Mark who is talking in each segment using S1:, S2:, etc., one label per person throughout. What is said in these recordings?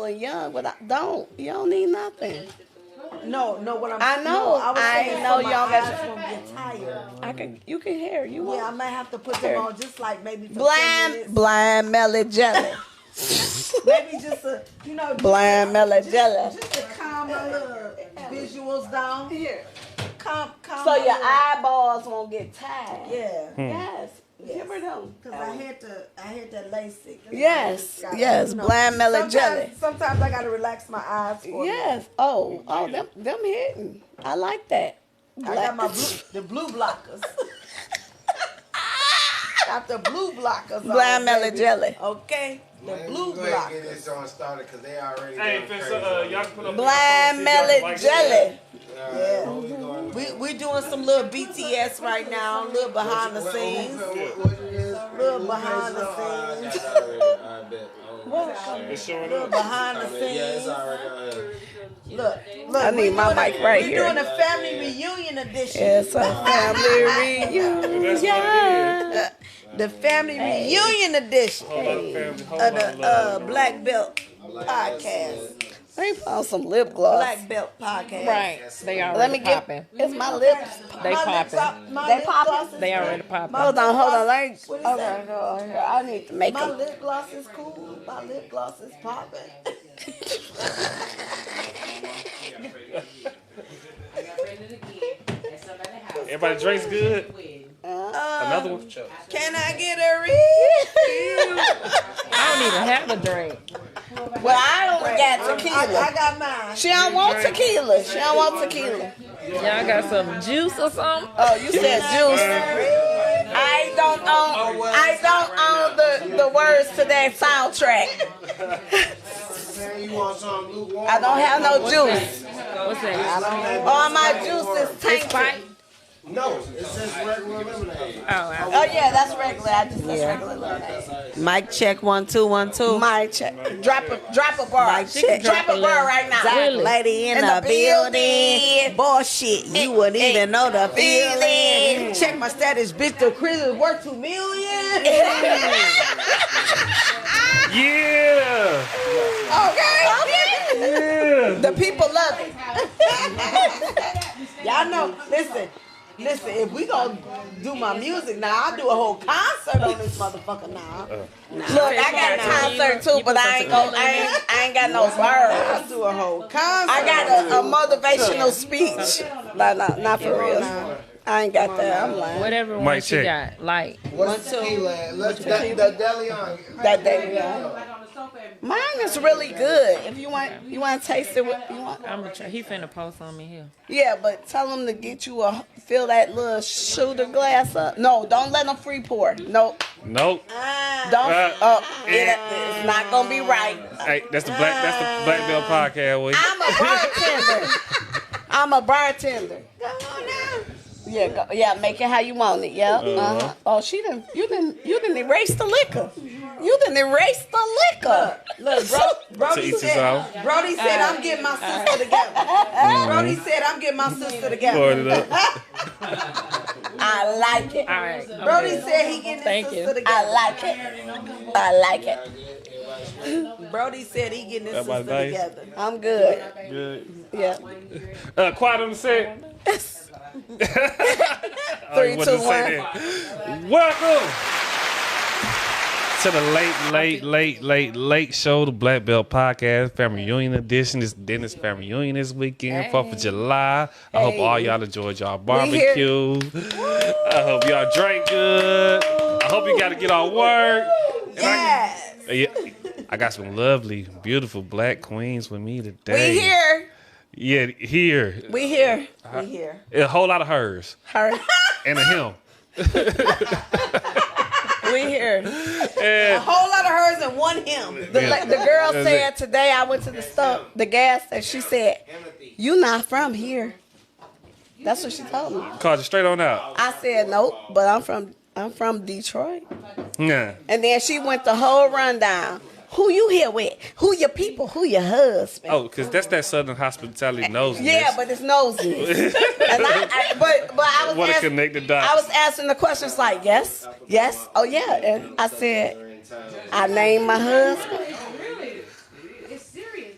S1: and young, but you don't need nothing.
S2: No, what I'm
S1: I know.
S2: I was
S1: I
S2: saying
S1: know
S2: so
S1: y'all
S2: my
S1: got
S2: eyes won't get tired.
S1: You can hear. You want?
S2: Yeah, I might have to put them on just like maybe for 10
S1: Blind
S2: minutes.
S1: melly jelly.
S2: Maybe just
S1: Blind melly jelly.
S2: just to calm my little visuals down.
S1: Here.
S2: Calm
S1: So
S2: my
S1: your
S2: little-
S1: eyeballs won't get tired.
S2: Yeah.
S1: Yes. Give her them.
S2: Cause I had to LASIK.
S1: Yes. Yes. Blind melly jelly.
S2: Sometimes I gotta relax my eyes for
S1: Yes. Oh, them hitting. I like that.
S2: I got my the blue blockers. Got the blue blockers.
S1: Blind melly jelly.
S2: Okay. The blue
S3: Go ahead and get
S2: blockers.
S3: this on started because they already.
S4: Hey,
S3: going
S4: Fitz,
S3: crazy.
S4: y'all can put up
S1: Blind melly jelly.
S2: Yeah. We doing some little BTS right now, little behind the scenes. Little behind the scenes.
S4: It's showing
S2: Little
S4: up.
S2: behind the
S3: Yeah, it's
S2: scenes.
S3: already.
S2: Look.
S1: I need my mic right
S2: We're
S1: here.
S2: doing a family reunion edition.
S1: It's a family reunion.
S4: That's what it is.
S2: The family reunion edition
S4: Whole lot of family, whole
S2: of
S4: lot of
S2: the
S4: love.
S2: Black Belt podcast.
S1: They found some lip gloss.
S2: Black Belt podcast.
S5: Right. They already
S1: Let me get.
S5: popping.
S1: It's my lips.
S5: They popping.
S1: They popping?
S5: They already popping.
S1: Hold on. Let me.
S2: What is
S1: Okay,
S2: that?
S1: go here. I need to make
S2: My
S1: them.
S2: lip gloss is cool. My lip gloss is popping.
S4: Everybody drinks good. Another one.
S2: Can I get a refill?
S5: I don't even have a drink.
S1: Well, I only got tequila.
S2: I got mine.
S1: She don't want tequila. She don't want tequila.
S5: Y'all got some juice or something?
S1: Oh, you said juice. I don't own the words to that soundtrack.
S3: Man, you want some lukewarm?
S1: I don't have no juice.
S5: What's that?
S1: All my juice is tainted.
S5: Sprite?
S3: No, it says regular lemonade.
S5: Oh,
S1: Oh yeah, that's regular. I just said regular lemonade.
S2: Mic check 1 2 1 2.
S1: My check. Drop a bar.
S2: Mic check.
S1: Drop a bar right now.
S5: Really?
S2: Lady in
S1: In
S2: the
S1: the
S2: building. Bullshit, you wouldn't even know the feeling.
S1: feeling.
S2: Check my status, bitch. The Chris is worth $2 million.
S4: Yeah.
S1: Okay.
S4: Yeah.
S1: The people love it.
S2: Y'all know. Listen. If we gonna do my music now, I'll do a whole concert on this motherfucker now.
S1: Look, I got a concert too, but I ain't got no bars.
S2: I'll do a whole concert.
S1: I got a motivational speech. Not for real. I ain't got that. I'm lying.
S5: whatever
S4: Mic
S5: one she
S4: check.
S5: got. Like,
S3: What's tequila? Let's the Deleon.
S1: That day, yeah. Mine is really good. If you want to taste it. You want?
S5: I'm gonna try. He finna post on me here.
S1: Yeah, but tell them to get you fill that little shooter glass up. No, don't let them free pour. No,
S4: Nope.
S1: don't.
S4: Uh,
S1: It's not gonna be right.
S4: Hey, that's the Black Belt podcast. Boy.
S1: I'm a bartender. Come on now. Yeah, make it how you want it. Yeah. Uh-huh. Oh, you didn't erase the liquor. You didn't erase the liquor.
S2: Look,
S4: To
S2: Brody
S4: each his
S2: said,
S4: own.
S2: Brody said, I'm getting my sister together. Brody said, I'm getting my sister together.
S4: Poured it up.
S1: I like it.
S5: All right.
S2: Brody said he getting
S5: Thank
S2: his
S5: you.
S2: sister
S1: I
S2: together.
S1: like it.
S2: Brody said he getting his
S4: Everybody
S2: sister
S4: nice?
S2: together.
S1: I'm good.
S4: Good.
S1: Yeah.
S4: Quiet on the set.
S1: 3, 2, 1.
S4: Welcome to the late show, the Black Belt Podcast, Family Reunion Edition. It's Dennis Family Reunion this weekend, 4th of July. I hope all y'all enjoyed y'all barbecue. I hope y'all drank good. I hope you got to get off work.
S2: Yes.
S4: I got some lovely, beautiful black queens with me today.
S1: We here.
S4: Yeah, here.
S1: We here.
S2: We here.
S4: A whole lot of hers
S1: Her.
S4: and a him.
S1: We here.
S2: A whole lot of hers and one him.
S1: The girl said today I went to the gas and she said, "You not from here." That's what she told me.
S4: Called you straight on out.
S1: I said nope, but I'm from Detroit.
S4: Yeah.
S1: And then she went the whole rundown. Who you here with? Who your people? Who your husband?
S4: Oh, because that's that Southern hospitality nose.
S1: Yeah, but it's nosy. And but I was
S4: Want to
S1: asking,
S4: connect the dots.
S1: I was asking the questions like yes, oh yeah, and I said I named my husband.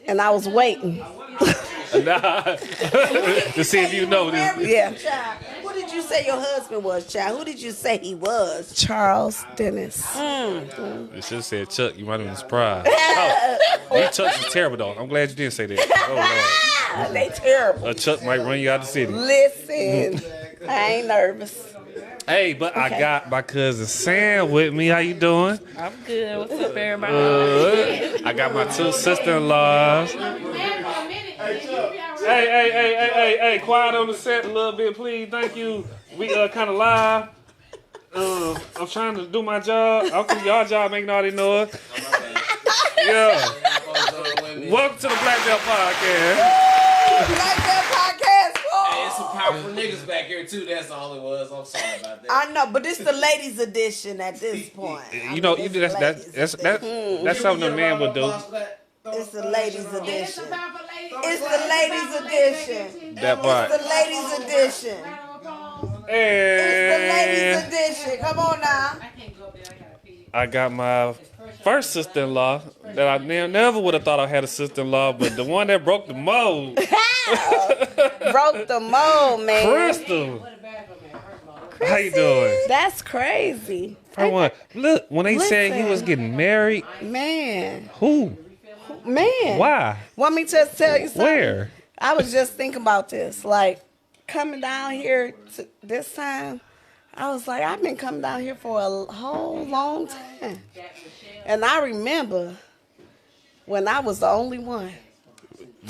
S1: and I was waiting.
S4: Nah. To see if you know this.
S1: Yeah.
S2: Child, who did you say your husband was, child? Who did you say he was?
S1: Charles Dennis.
S4: You should have said Chuck. You might have been surprised. Oh, these Chucks is terrible, though. I'm glad you didn't say that. Oh, Lord.
S1: They terrible.
S4: A Chuck might run you out the city.
S1: Listen, I ain't nervous.
S4: Hey, but I got my cousin Sam with me. How you doing?
S5: I'm good. What's up, everybody?
S4: I got my two sister-in-laws. Hey, quiet on the set a little bit, please. Thank you. We kind of live. I'm trying to do my job. Okay, y'all job making all this noise. Yeah. Welcome to the Black Belt Podcast.
S2: Black Belt Podcast.
S6: Hey, it's some powerful niggas back here too. That's all it was. I'm sorry about that.
S2: I know, but this the ladies' edition at this point.
S4: You know, that's something a man would do.
S2: It's the ladies' edition. It's the ladies' edition.
S4: That part.
S2: It's the ladies' edition. It's the ladies'
S4: And
S2: edition. Come on now.
S4: I got my first sister-in-law that I never would have thought I had a sister-in-law, but the one that broke the mold,
S1: Broke the mold, man.
S4: Crystal. How you doing?
S1: That's crazy.
S4: For one, look, when they said he was getting married,
S1: Man.
S4: who?
S1: Man.
S4: Why?
S1: Want me to tell you something?
S4: Where?
S1: I was just thinking about this. Like, coming down here to this time, I was like, I've been coming down here for a whole long time. And I remember when I was the only one.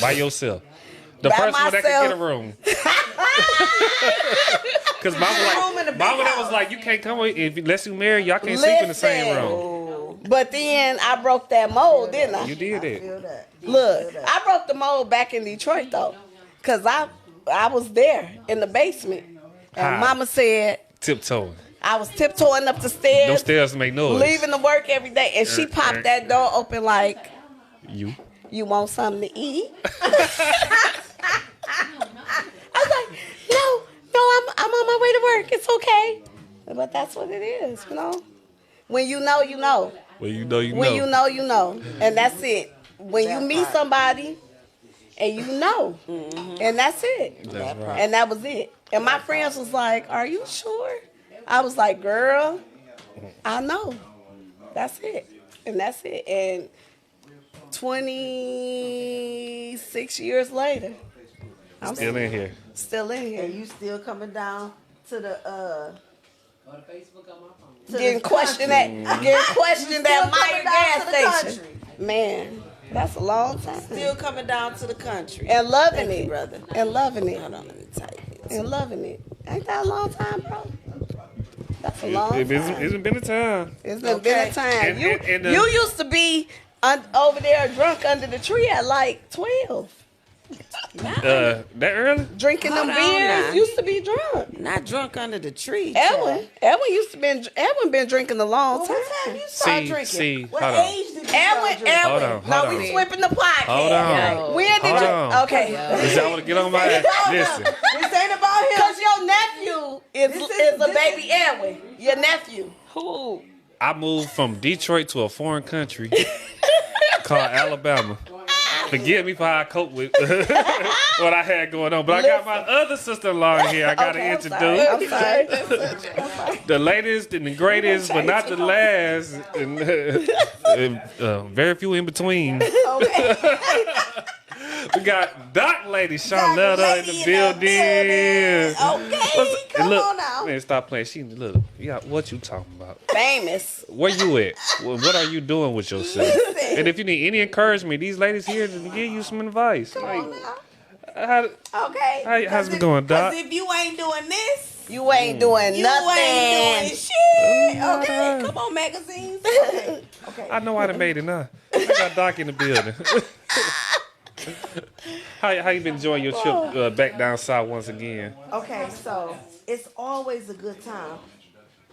S4: By yourself. The
S1: By
S4: first one that could
S1: myself.
S4: get a room. Because mama was like, you can't come with, unless you married, y'all can't sleep in the same room.
S1: But then I broke that mold, didn't I?
S4: You did it.
S2: Feel that.
S1: Look, I broke the mold back in Detroit, though. Because I was there in the basement. And
S4: How?
S1: Mama said
S4: Tiptoeing.
S1: I was tiptoeing up the stairs.
S4: Those stairs make noise.
S1: Leaving to work every day. And she popped that door open like,
S4: You.
S1: you want something to eat? I was like, no, I'm on my way to work. It's okay. But that's what it is, you know? When you know, you know.
S4: Well, you know,
S1: When you know, you know. And that's it. When you meet somebody and you know. And that's it.
S4: That's right.
S1: And that was it. And my friends was like, are you sure? I was like, girl, I know. That's it. And that's it. And 26 years later, I'm
S4: Still in here.
S1: still in
S2: And
S1: here.
S2: you still coming down to the
S1: Getting questioned at Meyer gas station. Man, that's a long time.
S2: Still coming down to the country.
S1: And loving
S2: Thank
S1: it.
S2: you, brother.
S1: And loving it.
S2: Hold on, let me type it.
S1: And loving it. Ain't that a long time, bro? That's a long time.
S4: It's been a time.
S1: It's been a time.
S4: And-
S1: You
S4: and,
S1: you used to be over there drunk under the tree at like 12.
S4: That early?
S1: Drinking them
S2: Hold on
S1: beers.
S2: now.
S1: Used to be drunk.
S2: Not drunk under the tree.
S1: Edwin been drinking a long
S2: What
S1: time.
S2: time you start
S4: See,
S2: drinking? What
S4: hold on.
S2: age did you start drinking?
S4: Hold
S1: Edwin.
S4: on,
S1: No,
S4: hold
S1: we
S4: on.
S1: flipping the podcast.
S4: Hold on.
S1: When did
S4: Hold
S1: you?
S4: on.
S1: Okay.
S4: Is that what to get on my ass? Listen.
S2: This ain't about him.
S1: Because your nephew is a baby Edwin. Your nephew.
S5: Who?
S4: I moved from Detroit to a foreign country called Alabama. Forgive me for how I cope with what I had going on. But I got my other sister-in-law in here I got to introduce.
S1: I'm sorry.
S4: The latest and the greatest, but not the last. And, very few in between. We got Doc Lady Charlotta in the building.
S2: Okay, come
S4: Look,
S2: on now.
S4: man, stop playing. She look. Yeah, what you talking about?
S1: Famous.
S4: Where you at? What are you doing with yourself? And if you need any encouragement, these ladies here to give you some advice. Like,
S2: Okay.
S4: how's it going, Doc?
S2: Because if you ain't doing this,
S1: You ain't doing
S2: you
S1: nothing.
S2: ain't doing shit. Okay, come on, magazines. Okay.
S4: I know I done made it now. I got Doc in the building. How you been enjoying your trip back down south once again?
S2: Okay, so it's always a good time.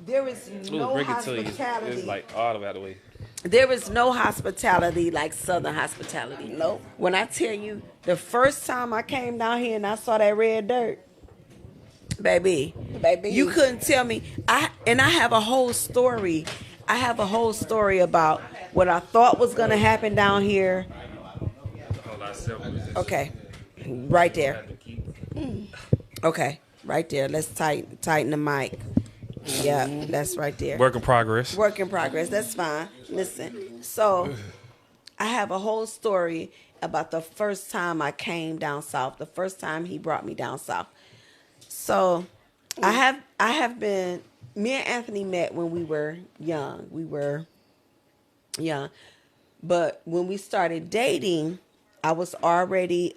S2: There is no
S4: Bring it to you.
S2: hospitality.
S4: It's like all the way out the way.
S2: There is no hospitality like Southern hospitality.
S1: Nope.
S2: When I tell you, the first time I came down here and I saw that red dirt, baby, you couldn't tell me. I have a whole story. I have a whole story about what I thought was gonna happen down here. Okay, right there. Okay, right there. Let's tighten the mic. Yeah, that's right there.
S4: Work in progress.
S2: Work in progress. That's fine. Listen, so I have a whole story about the first time I came down south. The first time he brought me down south. So I have been. Me and Anthony met when we were young. We were young, but when we started dating, I was already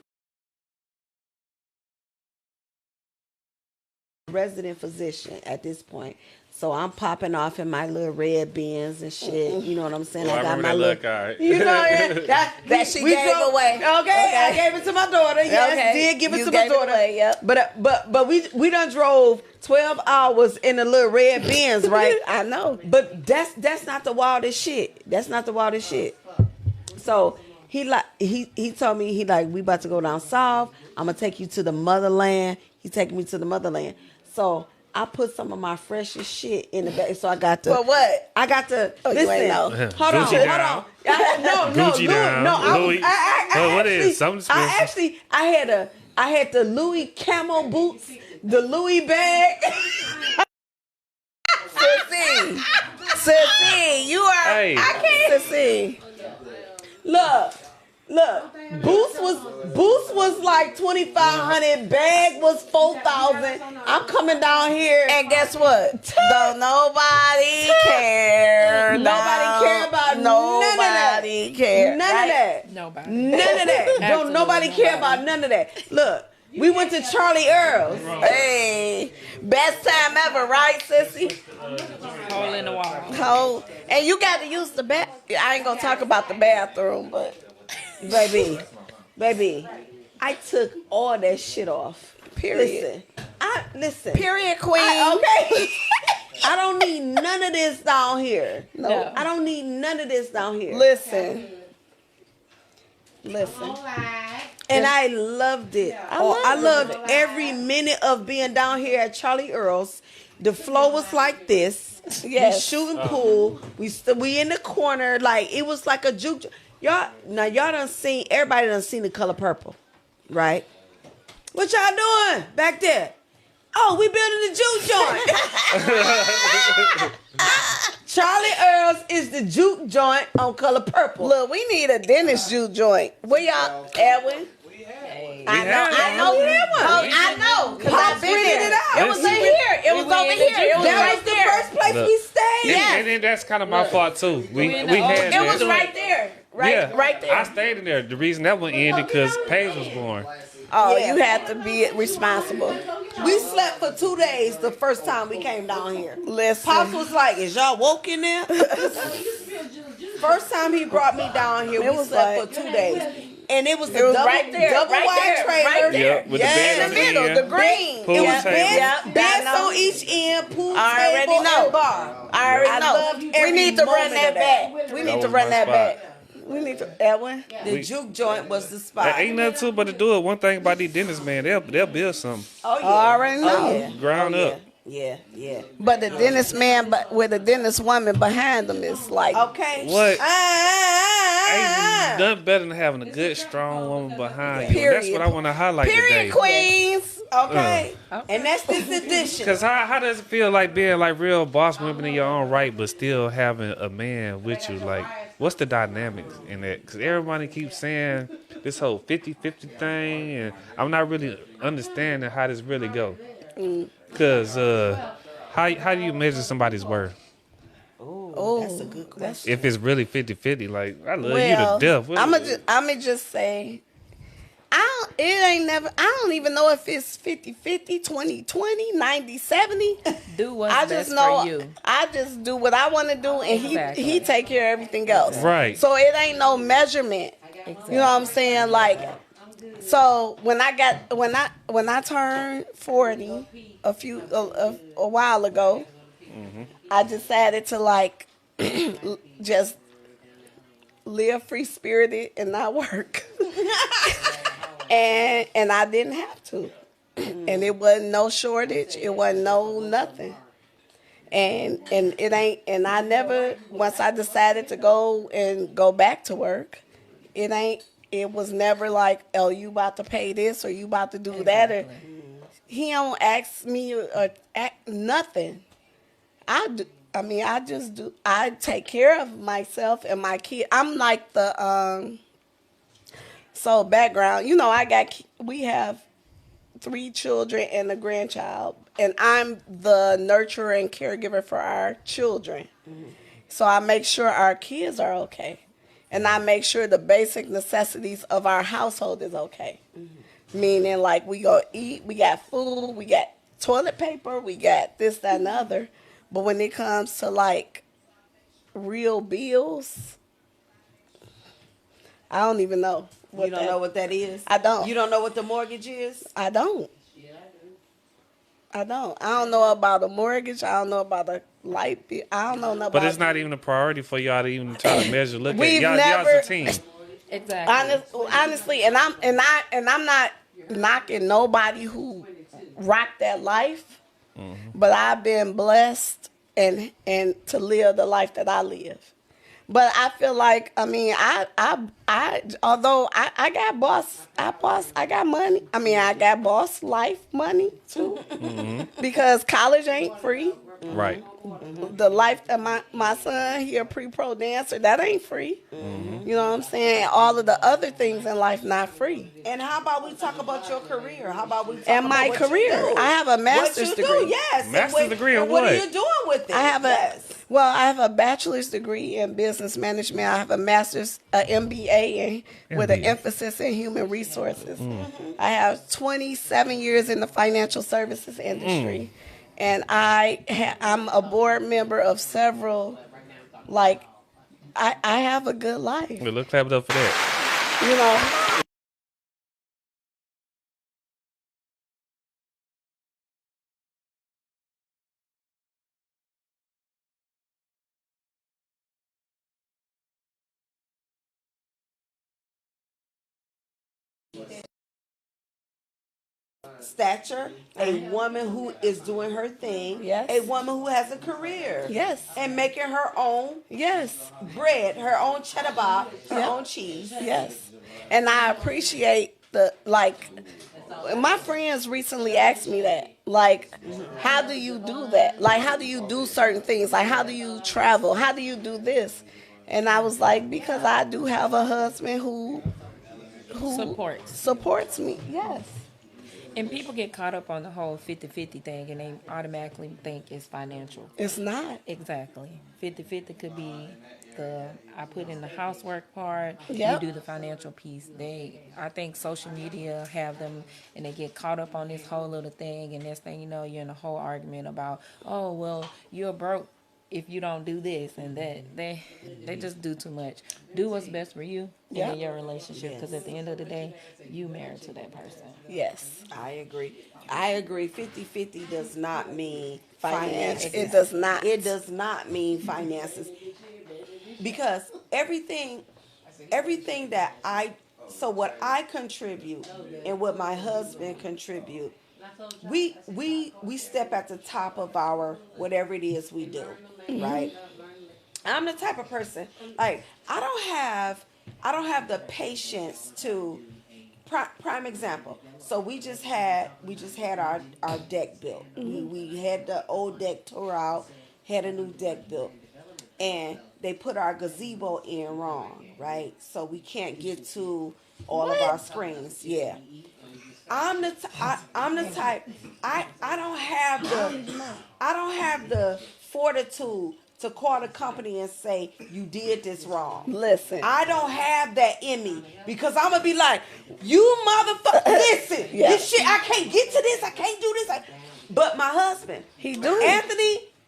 S2: resident physician at this point. So I'm popping off in my little red Benz and shit. You know what I'm saying?
S4: Oh, I remember
S2: my
S4: that
S2: little
S4: look, all right.
S2: You know that
S1: she gave away.
S2: Okay, I gave it to my daughter. Yes,
S1: Okay.
S2: did give it
S1: You
S2: to my
S1: gave it
S2: daughter.
S1: away, yep.
S2: But we done drove 12 hours in a little red Benz, right?
S1: I know.
S2: But that's not the wildest shit. That's not the wildest shit. So he told me we about to go down south. I'm gonna take you to the motherland. He taking me to the motherland. So I put some of my freshest shit in the bag. So I got to.
S1: For what?
S2: I got to.
S1: Oh, you
S2: listen.
S1: ain't know.
S2: Hold on.
S4: Gucci
S2: Hold
S4: down.
S2: on. No,
S4: Gucci
S2: Louis,
S4: down.
S2: no.
S4: Louis. What
S2: actually,
S4: is? Something expensive?
S2: I had the Louis camo boots, the Louis bag.
S1: Sissy, you are.
S4: Hey.
S1: I can't. Sissy.
S2: Look. Boots was like 2,500. Bag was 4,000. I'm coming down here.
S1: And guess what? Don't nobody care.
S2: Nobody care about
S1: nobody care.
S2: None of that.
S5: Nobody.
S2: None of that. Don't
S5: Absolutely
S2: nobody care about none of that. Look, we went to Charlie Earl's.
S1: Hey, best time ever, right, Sissy?
S5: Hole in the wall.
S1: Cold. And you got to use the bath. I ain't gonna talk about the bathroom, but
S2: baby, I took all that shit off.
S1: Period.
S2: Listen.
S1: Period, queen.
S2: Okay. I don't need none of this down here.
S1: No.
S2: I don't need none of this down here.
S1: Listen.
S2: And I loved it. I loved every minute of being down here at Charlie Earl's. The flow was like this.
S1: Yes.
S2: We shooting pool. We in the corner. Like, it was like a juke. Y'all done seen, everybody done seen The Color Purple, right? What y'all doing back there? Oh, we building the juke joint. Charlie Earl's is the juke joint on Color Purple.
S1: Look, we need a dentist juke joint. Where y'all, Edwin? I know, because I've been
S2: rented
S1: there.
S2: it out.
S1: It was in here. It was over here. It was
S2: That
S1: right
S2: was the
S1: there.
S2: first place we stayed.
S4: And then that's kind of my fault too. We had
S1: It
S4: that.
S1: was right there. Right there.
S4: I stayed in there. The reason that one ended because Paige was born.
S1: Oh,
S2: Yeah.
S1: you had to be responsible.
S2: We slept for 2 days the first time we came down here.
S1: Listen.
S2: Pops was like, is y'all woke in there? First time he brought me down here,
S1: It
S2: we
S1: was
S2: slept
S1: like-
S2: for 2 days. And it was the
S1: It was
S2: double,
S1: right there,
S2: double
S1: right
S2: wide
S1: there,
S2: trailer.
S1: right there.
S4: Yep, with
S2: Yeah,
S4: the
S1: In
S4: bed
S1: the
S4: on
S1: middle,
S4: end.
S1: the green.
S4: Pool
S2: It was
S4: table.
S2: beds,
S1: Yep,
S2: beds
S1: I know.
S2: on each end, pool
S1: I already
S2: table,
S1: know.
S2: and bar.
S1: I already
S2: I
S1: know.
S2: loved
S1: We
S2: every
S1: need to run
S2: moment
S1: that
S2: of that.
S1: back. We
S4: That
S1: need
S4: was
S1: to run
S4: my
S1: that
S4: spot.
S1: back. We need to, Edwin.
S2: The juke joint was the spot.
S4: Ain't nothing to it but to do it. One thing about these dentists, man, they'll build something.
S2: Oh, yeah.
S1: I already know.
S2: Oh, yeah.
S4: Ground
S2: Oh,
S4: up.
S2: Yeah.
S1: But the dentist man, but with the dentist woman behind them is like,
S2: Okay.
S4: What?
S2: Ah.
S4: Ain't nothing better than having a good, strong woman behind you. And
S1: Period.
S4: that's what I want to highlight
S1: period,
S4: today.
S1: queens.
S2: Okay. And that's this edition.
S4: Because how does it feel like being like real boss women in your own right, but still having a man with you? Like, what's the dynamics in that? Because everybody keeps saying this whole 50-50 thing, and I'm not really understanding how this really go. Because how do you measure somebody's worth?
S2: Oh, that's a good question.
S4: If it's really 50-50, like, I love
S1: Well,
S4: you to death.
S1: I'ma just say, I don't even know if it's 50-50, 20-20, 90-70.
S5: Do what's
S1: I
S5: best
S1: just know
S5: for you.
S1: I just do what I want to do, and
S5: Exactly.
S1: he take care of everything else.
S4: Right.
S1: So it ain't no measurement. You know what I'm saying? Like, so when I turned 40 a while ago, I decided to like just live free spirited and not work. and I didn't have to. And it wasn't no shortage. It wasn't no nothing. And it ain't, and I never, once I decided to go back to work, it ain't it was never like, oh, you about to pay this or you about to do that. Or, he don't ask me or nothing. I just do. I take care of myself and my kid. I'm like the so background. You know, we have 3 children and a grandchild, and I'm the nurturer and caregiver for our children. So I make sure our kids are okay, and I make sure the basic necessities of our household is okay. Meaning, like, we go eat, we got food, we got toilet paper, we got this, that, and the other. But when it comes to, like, real bills, I don't even know.
S2: You don't know what that is?
S1: I don't.
S2: You don't know what the mortgage is?
S1: I don't. I don't know about a mortgage. I don't know about a light bill. I don't know nothing
S4: But
S1: about
S4: it's not even a priority for y'all to even try to measure. Look at
S1: We've
S4: y'all.
S1: never-
S4: Y'all's a team.
S5: Exactly.
S1: honestly, and I'm not knocking nobody who rocked that life, but I've been blessed and to live the life that I live. But I feel like, I mean, although I got money. I mean, I got boss life money too, because college ain't free.
S4: Right.
S1: The life that my son, he a pre-pro dancer, that ain't free. You know what I'm saying? All of the other things in life not free.
S2: And how about we talk about your career? How about we talk
S1: And
S2: about
S1: my
S2: what
S1: career.
S2: You do?
S1: I have a master's
S2: what you
S1: degree.
S2: Do, yes. And
S4: Master's degree in
S2: and what
S4: what?
S2: are you doing with it?
S1: I have
S2: yes.
S1: I have a bachelor's degree in business management. I have a master's, MBA with an
S4: MBA.
S1: emphasis in human resources. I have 27 years in the financial services industry. And I'm a board member of several, like, I have a good life,
S4: Well, look, clap it up for that.
S1: you know.
S2: Stature, a woman who is doing her thing,
S1: Yes.
S2: a woman who has a career,
S1: Yes.
S2: and making her own
S1: Yes.
S2: bread, her own cheddar bob, her
S1: Yep.
S2: own cheese.
S1: Yes. And I appreciate my friends recently asked me that. Like, how do you do that? Like, how do you do certain things? Like, how do you travel? How do you do this? And I was like, because I do have a husband who supports me. Yes.
S5: And people get caught up on the whole 50-50 thing, and they automatically think it's financial.
S1: It's not.
S5: Exactly. 50-50 could be I put in the housework part,
S1: Yep.
S5: you do the financial piece. I think social media have them, and they get caught up on this whole little thing, and next thing you know, you're in a whole argument about, oh, well, you're broke if you don't do this and that. They just do too much. Do what's best for you
S1: Yep.
S5: in your relationship, because at the end of the day, you married to that person.
S1: Yes.
S2: I agree. 50-50 does not mean
S1: Finance.
S2: finances.
S1: It does not.
S2: It does not mean finances. Because everything that what I contribute and what my husband contribute, we step at the top of our whatever it is we do, right? I'm the type of person, like, I don't have the patience to prime example. So we just had our deck built. We had the old deck tore out, had a new deck built, and they put our gazebo in wrong, right? So we can't get to all of our screens. Yeah. I'm the type. I don't have the fortitude to call the company and say you did this wrong.
S1: Listen.
S2: I don't have that in me, because I'm gonna be like, you motherfucker. Listen,
S1: Yeah.
S2: this shit. I can't get to this. I can't do this. But my husband,
S1: He do.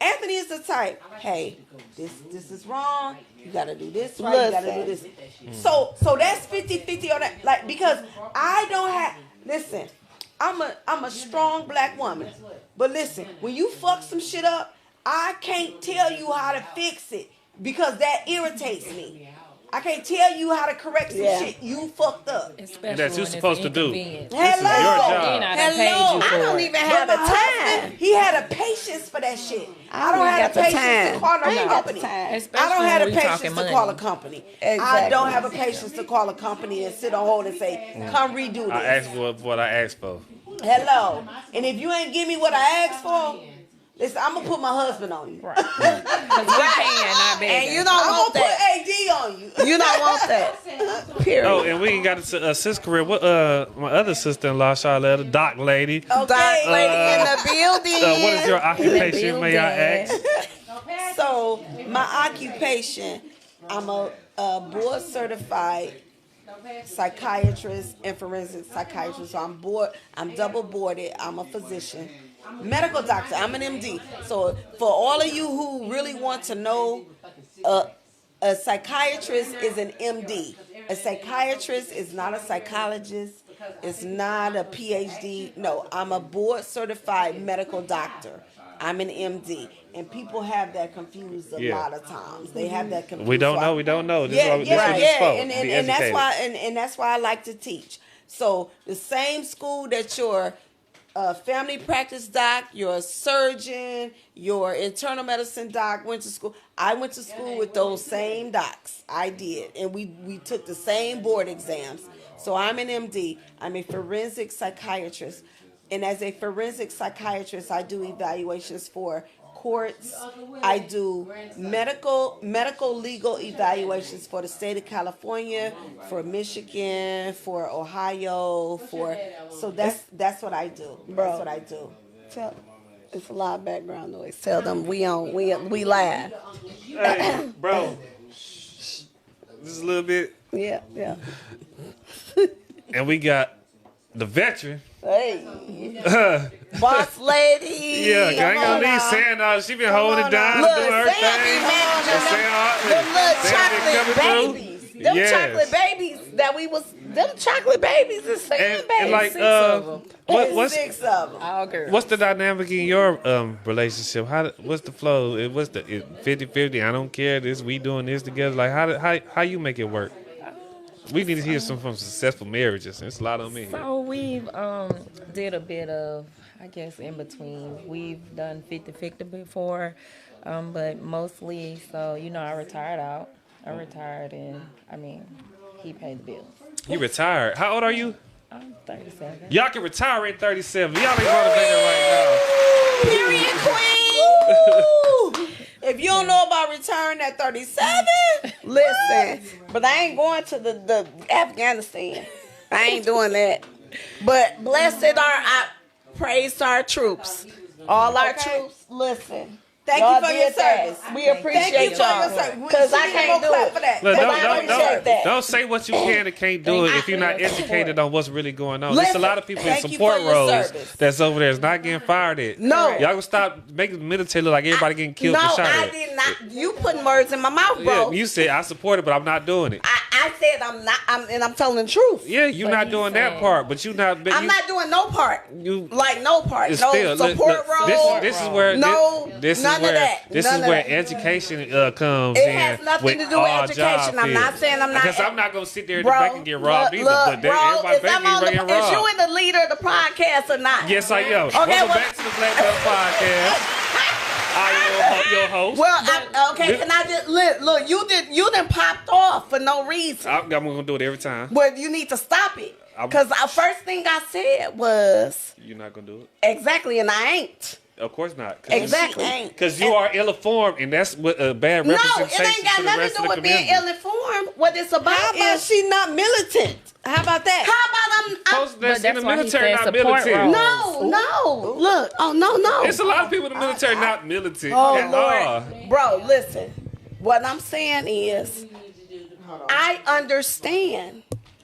S2: Anthony is the type. Hey, this is wrong. You gotta do this right. You gotta do this. So that's 50-50 on that. Like, because I don't have. Listen, I'm a strong black woman. But listen, when you fuck some shit up, I can't tell you how to fix it, because that irritates me. I can't tell you how to correct some
S1: Yeah.
S2: shit. You fucked up.
S5: Especially
S4: That's you
S5: when it's
S4: supposed to do.
S5: inconvenient.
S4: This is your job.
S5: And I done paid
S2: Hello.
S5: you for
S1: I don't
S5: it.
S1: even have the
S2: But my husband,
S1: time.
S2: he had a patience for that shit. I don't
S1: ain't
S2: have
S1: got
S2: the
S1: the
S2: patience to
S1: time.
S2: call
S1: I
S2: no
S1: ain't got the
S2: company.
S1: time.
S5: Especially
S2: I don't have
S5: when
S2: the
S5: we
S2: patience
S5: talking
S2: to
S5: money.
S2: call a company. I
S1: Exactly.
S2: don't have a patience to call a company and sit on hold and say, come redo this.
S4: I asked for what I asked for.
S2: Hello. And if you ain't give me what I asked for, listen, I'm going to put my husband on you.
S5: Right. Because we paying, not begging.
S1: And you don't
S2: I'm
S1: want
S2: going to put
S1: that.
S2: AD on you.
S1: You don't want that. Period.
S4: Oh, and we ain't got a sister career. What? My other sister-in-law, Charlotte, a doc lady.
S2: Okay.
S1: Doc lady in the building.
S4: What is your occupation? May I ask?
S2: So, my occupation, I'm a board certified psychiatrist and forensic psychiatrist. So I'm double boarded. I'm a physician, medical doctor. I'm an MD. So for all of you who really want to know, a psychiatrist is an MD. A psychiatrist is not a psychologist. It's not a PhD. No, I'm a board certified medical doctor. I'm an MD, and people have that confused a
S4: Yeah.
S2: lot of times. They have that confused.
S4: We don't
S2: So I-
S4: know. We don't know. This
S2: yeah,
S4: is
S2: yeah,
S4: what
S2: yeah,
S4: it's for.
S2: and
S4: Be
S2: and that's
S4: educated.
S2: why and that's why I like to teach. So the same school that your family practice doc, your surgeon, your internal medicine doc went to school. I went to school with those same docs. I did, and we took the same board exams. So I'm an MD. I'm a forensic psychiatrist, and as a forensic psychiatrist, I do evaluations for courts. I do medical legal evaluations for the state of California, for Michigan, for Ohio, so that's what I do. That's what I do.
S1: Tell, it's a lot of background noise. Tell them we live.
S4: Hey, bro. Just a little bit.
S1: Yeah, yeah.
S4: And we got the veteran.
S1: Hey, boss lady.
S4: Yeah, I ain't
S1: Come
S4: gonna
S1: on
S4: need
S1: now.
S4: Sam. She been holding it down,
S1: Look,
S4: doing her
S1: Sam be
S4: thing.
S1: managing
S4: And
S1: them little
S4: Sam been
S1: chocolate
S4: coming through.
S1: babies. Them
S4: Yes.
S1: chocolate babies that we was. Them chocolate babies is Sam
S4: And
S1: babies.
S4: like,
S5: 6 of them.
S4: what's
S2: 6 of them.
S5: All girls.
S4: what's the dynamic in your relationship? What's the flow? What's the 50-50? I don't care. We doing this together. Like how you make it work? We need to hear some from successful marriages. There's a lot on me.
S5: So we've did a bit of, I guess, in between. We've done 50-50 before, but mostly, so, I retired out. I retired and, he paid the bills.
S4: You retired. How old are you?
S5: I'm 37.
S4: Y'all can retire at 37. Y'all ain't motivated right
S2: Period, queen. If you don't know about retiring at 37,
S1: Listen, but I ain't going to the Afghanistan. I ain't doing that. But blessed are I praise our troops. All our
S2: Okay.
S1: troops, listen.
S2: thank
S1: Y'all
S2: you for your
S1: did that.
S2: service.
S1: We
S2: Thank
S1: appreciate
S2: you for
S1: y'all.
S2: your service.
S1: Because I
S2: We
S1: can't
S2: gonna
S1: do
S2: clap
S1: it.
S2: for that.
S4: now. Look,
S1: But I appreciate that.
S4: don't say what you can and can't do it if you're not educated on what's really going on. There's a
S1: Listen,
S4: lot of people in
S2: thank you
S4: support
S2: for your
S4: roles
S2: service.
S4: that's over there is not getting fired at.
S1: No.
S4: Y'all gonna stop making the military look like everybody getting killed
S1: No,
S4: and shot
S1: I
S4: at.
S1: did not. You putting words in my mouth,
S4: Yeah,
S1: bro.
S4: you said I support it, but I'm not doing it.
S1: I said I'm not. And I'm telling the truth.
S4: Yeah, you're
S5: So
S4: not
S5: you
S4: doing that
S5: saying-
S4: part, but you not.
S1: I'm not doing no part.
S4: You
S1: Like no part.
S4: it's
S1: No
S4: still, look,
S1: support role.
S4: This is where
S1: No,
S4: this is
S1: none of
S4: where
S1: that.
S4: this
S1: None
S4: is
S1: of
S4: where
S1: that.
S4: education comes
S1: It
S4: in.
S1: has nothing to do with
S4: all
S1: education.
S4: job
S1: I'm not
S4: fields.
S1: saying I'm not-
S4: Because I'm not gonna sit there in
S1: Bro,
S4: the back and get robbed
S1: look,
S4: either. But
S1: bro,
S4: everybody
S1: is
S4: back
S1: I'm on
S4: getting
S1: is
S4: robbed.
S1: you in the leader of the podcast or not?
S4: Yes, I am.
S1: Okay,
S4: Welcome
S1: well-
S4: back to the Black Belt Podcast. I am your host.
S1: Well, can I just look? You didn't popped off for no reason.
S4: I'm gonna do it every time.
S1: But you need to stop it. Because the first thing I said was
S4: You're not gonna do it.
S1: exactly, and I ain't.
S4: Of course not.
S1: Exactly.
S4: Because you are ill-informed, and that's what a bad
S1: No,
S4: representation
S1: it ain't got
S4: to the
S1: nothing
S4: rest
S1: to
S4: of
S1: do
S4: the
S1: with being
S4: community.
S1: ill-informed. What it's about
S2: how about
S1: is
S2: she not militant? How about that?
S1: how about I'm
S4: Folks that's in the
S5: that's why he
S4: military,
S5: said
S4: not
S5: support
S4: military.
S5: roles.
S1: no. Look, no.
S4: It's a lot of people in the military not militant
S1: Oh
S4: at all.
S1: Lord, bro, listen. What I'm saying is, I understand.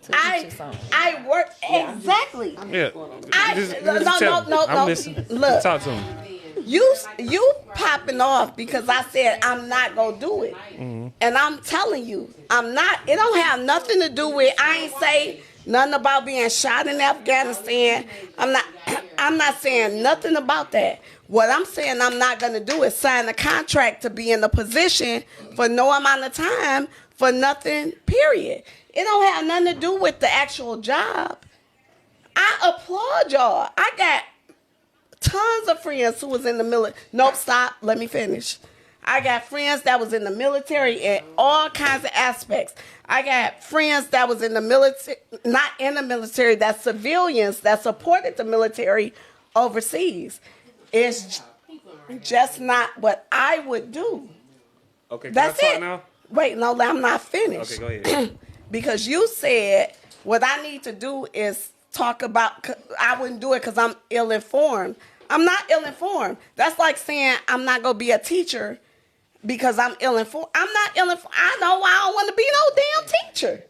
S5: each his own.
S1: I work exactly.
S4: Yeah.
S1: I- no,
S4: tell me.
S1: no.
S4: I'm listening.
S1: Look.
S4: Talk to him.
S1: You popping off because I said I'm not gonna do it,
S4: Mm-hmm.
S1: and I'm telling you I'm not. It don't have nothing to do with. I ain't say nothing about being shot in Afghanistan. I'm not. I'm not saying nothing about that. What I'm saying I'm not gonna do is sign a contract to be in a position for no amount of time for nothing, period. It don't have nothing to do with the actual job. I applaud y'all. I got tons of friends who was in the military. Nope, stop. Let me finish. I got friends that was in the military in all kinds of aspects. I got friends that was in the military, not in the military, that's civilians that supported the military overseas. It's just not what I would do.
S4: Okay, can
S1: That's
S4: I talk
S1: it.
S4: now?
S1: Wait, no, I'm not finished.
S4: Okay, go ahead.
S1: Because you said what I need to do is talk about, I wouldn't do it because I'm ill-informed. I'm not ill-informed. That's like saying I'm not going to be a teacher because I'm ill-informed. I'm not ill-informed. I know I don't want to be no damn teacher.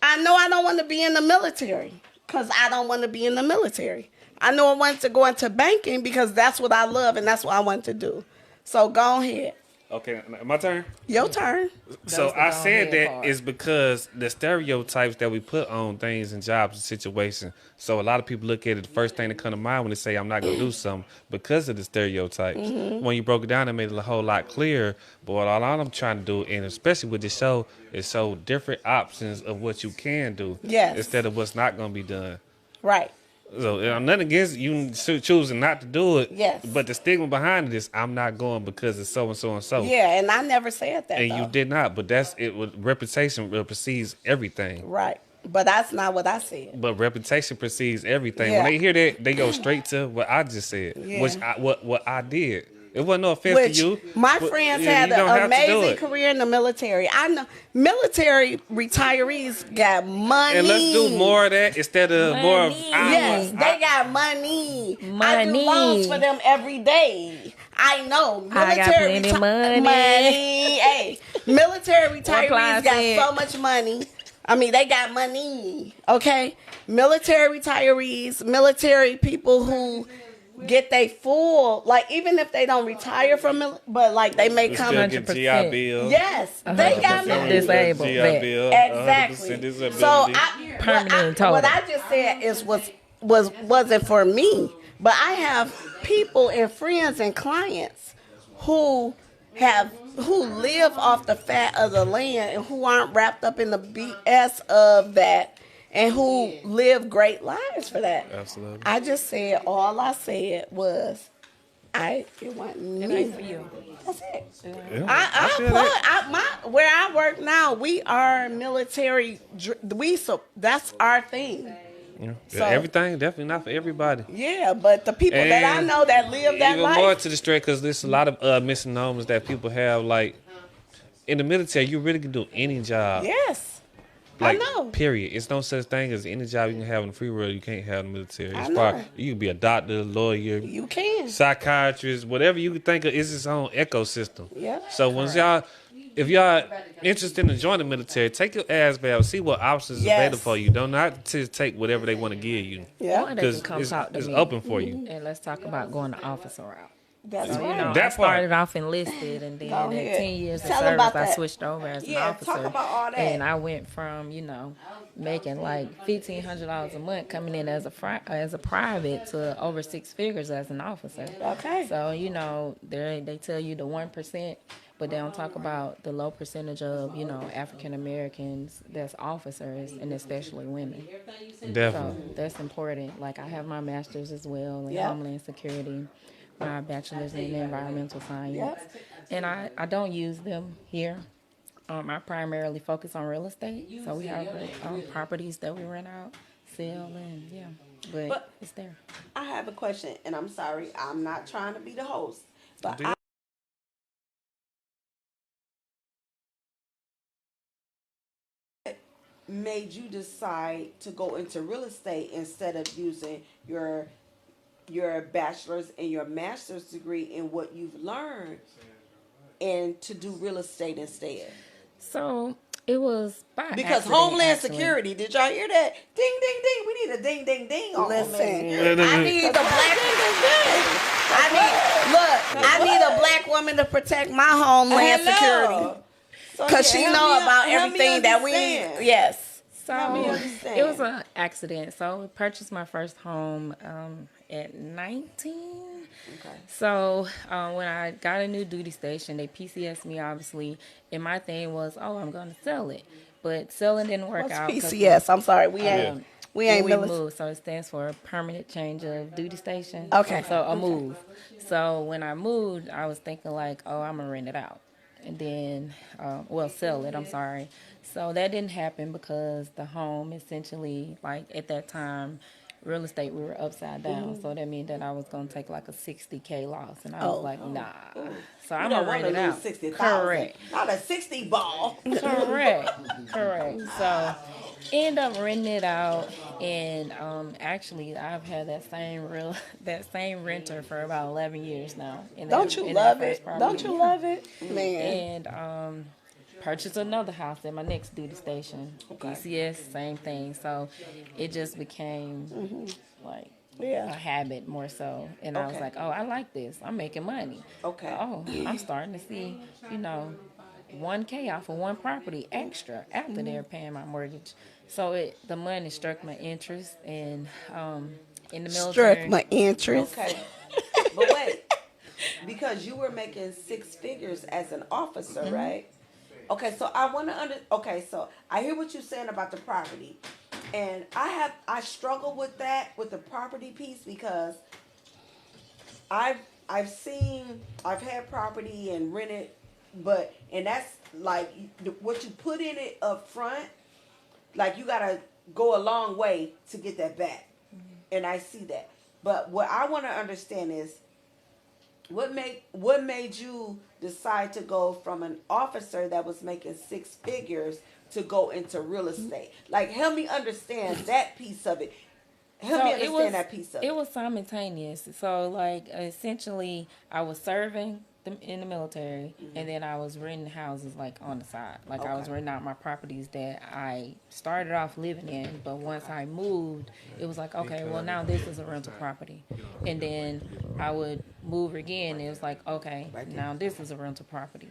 S1: I know I don't want to be in the military because I don't want to be in the military. I know I wanted to go into banking because that's what I love and that's what I want to do. So go ahead.
S4: Okay, my turn.
S1: Your turn.
S4: So
S5: was the
S4: I
S5: go
S4: said
S5: ahead
S4: that
S5: part.
S4: is because the stereotypes that we put on things and jobs and situations. So a lot of people look at it, the first thing that come to mind when they say I'm not gonna do something because of the stereotypes. When you broke it down, it made it a whole lot clearer. But what all I'm trying to do, and especially with this show, is show different options of what you can do.
S1: Yes.
S4: Instead of what's not gonna be done.
S1: Right.
S4: So I'm nothing against you choosing not to do it.
S1: Yes.
S4: But the stigma behind it is I'm not going because it's so and so and so.
S1: Yeah, and I never said that.
S4: And
S1: though.
S4: you did not, but that's it. Reputation precedes everything.
S1: Right. But that's not what I said.
S4: But reputation precedes everything.
S1: Yeah.
S4: When they hear that, they go straight to what I just said,
S1: Yeah.
S4: which what I did. It wasn't no offense
S1: Which
S4: to you.
S1: my
S4: but,
S1: friends
S4: yeah,
S1: had
S4: you don't
S1: an
S4: have to do
S1: amazing
S4: it.
S1: career in the military. I know military retirees got money.
S4: And let's do more of that instead of more of
S5: Money.
S4: hours.
S1: Yes, they got money. I do
S5: Money.
S1: loans for them every day. I know.
S5: I got plenty money.
S1: Hey, military
S5: Clyde
S1: retirees got
S5: said.
S1: so much money. I mean, they got money. Okay, military retirees, military people who get they full, like even if they don't retire from it, but like they may
S4: You
S1: come.
S4: still get GI
S5: 100%.
S4: Bill.
S1: Yes, they got
S5: 100%
S1: money.
S5: disabled.
S4: GI
S5: vet.
S4: Bill.
S1: Exactly.
S4: 100% disability.
S1: So
S5: Permanent total.
S1: what I just said is wasn't for me, but I have people and friends and clients who live off the fat of the land and who aren't wrapped up in the BS of that and who live great lives for that.
S4: Absolutely.
S1: I just said all I said was it wasn't
S5: It
S1: me.
S5: ain't for you.
S1: That's it.
S4: Yeah,
S1: I
S4: feel
S1: applaud.
S4: that.
S1: Where I work now, we are military. That's our thing.
S4: Yeah.
S1: So-
S4: Everything definitely not for everybody.
S1: Yeah, but the people that I
S4: And
S1: know that live that
S4: even more
S1: life.
S4: to the straight, because there's a lot of misnomers that people have. Like in the military, you really can do any job.
S1: Yes,
S4: Like,
S1: I know.
S4: period. It's no such thing as any job you can have in the free world you can't have in the military.
S1: I
S4: As far
S1: know.
S4: you can be a doctor, lawyer,
S1: You can.
S4: psychiatrist, whatever you can think of is its own ecosystem.
S1: Yeah.
S4: So if y'all interested in joining the military, take your ass back, see what options
S1: Yes.
S4: are available for you. Don't not to take whatever they want to give you.
S1: Yeah,
S5: Or they
S4: Because
S5: can come
S4: it's,
S5: talk to
S4: it's
S5: me.
S4: open for you.
S5: And let's talk about going the officer route.
S1: that's
S5: So,
S1: right.
S5: you know,
S4: That
S5: I started
S4: part.
S5: off enlisted, and then
S1: Go
S5: at
S1: ahead.
S5: 10 years of
S1: Tell
S5: service,
S1: about
S5: I
S1: that.
S5: switched over as an
S1: Yeah,
S5: officer.
S1: talk about all that.
S5: And I went from, making like $1,500 a month coming in as a private to over six figures as an officer.
S1: Okay.
S5: So, they tell you the 1%, but they don't talk about the low percentage of, African Americans that's officers, and especially women.
S4: Definitely.
S5: So that's important. Like I have my master's as well in
S1: Yeah.
S5: Homeland Security, my bachelor's in environmental science,
S1: Yep.
S5: and I don't use them here. I primarily focus on real estate, so we have properties that we rent out, sell, and but it's there.
S2: I have a question, and I'm sorry, I'm not trying to be the host, but
S4: Do you-
S2: made you decide to go into real estate instead of using your bachelor's and your master's degree in what you've learned and to do real estate instead?
S5: So it was by
S2: Because
S5: accident,
S2: Homeland
S5: actually.
S2: Security, did y'all hear that? Ding, ding, ding. We need a ding, ding, ding. on
S1: Listen,
S2: Homeland.
S1: I need the black. I need a black woman to protect my homeland security
S2: So,
S1: because she
S2: help
S1: know
S2: me-
S1: about
S2: help me
S1: everything that we
S2: understand.
S1: need. Yes.
S2: Help me
S5: So
S2: understand.
S5: it was an accident. So I purchased my first home at 19.
S2: Okay.
S5: So when I got a new duty station, they PCS me obviously, and my thing was, oh, I'm gonna sell it, but selling didn't work
S1: What's
S5: out. 'Cause,
S1: PCS? I'm sorry, we ain't
S5: um,
S1: we
S5: when
S1: ain't
S5: we
S1: military.
S5: moved, so it stands for permanent change of duty station.
S1: Okay.
S5: So a move. So when I moved, I was thinking like, oh, I'm gonna rent it out, and then, sell it. I'm sorry. So that didn't happen because the home essentially, like at that time, real estate we were upside down. So that meant that I was gonna take like a 60K loss, and I was like, nah. So I'm gonna rent it out.
S2: 60,000.
S5: Correct.
S2: Not a 60 ball.
S5: Correct. So end up renting it out, and actually I've had that same renter for about 11 years now.
S1: Don't you love it? Don't you love it, man?
S5: And purchased another house at my next duty station. DCS, same thing. So it just became like a habit more so. And I was
S2: Okay.
S5: like, oh, I like this. I'm making money.
S2: Okay.
S5: Oh, I'm starting to see, 1K off of one property extra after they're paying my mortgage. So the money struck my interest, and in the military.
S1: Struck my interest.
S2: Okay. But wait, because you were making 6 figures as an officer, right? Okay, so I want to okay, so I hear what you're saying about the property. And I struggle with that, with the property piece, because I've had property and rented, and that's like what you put in it up front, like you gotta go a long way to get that back. And I see that. But what I want to understand is what made you decide to go from an officer that was making 6 figures to go into real estate? Like, help me understand that piece of it. Help me understand that piece of it.
S5: It was simultaneous. So, like, essentially, I was serving in the military, and then I was renting houses, like, on the side. Like, I was renting out my properties that I started off living in, but once I moved, it was like, okay, well, now this is a rental property. And then I would move again, and it was like, okay, now this is a rental property.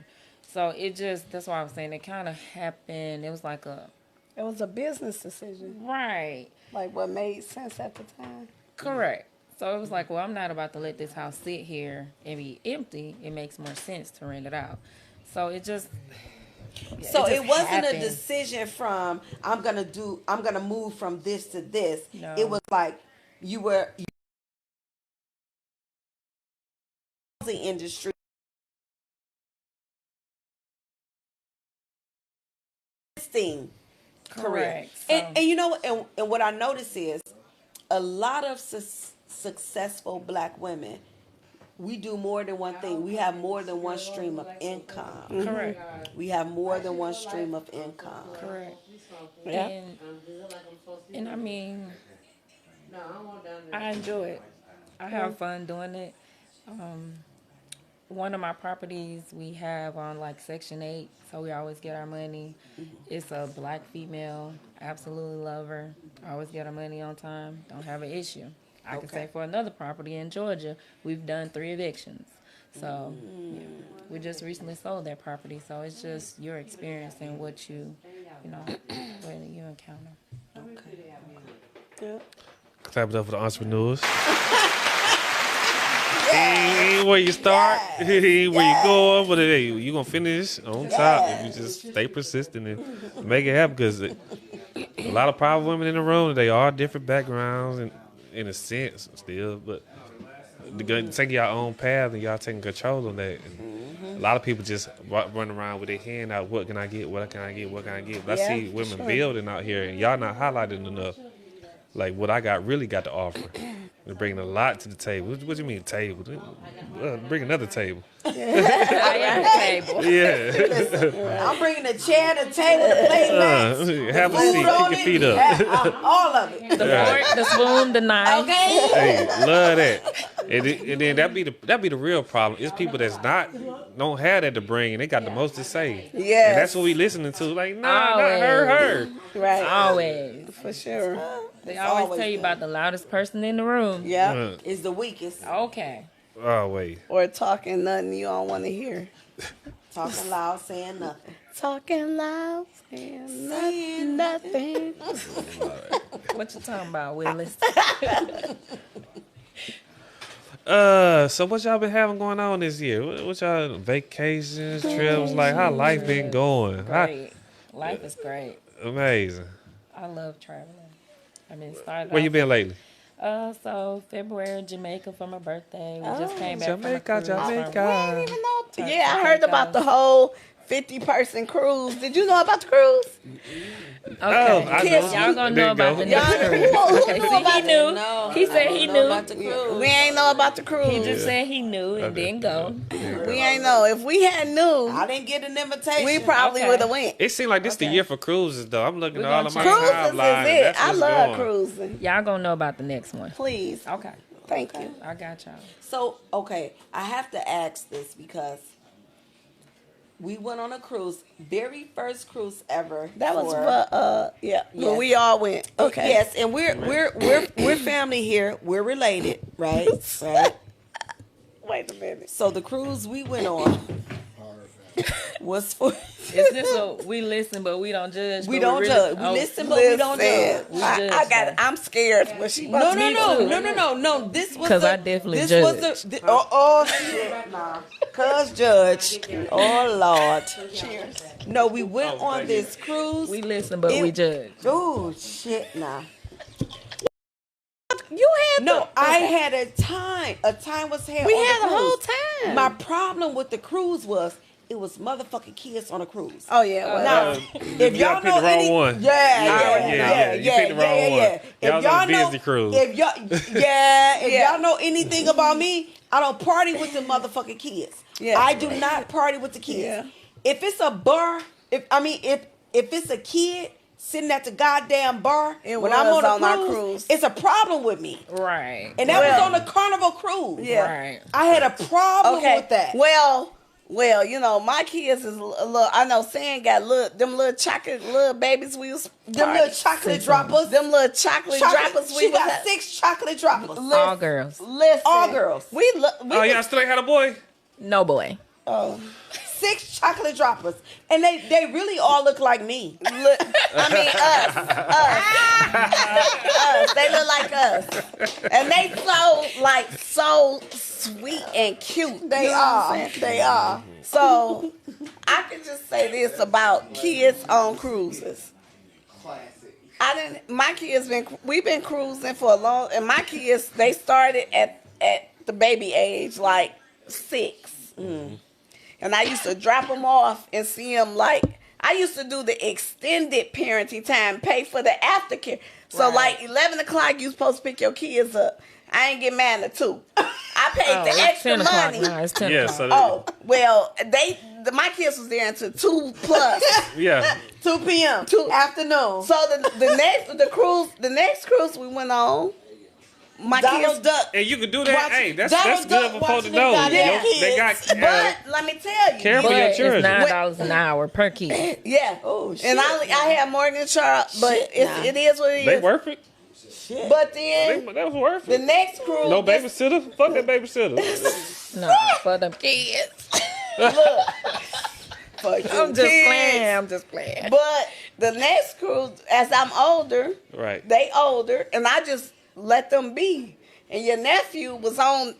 S5: So that's why I was saying it kind of happened. It was like
S1: It was a business decision,
S5: right.
S1: like what made sense at the time.
S5: Correct. So it was like, well, I'm not about to let this house sit here and be empty. It makes more sense to rent it out. So it just.
S2: So it wasn't
S5: happened.
S2: a decision from I'm gonna move from this to this.
S5: No.
S2: It was like you the industry. Thing.
S5: Correct.
S2: And you know what? And what I notice is a lot of successful black women, we do more than one thing. We have more than one stream of income.
S5: Correct.
S2: We have more than one stream of income.
S5: Correct.
S1: Yeah.
S5: And I mean, I enjoy it. I have fun doing it. One of my properties we have on like Section 8, so we always get our money. It's a black female. Absolutely love her. Always get our money on time. Don't have an issue. I can say for another property in Georgia, we've done 3 evictions. So yeah, we just recently sold that property. So it's just your experience and what you encounter.
S1: Yeah.
S4: Clap it up for the entrepreneurs. Ain't where you start, ain't where you going, but hey, you gonna finish on top if you just stay persistent and make it happen. Because a lot of powerful women in the room, they are different backgrounds and in a sense still, but take your own path and y'all taking control on that. And a lot of people just run around with their hand out. What can I get? What can I get? What can I get? But I see women building out here, and y'all not highlighting enough. Like what I really got to offer. We're bringing a lot to the table. What do you mean table? Bring another table.
S5: I am the table.
S4: Yeah.
S2: I'm bringing the chair, the table, the plate mats.
S4: Have a seat. Kick your feet up.
S2: All of it.
S5: The fork, the spoon, the knife.
S2: Okay.
S4: Hey, love that. And then that be the real problem. It's people that's don't have that to bring, and they got the most to say.
S1: Yes.
S4: And that's what we listening to. Like, nah, not her.
S1: Right.
S5: Always.
S1: For sure.
S5: They always
S2: always
S5: tell you
S2: good.
S5: about the loudest person in the room.
S1: Yeah.
S2: Is the weakest.
S5: Okay.
S4: Oh wait.
S1: Or talking nothing you don't want to hear.
S2: Talking loud, saying nothing.
S1: Talking loud, saying nothing.
S5: What you talking about, Willis?
S4: So what y'all been having going on this year? What y'all vacations, trips, like how life been going?
S5: Great. Life is great.
S4: Amazing.
S5: I love traveling. I mean, started
S4: Where you
S5: off-
S4: been lately?
S5: So February, Jamaica for my birthday. We just came back
S4: Jamaica,
S5: from a cruise.
S4: Jamaica.
S1: Even though, yeah, I heard about the whole 50-person cruise. Did you know about the cruise?
S5: Okay.
S4: I know.
S5: Y'all gonna
S4: There
S5: know
S4: you
S5: about
S4: go.
S5: the
S1: Y'all,
S5: next
S1: who,
S5: cruise.
S1: who
S5: Okay,
S1: knew
S5: see,
S1: about
S5: he knew.
S2: No,
S5: He said
S2: I
S5: he
S2: don't know
S5: knew.
S2: about the cruise.
S1: We ain't know about the cruise.
S5: He just said he knew and didn't go.
S1: We ain't know. If we had knew,
S2: I didn't get an invitation.
S1: we probably
S5: Okay.
S1: would have went.
S4: It seemed like this the year for cruises though. I'm looking
S5: We're
S4: at all
S5: gonna
S4: of my
S5: check.
S1: Cruises
S4: timeline.
S1: is
S4: and
S1: it.
S4: that's
S1: I
S4: what's
S1: love
S4: going.
S1: cruising.
S5: Y'all gonna know about the next one.
S1: Please.
S5: Okay.
S1: Thank you.
S5: I got y'all.
S2: So, okay, I have to ask this because we went on a cruise, very first cruise ever.
S1: That was
S2: for-
S1: for yeah. When
S2: Yes.
S1: we all went. Okay.
S2: Yes, and we're family here. We're related, right? Right.
S1: Wait a minute.
S2: So the cruise we went on was for.
S5: Is this a we listen but we don't judge?
S2: We
S5: but
S2: don't
S5: really-
S2: judge. We
S5: oh,
S2: listen, but we don't judge.
S5: We
S1: I
S5: judge,
S1: got
S5: though.
S1: it. I'm scared when she
S2: No,
S1: about
S2: no,
S1: to-
S2: no. This was
S5: 'Cause
S2: the-
S5: I definitely
S2: this
S5: judge.
S2: was the shit, nah. Cuz judge. Oh Lord. Cheers. No, we went on this cruise.
S5: We listen but we judge.
S2: Oh shit, nah.
S1: You had
S2: No,
S1: the,
S2: I had a time. A time was had.
S1: we
S2: on
S1: had
S2: the
S1: the whole
S2: cruise.
S1: time.
S2: My problem with the cruise was it was motherfucking kids on a cruise.
S1: oh yeah. Well,
S2: Now, if
S4: y'all
S2: y'all
S4: picked
S2: know
S4: the wrong
S2: any,
S4: one.
S2: yeah,
S4: You picked the wrong one.
S2: If
S4: Y'all was on
S2: y'all
S4: a
S2: know,
S4: Disney cruise.
S2: if y'all know anything about me, I don't party with the motherfucking kids.
S1: Yeah.
S2: I do not party with the kids.
S1: Yeah.
S2: If it's a bar, if it's a kid sitting at the goddamn bar
S1: It
S2: when
S1: was
S2: I'm on
S1: on our
S2: a cruise,
S1: cruise.
S2: it's a problem with me.
S5: Right.
S2: And that
S1: Well-
S2: was on the Carnival cruise.
S1: Yeah.
S5: Right.
S2: I had a problem
S1: okay.
S2: with that.
S1: Well, you know, my kids is a little. I know Sam got them little chocolate little babies. We was
S2: Them little chocolate droppers.
S1: them little chocolate droppers.
S2: She
S1: We was
S2: got 6 chocolate droppers.
S5: All girls.
S1: Listen,
S2: All girls.
S1: We
S4: Oh, y'all still ain't had a boy?
S5: No boy.
S1: Oh,
S2: 6 chocolate droppers. And they really all look like me.
S1: look, I mean us. They look like us, and they so sweet and cute.
S2: They
S1: You know what
S2: are.
S1: I'm saying? They are. So I can just say this about kids on cruises. My kids we've been cruising for a long, and my kids they started at the baby age, like 6. And I used to drop them off and see them I used to do the extended parenting time, pay for the aftercare. So like 11 o'clock, you supposed to pick your kids up. I ain't get mad at 2. I paid the
S5: it's
S1: extra
S5: 10 o'clock
S1: money.
S5: now. It's 10
S4: Yeah,
S5: o'clock.
S4: so
S1: Oh, well, my kids was there until 2 plus.
S4: yeah.
S2: 2 p.m. afternoon.
S1: So the next cruise we went on, my
S2: Donald
S1: kids.
S2: Duck.
S4: And you can do that.
S2: Watch-
S4: Hey, that's
S2: Donald
S4: good
S2: Duck
S4: for folks to
S2: watching
S4: know.
S2: them goddamn
S4: They got
S1: But let me tell you,
S4: care for
S5: But
S4: your
S5: it's
S4: children.
S5: $9 an hour per kid.
S1: yeah.
S2: Oh, shit.
S1: And I have Morgan Charles, but it is what it is.
S4: They worth it.
S2: Shit.
S1: But then
S4: That was worth
S1: the
S4: it.
S1: next cruise,
S4: No babysitter. Fuck that babysitter.
S5: No, for them kids. I'm just playing. I'm just playing.
S1: But the next cruise, as I'm older,
S4: Right.
S1: they older, and I just let them be. And your nephew was on.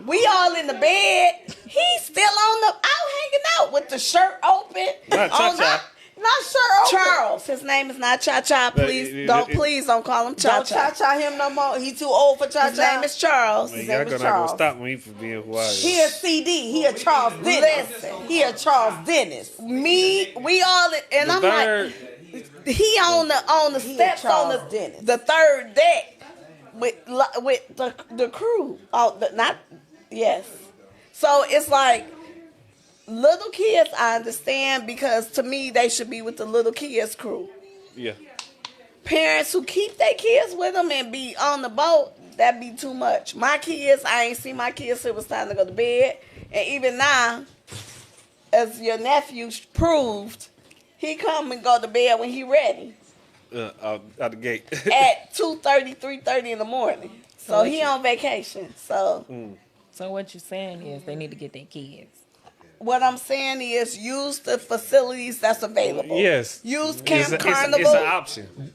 S1: We all in the bed. He's still out hanging out with the shirt open.
S4: Not Cha-Cha.
S1: Not shirt open. Charles. His name is not Cha-Cha. Please don't call him
S2: Don't
S1: Cha-Cha.
S2: cha-cha him no more. He too old for cha-cha.
S1: His name is Charles.
S4: Man,
S2: His
S4: y'all
S2: name is
S4: not gonna
S2: Charles.
S4: stop me from being who I am.
S2: He a CD. He a Charles Dennis.
S1: Listen.
S2: He a Charles Dennis.
S1: We all, and I'm
S4: third,
S1: like, he on the
S2: He a
S1: steps on
S2: Charles Dennis.
S1: the third deck with the crew. Yes. So it's like little kids. I understand because to me they should be with the little kids crew.
S4: yeah.
S1: Parents who keep their kids with them and be on the boat, that'd be too much. My kids, I ain't seen my kids till it was time to go to bed, and even now, as your nephew proved, he come and go to bed when he ready.
S4: Out the gate.
S1: At 2:30, 3:30 in the morning. So he on vacation. So
S5: So what you're saying is they need to get their kids.
S1: what I'm saying is use the facilities that's available.
S4: Yes.
S1: Use Camp
S4: It's
S1: Carnival.
S4: an option.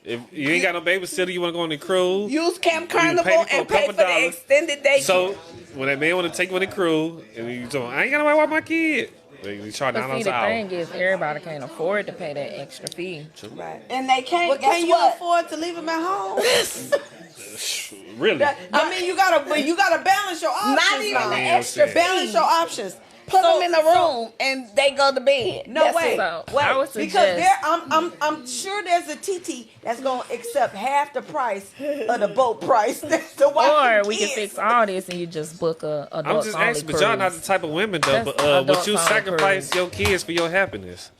S4: If you ain't got no babysitter, you want to go on the cruise.
S1: Use Camp
S4: pay
S1: Carnival
S4: them for a
S1: and pay
S4: couple
S1: for the
S4: dollars.
S1: extended day.
S4: So when that man want to take you on the cruise, and you tell him, I ain't got nobody watch my kid. You charge
S5: But see,
S4: $9
S5: the
S4: an hour.
S5: thing is, everybody can't afford to pay that extra fee.
S2: Right.
S1: and they can't.
S2: Well,
S1: guess
S2: can you
S1: what?
S2: afford to leave him at home?
S4: Really?
S2: I mean, you gotta balance your options.
S1: Not even
S2: now.
S1: the
S4: Yeah,
S1: extra
S4: I'm
S1: fee.
S2: Balance your options.
S1: Put
S2: So-
S1: them in the
S2: so-
S1: room and they go to bed.
S2: No,
S1: That's
S2: wait,
S1: it.
S5: So,
S2: wait,
S5: I would
S2: because
S5: suggest-
S2: I'm sure there's a TT that's gonna accept half the price of the boat price. That's the
S5: Or we can fix all this and you just book a
S4: I'm
S5: adults
S4: just
S5: only
S4: asking, but
S5: cruise.
S4: y'all not the type of women though.
S5: That's
S4: But would
S5: adults
S4: you
S5: only
S4: sacrifice
S5: cruise.
S4: your kids for your happiness?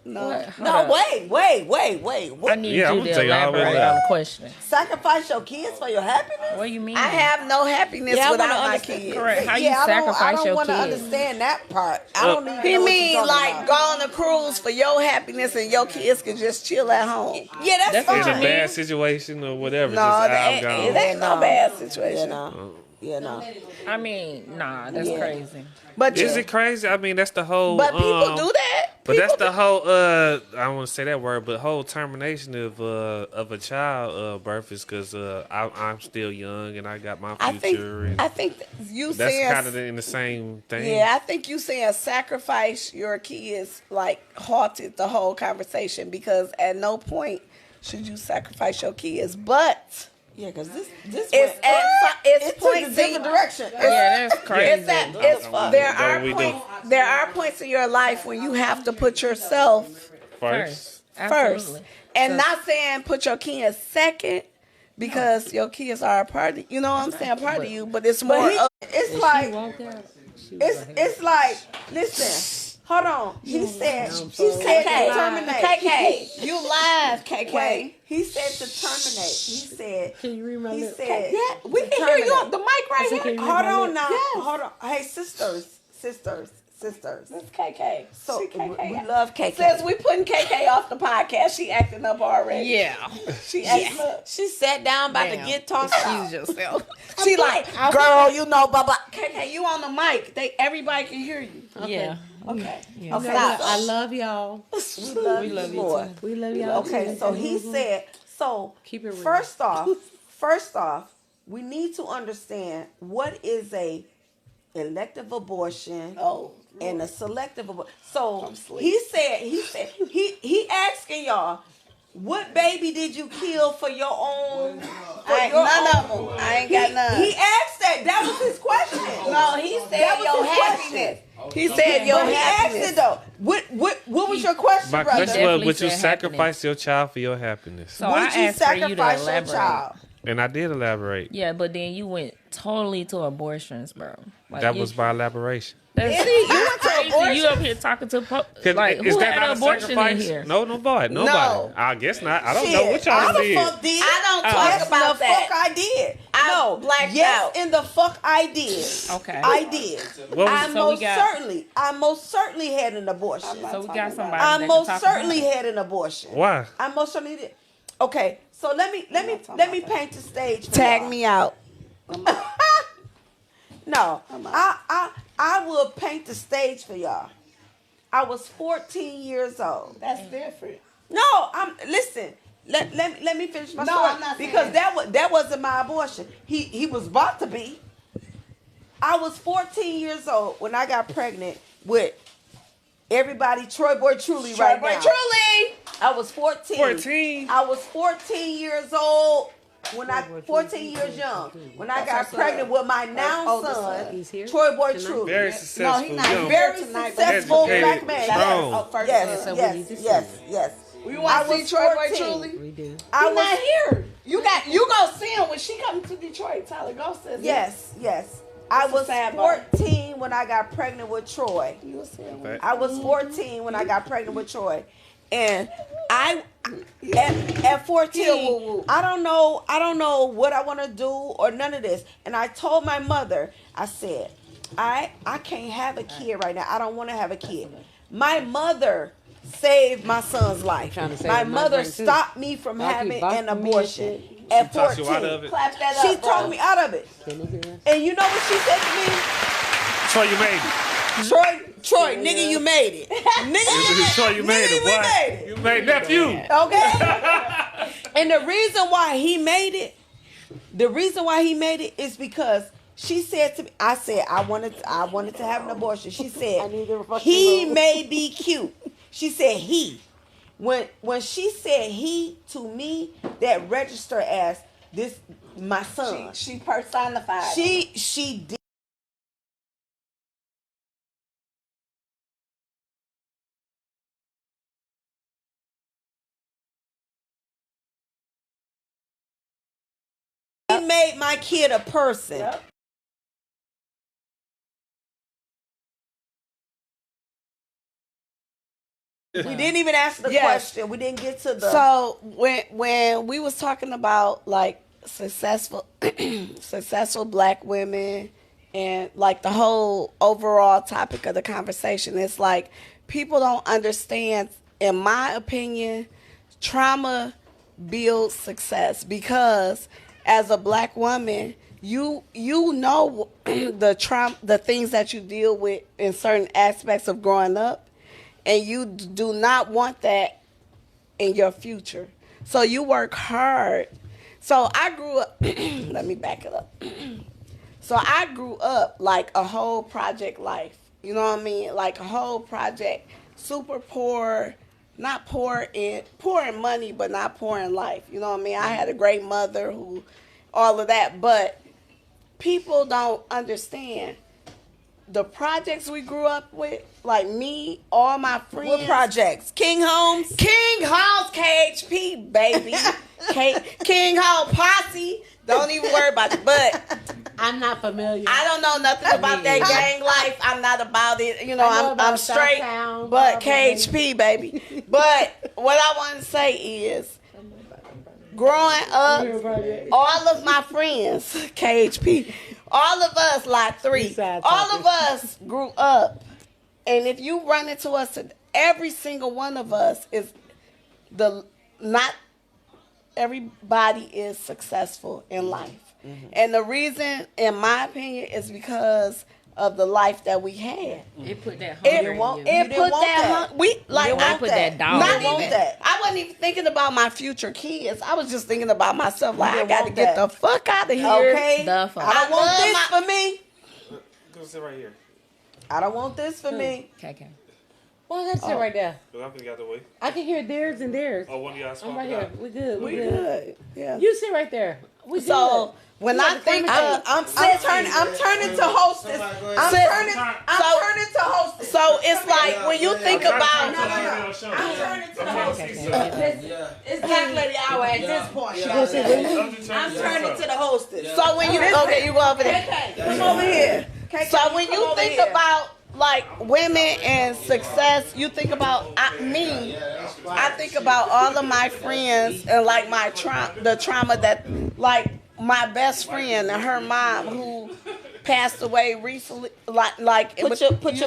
S1: No.
S5: What?
S2: No,
S5: Hold up.
S2: wait.
S5: I
S2: What?
S5: need
S4: Yeah, I'm
S5: you
S4: gonna
S5: to
S4: tell you all
S5: elaborate
S4: about
S5: on
S4: that.
S5: the question.
S2: Sacrifice your kids for your happiness?
S5: What do you mean?
S1: I have no happiness
S2: Yeah, I
S1: without
S2: wanna
S1: my
S2: understand.
S1: kids.
S5: Correct. How you
S2: Yeah, I
S5: sacrifice
S2: don't
S5: your
S2: want to
S5: kids?
S2: understand that part. I don't even
S1: He
S2: know what
S1: mean
S2: you're talking
S1: like
S2: about.
S1: go on a cruise for your happiness and your kids can just chill at home.
S2: Yeah, that's
S5: That's what
S4: In
S2: fine.
S4: a bad situation or whatever,
S1: No,
S4: just
S1: that
S4: I'm
S1: ain't,
S4: gone.
S1: it ain't no
S2: No.
S1: bad
S2: Yeah,
S1: situation.
S2: no. Yeah, no.
S5: I mean, nah, that's crazy.
S1: But
S4: Is
S1: you,
S4: it crazy? I mean, that's the whole.
S1: but people do that.
S4: But that's
S1: People
S4: the whole. I don't want to say that word, but whole termination of a child birth is because I'm still young and I got my
S1: I think
S4: future. And
S1: I think you
S4: that's
S1: saying
S4: kind of in the same thing.
S1: yeah, I think you saying sacrifice your kids like halted the whole conversation because at no point should you sacrifice your kids. But
S2: Yeah, because this
S1: it's
S2: went-
S1: it's
S2: it took a
S1: points in-
S2: different direction.
S5: Yeah, that's crazy.
S1: It's that
S4: That we do.
S1: there are points in your life when you have to put yourself
S4: First.
S1: first,
S5: Absolutely.
S1: and
S5: So-
S1: not saying put your kids second because your kids are a part of you know what I'm saying, a part of you, but it's more.
S2: But he,
S1: of,
S2: it's like it's like listen. Hold on. He said to terminate.
S1: KK, you live, KK.
S2: Wait, he said to terminate. He said.
S7: Can you read my
S2: He
S7: lips?
S2: said.
S1: Yeah, we
S2: to
S1: can hear you
S2: terminate.
S1: on the mic right
S7: said,
S1: here.
S7: can you
S2: Hold
S7: read my
S2: on
S7: lips?
S2: now.
S1: Yes.
S2: Hold on. Hey, sisters.
S1: It's KK.
S2: So
S1: She KK.
S2: we love KK.
S1: Since we putting KK off the podcast, she acting up already.
S5: Yeah.
S1: She acting up.
S2: She sat down by the
S5: Damn.
S2: guitar.
S5: Excuse yourself.
S1: She like, girl, you know, blah blah. KK, you on the mic. Everybody can hear you.
S5: Yeah.
S1: Okay.
S5: Yeah.
S1: Okay.
S7: I love y'all.
S2: We love you more.
S7: We love y'all.
S2: Okay,
S7: too.
S2: so he said, so
S7: Keep it real.
S2: first off, we need to understand what is a elective abortion
S1: Oh.
S2: and a selective abortion. So
S1: asleep.
S2: he asking y'all, what baby did you kill for your own?
S1: I ain't none of them. I ain't got none.
S2: He asked that. That was his question.
S1: No, he said
S2: That was
S1: your
S2: his
S1: happiness. He said your
S2: But he asked
S1: happiness.
S2: it though. What was your question,
S4: My
S2: brother?
S4: question was,
S5: Definitely
S4: would you
S5: said
S4: sacrifice your child for your happiness?
S5: So
S2: Would
S5: I
S2: you
S5: asked for you to
S2: sacrifice your
S5: elaborate.
S2: child?
S4: And I did elaborate.
S5: Yeah, but then you went totally to abortions, bro. Like
S4: That
S5: you-
S4: was my elaboration.
S5: That's
S1: you went to
S5: crazy.
S1: abortions?
S5: You up here talking to
S4: Is
S5: who
S4: that
S5: had
S4: not
S5: an
S4: a
S5: abortion in
S4: sacrifice?
S5: here?
S4: No, nobody.
S1: No.
S4: I guess not. I don't
S2: Shit,
S4: know what y'all
S2: I the
S4: did.
S2: fuck did.
S1: I don't talk
S2: Yes,
S1: about
S2: the
S1: that.
S2: fuck I did.
S1: I
S2: No,
S1: blacked
S2: yes,
S1: out.
S2: in the fuck I did.
S5: Okay.
S2: I did.
S4: What was-
S2: I most certainly had an abortion.
S5: So we got somebody
S2: I
S5: that can
S2: most
S5: talk
S2: certainly
S5: about it.
S2: had an abortion.
S4: Why?
S2: I most certainly did. Okay, so let me paint the stage. For
S1: Tag
S2: y'all.
S1: me out.
S2: No, I will paint the stage for y'all. I was 14 years old.
S1: That's different.
S2: No, listen. Let me finish my
S1: No,
S2: story
S1: I'm not saying
S2: because that wasn't my abortion. He was about to be. I was 14 years old when I got pregnant with everybody. Troy Boy Truly right now.
S1: Truly.
S2: I was 14.
S4: 14?
S2: I was 14 years old when 14 years young when I got pregnant with my now
S1: older
S2: son,
S7: He's here
S2: Troy Boy
S7: tonight?
S2: Truly.
S4: Very
S1: No,
S4: successful.
S1: he not
S4: young.
S2: Very
S1: tonight,
S2: successful
S4: educated,
S2: black man.
S4: strong.
S1: Oh, first
S2: Yes,
S7: So we
S2: yes,
S7: need to see
S2: yes, yes.
S1: We
S2: I
S1: want to see
S2: was
S1: Troy Boy
S2: 14.
S1: Truly.
S7: We do.
S2: I
S1: I'm
S2: was
S1: not here. You go see him when she comes to Detroit. Tyler, go see him.
S2: yes. I
S1: That's a
S2: was
S1: sad part.
S2: 14 when I got pregnant with Troy.
S1: You will see him.
S4: Okay.
S2: I was 14 when I got pregnant with Troy. And I at 14, I don't know what I want to do or none of this. And I told my mother, I said, I can't have a kid right now. I don't want to have a kid. My mother saved my son's life.
S7: Trying to save
S2: My
S7: my
S2: mother
S7: brain, too.
S2: stopped me from
S7: Y'all keep
S2: having
S7: boxing
S2: an
S7: me
S2: abortion
S7: and shit.
S2: at
S4: Talks
S2: 14.
S4: you out of it.
S1: Clap that
S2: She
S1: up, bro.
S2: talked me out of it.
S7: Can you hear us?
S2: And you know what she said to me?
S4: Troy, you made it.
S2: Troy, nigga, you made it. Nigga,
S4: Troy, you made it.
S2: we
S4: Boy.
S2: made it.
S4: You made nephew.
S2: Okay? And the reason why he made it is because she said to me, I said I wanted to have an abortion. She said he may be cute. She said he. When she said he to me, that registered as this my son.
S1: She personified.
S2: She did. He made my kid a person.
S1: Yep.
S2: We didn't even ask the
S1: Yes.
S2: question. We didn't get to the.
S1: So when we was talking about like successful black women and like the whole overall topic of the conversation, it's like people don't understand, in my opinion, trauma builds success, because as a black woman, you know the things that you deal with in certain aspects of growing up, and you do not want that in your future. So you work hard. So I grew up, let me back it up. So I grew up like a whole project life. You know what I mean? Like a whole project, super poor, not poor in money, but not poor in life. You know what I mean? I had a great mother who, all of that, but people don't understand the projects we grew up with, like me, all my friends.
S2: What projects? King Homes?
S1: King Homes, KHP, baby. King Home Posse. Don't even worry about it. But
S7: I'm not familiar.
S1: I don't know nothing about that gang life. I'm not about it. You know,
S7: I know about
S1: I'm straight.
S7: Southtown,
S1: But
S7: Barbara,
S1: KHP, baby. But what I want to say is, growing up, all of my friends, KHP, all of us, like three, all of us grew up. And if you run into us, every single one of us is not everybody is successful in life. Mm-hmm. And the reason, in my opinion, is because of the life that we had.
S5: It put that hunger in you.
S1: It put that.
S5: I put that dog.
S1: Not
S5: in you.
S1: even that. I wasn't even thinking about my future kids. I was just thinking about myself. Like, I
S2: didn't
S1: got to
S2: want
S1: get
S2: that.
S1: the fuck out of here.
S2: Okay.
S5: The fuck.
S2: I don't want
S1: love
S2: this for me.
S4: Go sit right here.
S2: I don't want this for me.
S5: Okay.
S7: Well, I got to sit right there.
S4: Cause I'm gonna get out the way.
S7: I can hear theirs and theirs.
S4: Oh, one of y'all
S7: I'm
S4: spoke
S7: right here.
S4: out.
S7: We good.
S1: We good. Yeah.
S7: You sit right there. We
S1: So when
S7: You
S1: I
S7: got the
S1: think
S7: camera?
S1: of,
S2: I'm turning to hostess. I'm turning to hostess.
S1: so it's like when you think about.
S2: I'm turning to the hostess. It's black lady hour at this point. I'm turning to the hostess.
S1: So when you you go over there.
S2: Come over here.
S1: So when you think about like women and success, you think about me. I think about all of my friends and like my the trauma that, like my best friend and her mom who passed away recently. Like put your
S2: headphones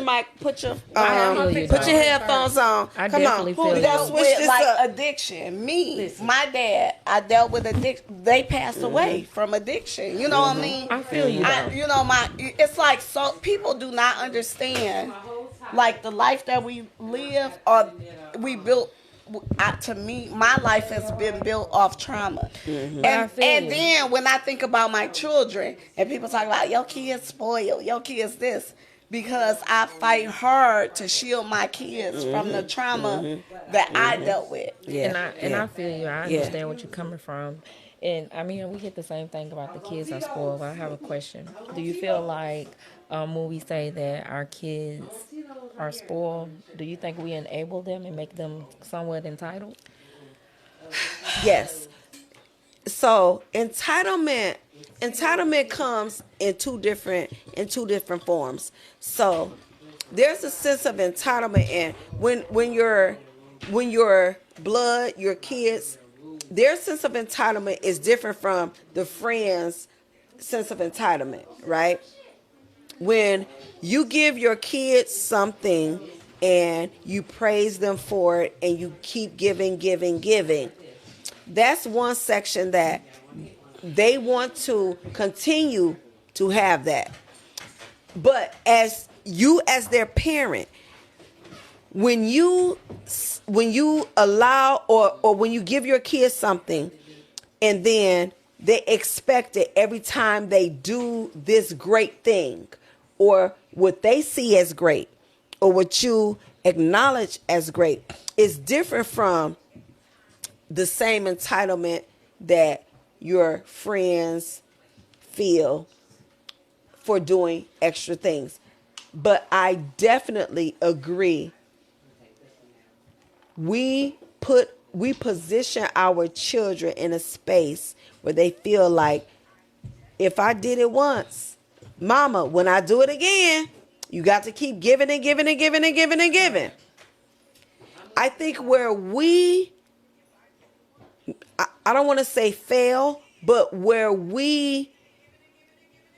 S2: on.
S5: I
S2: Come
S5: definitely
S2: on.
S5: feel
S2: We
S5: you.
S2: gotta switch
S1: with
S2: this
S1: like
S2: up.
S1: addiction. Me, my dad, I dealt with addiction. They passed away from addiction. You know what I mean?
S5: I feel you, though.
S1: It's like, so people do not understand like the life that we live or we built. To me, my life has been built off trauma.
S5: Mm-hmm. I feel
S1: And
S5: you.
S1: then when I think about my children and people talk about your kids spoiled, your kids this, because I fight hard to shield my kids from the trauma that I dealt with.
S5: And I feel you. I understand what you're coming from. And I mean, we get the same thing about the kids are spoiled. But I have a question. Do you feel like when we say that our kids are spoiled, do you think we enable them and make them somewhat entitled?
S2: Yes. So entitlement comes in two different forms. So there's a sense of entitlement, and when your blood, your kids, their sense of entitlement is different from the friend's sense of entitlement, right? When you give your kids something and you praise them for it and you keep giving, that's one section that they want to continue to have that. But as their parent, when you allow or when you give your kids something, and then they expect it every time they do this great thing, or what they see as great, or what you acknowledge as great, is different from the same entitlement that your friends feel for doing extra things. But I definitely agree. We position our children in a space where they feel like, if I did it once, mama, when I do it again, you got to keep giving and giving and giving and giving and giving. I think where I don't want to say fail, but where we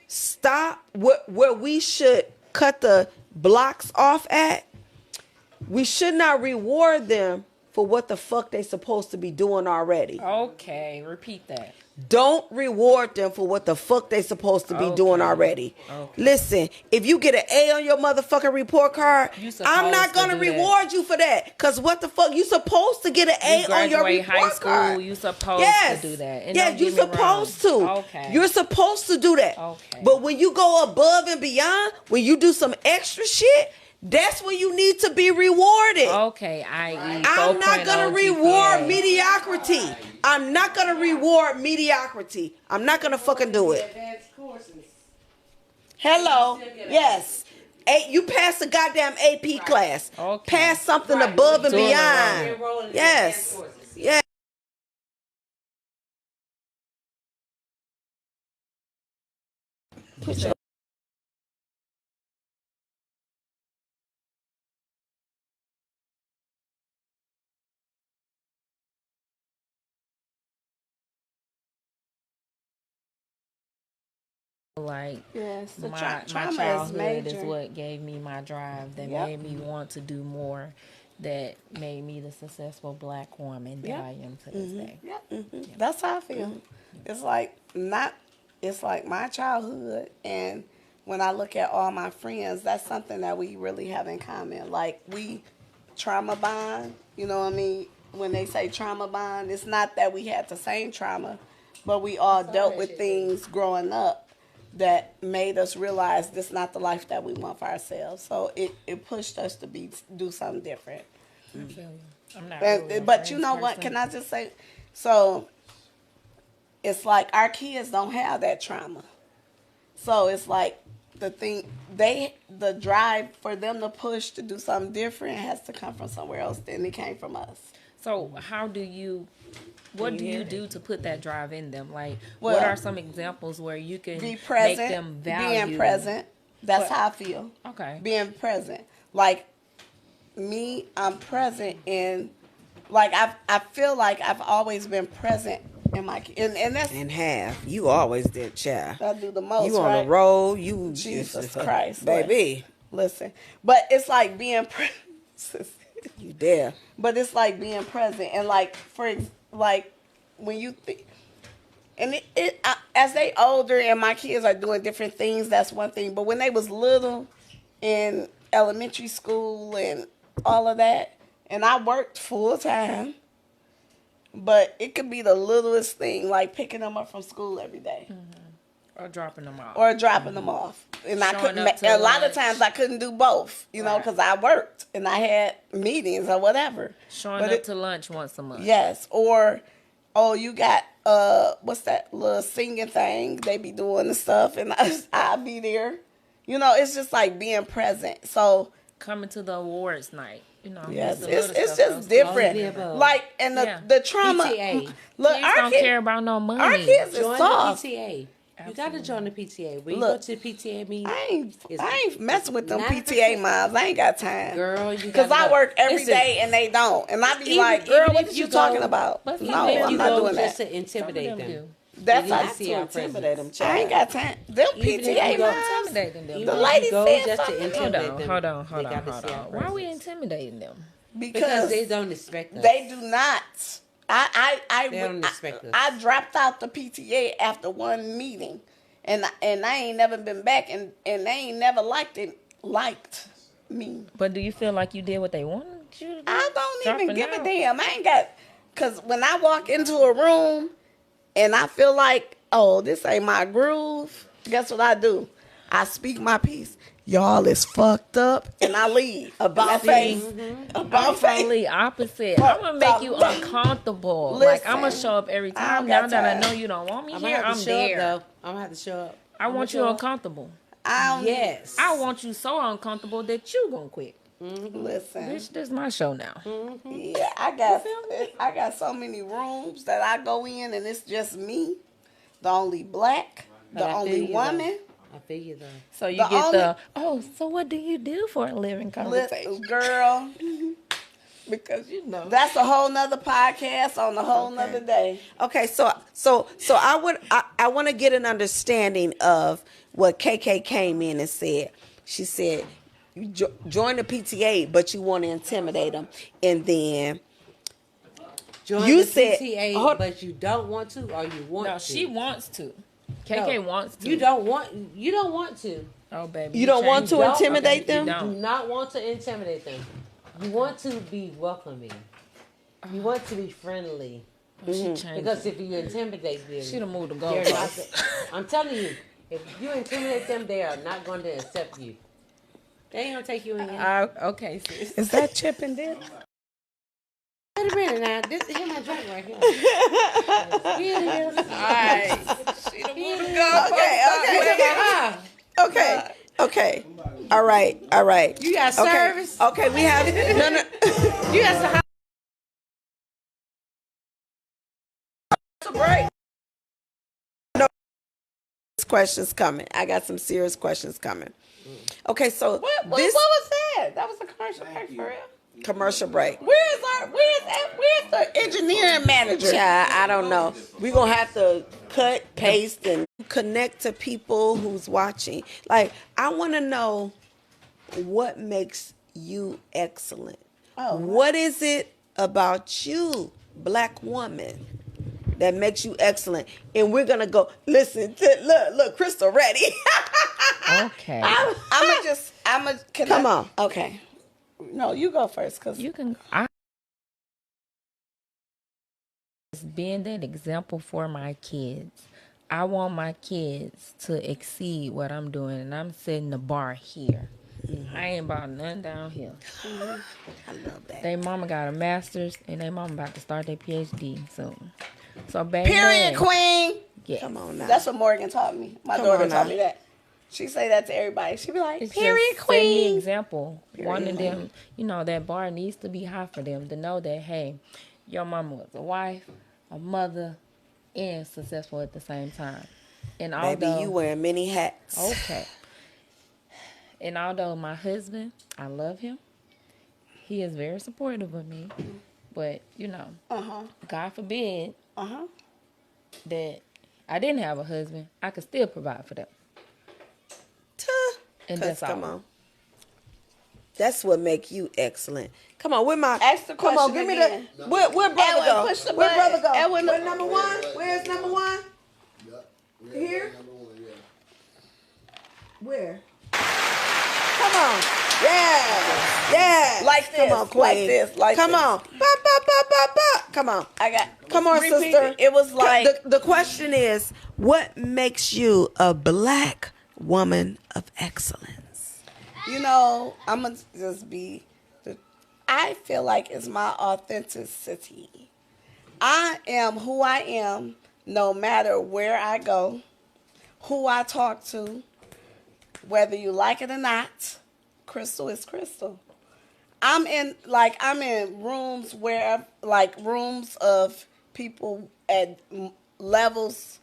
S2: stop, where we should cut the blocks off at, we should not reward them for what the fuck they supposed to be doing already.
S5: Okay, repeat that.
S2: Don't reward them for what the fuck they supposed to be doing already.
S5: Okay.
S2: Listen, if you get an A on your motherfucking report card, I'm not
S5: to
S2: gonna
S5: do that.
S2: reward you for that. Cause what the fuck, you supposed to get an A on your
S5: graduate
S2: report
S5: high school,
S2: card.
S5: you supposed to do that. And
S2: Yeah,
S5: don't
S2: you
S5: get me wrong.
S2: supposed to.
S5: Okay.
S2: You're supposed to do that.
S5: Okay.
S2: But when you go above and beyond, when you do some extra shit, that's when you need to be rewarded.
S5: Okay, i.e.
S2: I'm not gonna reward
S5: GPA.
S2: mediocrity. I'm not gonna reward mediocrity. I'm not gonna fucking do it. Hello. Yes. You passed a goddamn AP class.
S5: Okay.
S2: Pass something above and
S5: Doing it
S2: beyond.
S7: Enroll in
S2: Yes.
S7: advanced courses.
S2: Yeah.
S5: Like
S1: Yes, the
S5: my
S1: trauma is
S5: childhood is
S1: major.
S5: what gave me my drive, that
S1: Yep.
S5: made me want to do more, that made me the successful black woman that
S1: Yep.
S5: I am to this day.
S1: That's how I feel. It's like my childhood, and when I look at all my friends, that's something that we really have in common. Like, we trauma bond, you know what I mean? When they say trauma bond, it's not that we had the same trauma, but we all dealt with things growing up that made us realize this is not the life that we want for ourselves. So it pushed us to do something different.
S5: I feel you. I'm not really a
S1: But you
S5: friends
S1: know what?
S5: person.
S1: Can I just say? So it's like our kids don't have that trauma. So it's like the drive for them to push to do something different has to come from somewhere else than it came from us.
S5: So what do you do to put that drive in them? Like,
S1: Well,
S5: what are some examples where you can
S1: Be present,
S5: make them value
S1: being present. That's
S5: What?
S1: how I feel.
S5: Okay.
S1: Being present. Like me, I'm present in, like I feel like I've always been present in my, and that's,
S2: And half. You always did, child.
S1: I do the most,
S2: You on
S1: right?
S2: the road. You
S1: Jesus Christ.
S2: baby.
S1: Listen, but it's like being present.
S2: You there?
S1: But it's like being present, and like like when you think, and as they older and my kids are doing different things, that's one thing. But when they was little in elementary school and all of that, and I worked full time, but it could be the littlest thing, like picking them up from school every day.
S5: or dropping them off.
S1: Or dropping them off. And I
S5: Showing
S1: couldn't,
S5: up to
S1: a lot of
S5: lunch.
S1: times I couldn't do both, you know,
S5: Right.
S1: because I worked and I had meetings or whatever.
S5: Showing
S1: But
S5: up to lunch once a month.
S1: Yes. Or, oh, you got, what's that little singing thing they be doing and stuff, and I'll be there. You know, it's just like being present. So,
S5: Coming to the awards night. You know,
S1: yes,
S5: the
S1: it's
S5: little stuff,
S1: just
S5: those
S1: different.
S7: All of the above.
S1: Like, and
S5: Yeah.
S1: the trauma.
S7: PTA.
S1: Look,
S5: Kids
S1: our
S5: don't
S1: kids,
S5: care about no money.
S1: our kids is
S7: Join
S1: soft.
S7: the PTA. You gotta join the PTA. When you
S1: Look,
S7: go to the PTA meeting,
S1: I ain't messing with them
S7: 9%.
S1: PTA moms. I ain't got time.
S7: girl, you
S1: Because
S7: gotta
S1: I
S7: go.
S1: work every
S7: Listen,
S1: day and they don't. And I be
S7: even-
S1: like, girl,
S7: even
S1: what
S7: if
S1: is
S7: you
S1: you talking
S7: go-
S1: about?
S5: but
S1: No,
S5: even if
S1: I'm
S7: you
S1: not
S7: go
S1: doing
S7: just
S1: that.
S7: to intimidate
S5: Some of them
S7: them.
S1: That's
S7: You
S1: how
S7: need to see our
S2: Intimidate them,
S7: presence.
S1: I ain't
S2: child.
S1: got time. Them
S7: Even if
S1: PTA
S7: you go-
S1: moms.
S5: Intimidating them.
S7: Even
S1: The
S7: if
S1: lady
S7: you go
S1: said
S7: just to
S1: something.
S7: intimidate
S5: Hold
S7: them.
S5: on.
S7: they gotta see our
S5: Why are we
S7: presence.
S5: intimidating them?
S7: Because they don't expect us.
S1: They do not. I
S7: They don't expect us.
S1: I dropped out the PTA after one meeting, and I ain't never been back, and they ain't never liked me.
S5: But do you feel like you did what they wanted you to do?
S1: I don't
S5: Dropping
S1: even give a
S5: out?
S1: damn. I ain't got, cause when I walk into a room, and I feel like, oh, this ain't my groove, guess what I do? I speak my piece. Y'all is fucked up, and I leave. About face. About face.
S5: Totally opposite. I'm gonna make you uncomfortable. Like I'm gonna
S1: Listen,
S5: show up every
S1: I
S5: time.
S1: don't
S5: Now
S1: got
S5: that I
S1: time.
S5: know you don't want me
S7: I'm
S5: here,
S7: gonna have
S5: I'm
S7: to show
S5: there.
S7: up, though. I'm gonna have to show up.
S5: I want you uncomfortable.
S7: Yes.
S5: I want you so uncomfortable that you gonna quit.
S1: Listen.
S5: Bitch, this is my show now.
S1: Yeah, I got so many rooms that I go in, and it's just me, the only black,
S7: But
S1: the
S7: I feel
S1: only
S7: you, though.
S1: woman.
S7: I feel you though.
S5: So you
S1: The
S5: get
S1: only-
S5: so what do you do for a living conversation?
S1: Girl,
S5: Because you know.
S1: that's a whole nother podcast on a whole nother day.
S2: Okay, so I want to get an understanding of what KK came in and said. She said, you join the PTA, but you want to intimidate them, and then
S7: Join
S2: You
S7: the
S2: said-
S7: PTA,
S2: hold-
S7: but you don't want to, or you want
S5: No,
S7: to.
S5: she wants to. KK
S7: No,
S5: wants to.
S7: You don't want. You don't want to.
S5: Oh, baby.
S2: You don't want
S5: changed
S2: to
S5: it.
S2: intimidate
S5: Okay, you
S2: them?
S7: Do
S5: don't.
S7: not want to intimidate them. You want to be welcoming. You want to be friendly.
S5: She changed
S7: Because
S5: it.
S7: if you intimidate them,
S5: She done moved the
S7: they're not.
S5: goalpost.
S7: I'm telling you, if you intimidate them, they are not going to accept you. They ain't gonna take you in.
S5: Okay, sis.
S1: Is that Chip and Dip?
S7: Wait a minute now. This is my drink right here. Here it is.
S5: Alright. She done moved the goalpost.
S2: Okay. All right.
S7: You got
S2: Okay.
S7: service.
S2: Okay, we have no.
S7: You got some.
S2: Break. No questions coming. I got some serious questions coming. Okay, so
S1: What
S2: this
S1: was that? That was a commercial break for real.
S2: commercial break.
S1: Where's the engineering manager?
S2: Child, I don't know. We're gonna have to cut, paste, and connect to people who's watching. Like, I want to know what makes you excellent.
S1: Oh,
S2: What is it about you, black woman, that makes you excellent? And we're gonna go. Listen, look, Crystal ready.
S5: Okay.
S2: Come on.
S1: Okay. No, you go first, cause
S5: You can. Being that example for my kids. I want my kids to exceed what I'm doing, and I'm setting the bar here. I ain't about nothing down here.
S2: I love that.
S5: They mama got a master's, and they mama about to start their PhD soon. So, baby.
S1: period, queen.
S5: Yeah.
S2: Come on now.
S1: That's what Morgan taught me. My
S2: Come
S1: daughter
S2: on
S1: taught
S2: now.
S1: me that. She say that to everybody. She be like,
S5: It's
S1: period,
S5: just setting the
S1: queen.
S5: example. Wanting them, that bar needs to be high for them to know that, hey, your mama was a wife, a mother, and successful at the same time. And
S2: Baby,
S5: although,
S2: you wearing many hats.
S5: okay. And although my husband, I love him, he is very supportive of me. But, God forbid that I didn't have a husband, I could still provide for them. And that's all.
S2: Come on. That's what make you excellent. Come on, where my
S1: Ask the
S2: come on,
S1: question
S2: give
S1: again.
S2: me the where brother
S1: Edwin,
S2: go?
S1: push the
S2: Where
S1: button.
S2: brother go?
S1: Edwin,
S2: Where number one? Where's number one? Here? Where? Come on. Yeah.
S1: Like this,
S2: Come on, queen.
S1: like this, like
S2: Come
S1: this.
S2: on. Ba. Come on.
S1: I got.
S2: Come on,
S1: repeat
S2: sister.
S1: It was like
S2: the question is, what makes you a black woman of excellence?
S1: I'm gonna just be. I feel like it's my authenticity. I am who I am, no matter where I go, who I talk to, whether you like it or not. Crystal is Crystal. I'm in rooms where rooms of people at levels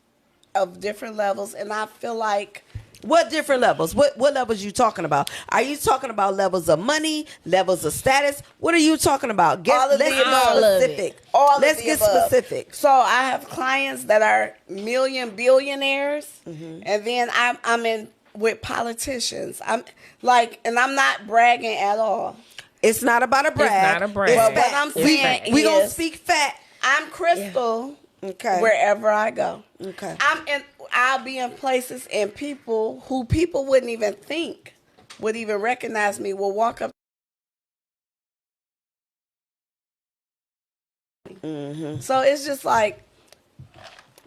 S1: of different levels, and I feel like
S2: What different levels? What levels you talking about? Are you talking about levels of money, levels of status? What are you talking about?
S1: All of
S2: Let's
S1: the
S2: get
S1: above.
S2: specific. Let's get specific.
S1: So I have clients that are billionaires, and then I'm in with politicians. I'm not bragging at all.
S2: It's not about a brag.
S5: not a brag.
S2: It's
S5: Well,
S2: fact.
S1: what I'm
S2: we
S1: saying
S2: we gonna
S1: is-
S2: speak fact.
S1: I'm Crystal.
S2: Okay.
S1: Wherever I go.
S2: Okay.
S1: I'll be in places and people who people wouldn't even think would even recognize me will walk up. So it's just like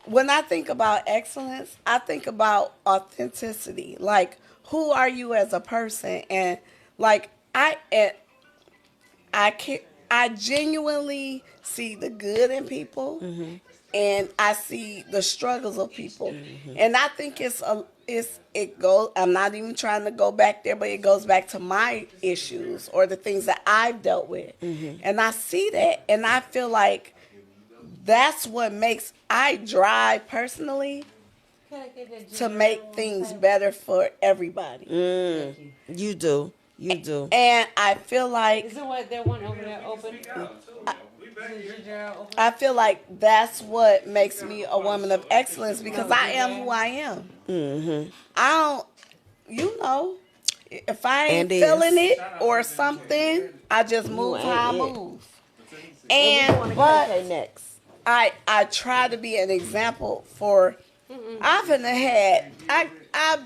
S1: when I think about excellence, I think about authenticity. Like, who are you as a person? And like, I genuinely see the good in people, and I see the struggles of people, and I think it goes. I'm not even trying to go back there, but it goes back to my issues or the things that I've dealt with, and I see that, and I feel like that's what makes I drive personally to make things better for everybody.
S2: You do. You do.
S1: And I feel like
S7: Is it what that one over there open?
S1: I feel like that's what makes me a woman of excellence because I am who I am. I don't, if I ain't
S2: And
S1: feeling it or something, I just move how I
S2: ain't it.
S1: move.
S2: And
S1: But
S2: next.
S1: I try to be an example for. I've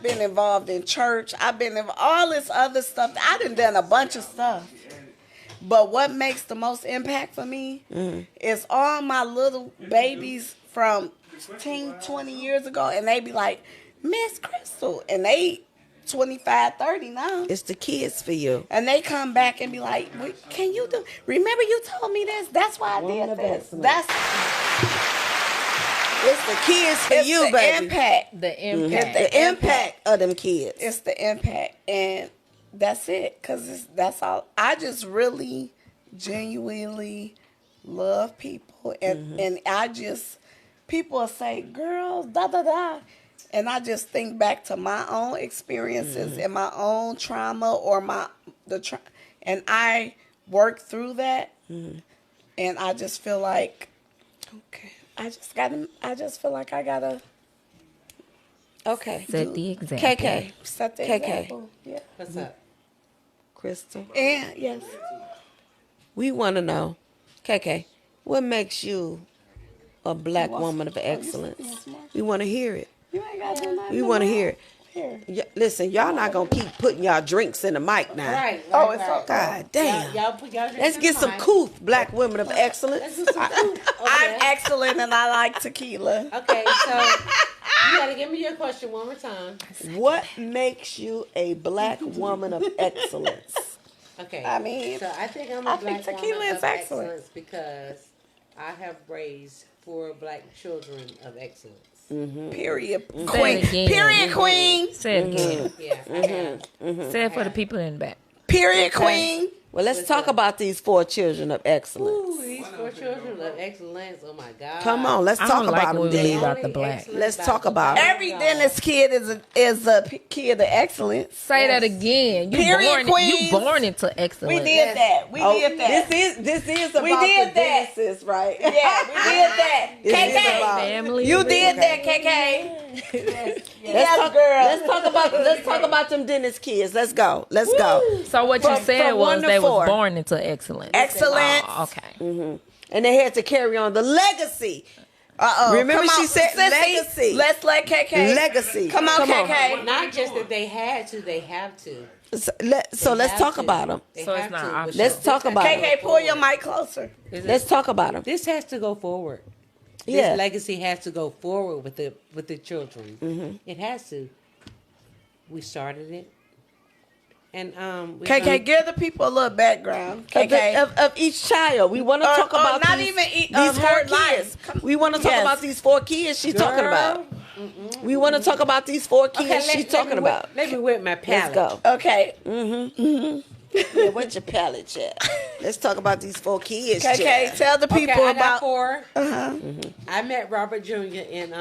S1: been involved in church. I've been in all this other stuff. I done a bunch of stuff. But what makes the most impact for me is all my little babies from 20 years ago, and they be like, Miss Crystal, and they 25, 30 now.
S2: It's the kids for you.
S1: And they come back and be like, can you do, remember you told me this? That's why I
S2: Woman
S1: did
S2: of
S1: this.
S2: excellence. It's the kids for
S1: It's
S2: you,
S1: the
S2: baby.
S1: impact.
S5: The impact.
S2: The impact of them kids.
S1: It's the impact. And that's it. Because that's all. I just really genuinely love people. And I just, people will say, girls, da, da, da. And I just think back to my own experiences and my own trauma or and I work through that. And I just feel like, okay, I just feel like I gotta, okay.
S5: Set the example.
S1: KK, set the
S2: KK.
S1: example. Yeah.
S7: What's up?
S2: Crystal,
S1: And yes,
S2: we want to know, KK, what makes you a black woman of excellence? We want to hear it.
S1: you ain't gotta do nothing.
S2: We want to hear it.
S1: Here.
S2: Listen, y'all not going to keep putting y'all drinks in the mic now.
S7: Right.
S1: Oh, it's
S7: right.
S1: okay.
S2: God damn.
S7: Y'all put y'all
S2: Let's get some couth, black women of excellence.
S7: Let's do some cool.
S1: I'm excellent and I like tequila.
S7: Okay, so you gotta give me your question one more time.
S2: What makes you a black woman of excellence?
S7: Okay.
S1: I mean,
S7: So I think I'm
S1: I
S7: a
S1: think
S7: black
S1: tequila
S7: woman
S1: is
S7: of
S1: excellent.
S7: excellence because I have raised 4 black children of excellence.
S1: Period.
S5: Say it
S1: Queen.
S5: again.
S1: Period, queen.
S5: Say it again.
S7: Yeah, I have.
S5: Say it for the people in the back.
S1: Period, queen.
S2: Well, let's talk about these 4 children of excellence.
S7: Ooh, these 4 children of excellence. Oh my God.
S2: Come on, let's
S5: I
S2: talk
S5: don't like
S2: about
S5: when
S2: them,
S5: we leave
S2: then.
S5: out the black.
S2: Let's talk about it.
S1: Every dentist kid is a kid of excellence.
S5: Say that again. You
S1: Period,
S5: born. You
S1: queens.
S5: born into excellence.
S1: We did that. We did that.
S2: This is about
S1: We did
S2: the
S1: that.
S2: dentists, right?
S1: Yeah, we did that.
S2: This is
S1: KK,
S2: about-
S5: Family.
S1: you did that, KK.
S2: Let's talk about them dentist kids. Let's go. Let's go.
S5: So what you
S2: From-
S5: said
S2: from
S5: was
S2: 1 to
S5: they
S2: 4.
S5: was born into excellence.
S1: Excellence.
S5: Oh, okay.
S2: And they had to carry on the legacy. Remember
S1: Come
S2: she
S1: on,
S2: said
S1: sissy.
S2: legacy.
S1: Let's let KK.
S2: Legacy.
S1: Come on,
S2: Come on.
S1: KK.
S7: Not just that they had to, they have to.
S2: So let's
S7: have
S2: talk
S7: to.
S2: about them.
S7: They
S5: So it's
S7: have
S5: not
S7: to, but
S5: optional.
S2: Let's talk about them.
S1: KK, pull your mic closer.
S2: Let's talk about them.
S7: This has to go forward.
S2: Yeah.
S7: This legacy has to go forward with the children. It has to. We started it, and
S1: KK, give the people a little background. KK.
S2: Of each child. We want to talk about
S1: not
S2: these,
S1: even
S2: these
S1: of
S2: 4
S1: her
S2: kids.
S1: life.
S2: We want to talk
S1: Yes.
S2: about these 4 kids she's talking about. We want to talk about these 4 kids she's talking about.
S7: Let me whip my
S2: Let's
S7: palate.
S2: go.
S1: Okay.
S2: Yeah, what's your palate, chat? Let's talk about these 4 kids.
S1: KK,
S2: chat.
S1: tell the people
S7: I got
S1: about
S7: 4. I met Robert Jr. in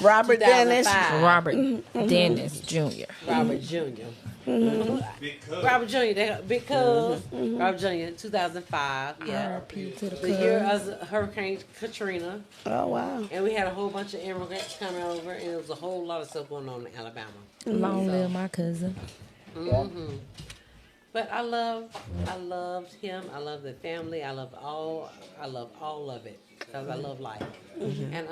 S1: Robert Dennis.
S7: 2005.
S5: Robert Dennis Jr.
S7: Robert Jr. Robert Jr. Big Cuz. Robert Jr. 2005. Yeah.
S5: R.I.P. to the
S7: The year
S5: cuz.
S7: of Hurricane Katrina,
S1: Oh, wow.
S7: and we had a whole bunch of immigrants coming over, and there was a whole lot of stuff going on in Alabama.
S5: Long live my cousin.
S7: But I loved him. I love the family. I love all of it because I love life. And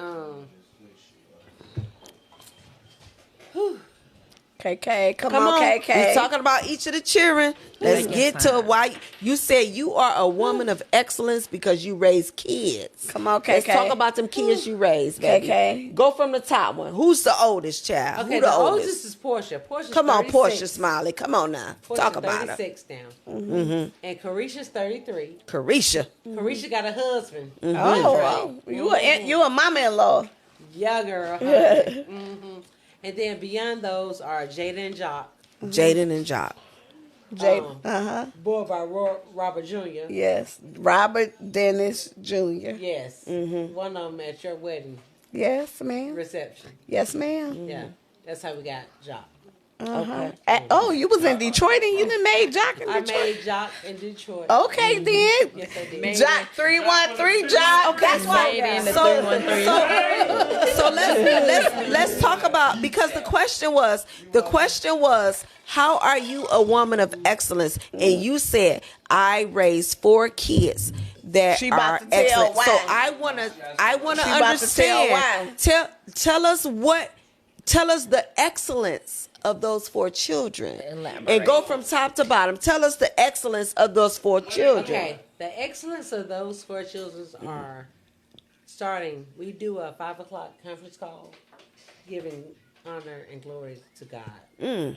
S1: KK, come
S2: Come
S1: on,
S2: on,
S1: KK.
S2: we talking about each of the children. Let's get to why you said you are a woman of excellence because you raise kids.
S1: Come on,
S2: Let's
S1: KK.
S2: talk about them kids you raised, baby.
S1: KK.
S2: Go from the top one. Who's the oldest child?
S7: Okay,
S2: Who
S7: the oldest is Portia. Portia's
S2: Come on,
S7: 36.
S2: Portia Smiley. Come on now.
S7: Portia
S2: Talk about her.
S7: 36 now. And Carisha's 33.
S2: Carisha.
S7: Carisha got a husband.
S1: Oh, you a mama-in-law.
S7: Yeah, girl. Honey. And then beyond those are Jada and Jock.
S2: Jaden and Jock.
S1: Jada.
S7: Boy by Robert Jr.
S1: Yes. Robert Dennis Jr.
S7: Yes. One of them at your wedding
S1: Yes, ma'am.
S7: reception.
S1: Yes, ma'am.
S7: Yeah. That's how we got Jock.
S1: Oh, you was in Detroit and you done made Jock in
S7: I
S1: Detroit.
S7: made Jock in Detroit.
S1: Okay, then.
S7: Yes, I did.
S1: Jock 313 Jock. That's why.
S5: Made in the
S2: So,
S5: 313.
S2: so let's talk about, because the question was how are you a woman of excellence? And you said I raised 4 kids that
S1: She about
S2: are
S1: to tell
S2: excellent.
S1: why.
S2: So I wanna
S1: She about to tell
S2: understand. Tell us the excellence of those 4 children.
S5: Elaborate.
S2: And go from top to bottom. Tell us the excellence of those 4 children.
S7: Okay. The excellence of those 4 children are starting. We do a 5 o'clock conference call, giving honor and glory to God.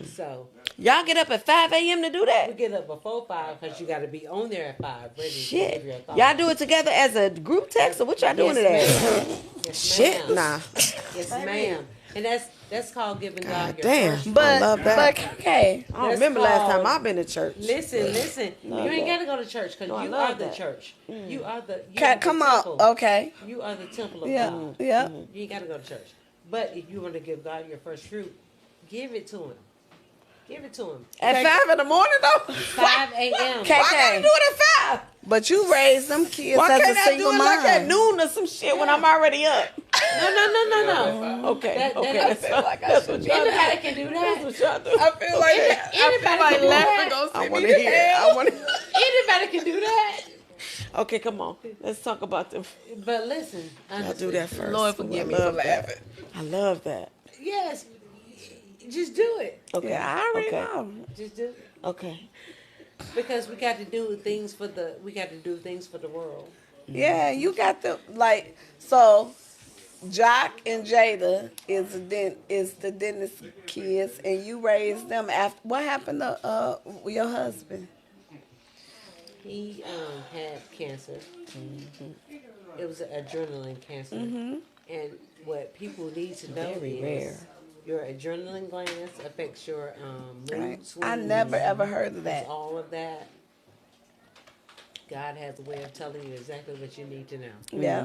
S7: So
S2: Y'all get up at 5 a.m. to do
S7: we
S2: that?
S7: get up before 5 because you got to be on there at 5, ready to give your
S2: Shit.
S7: thoughts.
S2: Y'all do it together as a group text, or what y'all doing today?
S7: Yes,
S2: Shit,
S7: ma'am.
S2: nah.
S7: Yes, ma'am. And that's called giving God your
S2: Damn.
S7: first.
S1: But,
S2: I love that.
S1: okay.
S2: I don't
S7: That's
S2: remember last
S7: called-
S2: time I've been to church.
S7: Listen. You ain't got to go to church because
S2: I
S7: you
S2: love
S7: are the
S2: that.
S7: church. You are the
S1: Come
S7: temple.
S1: on. Okay.
S7: You are the temple of
S1: Yeah.
S7: God.
S1: Yeah.
S7: You ain't got to go to church. But if you want to give God your first fruit, give it to him. Give it to him.
S2: At 5 in the morning, though?
S7: 5 a.m.
S1: Okay.
S2: Why can't I do it at 5?
S1: But you raised them kids
S2: Why
S1: as
S2: can't
S1: a
S2: I do
S1: single
S2: it
S1: mom.
S2: like at noon or some shit when I'm already up?
S7: No.
S2: Okay,
S7: That-
S2: okay.
S7: that-
S2: That's what y'all do.
S7: Anybody can do that.
S2: That's what y'all do.
S1: I feel like
S7: Anybody can do that.
S2: I want to hear it. I want to.
S7: Anybody can do that.
S2: Okay, come on. Let's talk about them.
S7: But listen,
S2: I'll do that first.
S1: Lord forgive me
S2: I
S1: for
S2: love that.
S1: laughing.
S2: I love that.
S7: Yes, just do it.
S2: Okay.
S1: Yeah, I already
S2: okay.
S1: know.
S7: Just do it.
S2: Okay.
S7: Because we got to do things for the world.
S1: Yeah, you got the so Jock and Jada is the Dennis kids, and you raised them after. What happened to your husband?
S7: He had cancer. It was an adrenaline cancer. And what people need to know is
S2: rare.
S7: your adrenaline glands affects your mood
S1: Right.
S7: swings.
S1: I never ever heard of that.
S7: All of that. God has a way of telling you exactly what you need to know.
S1: Yeah.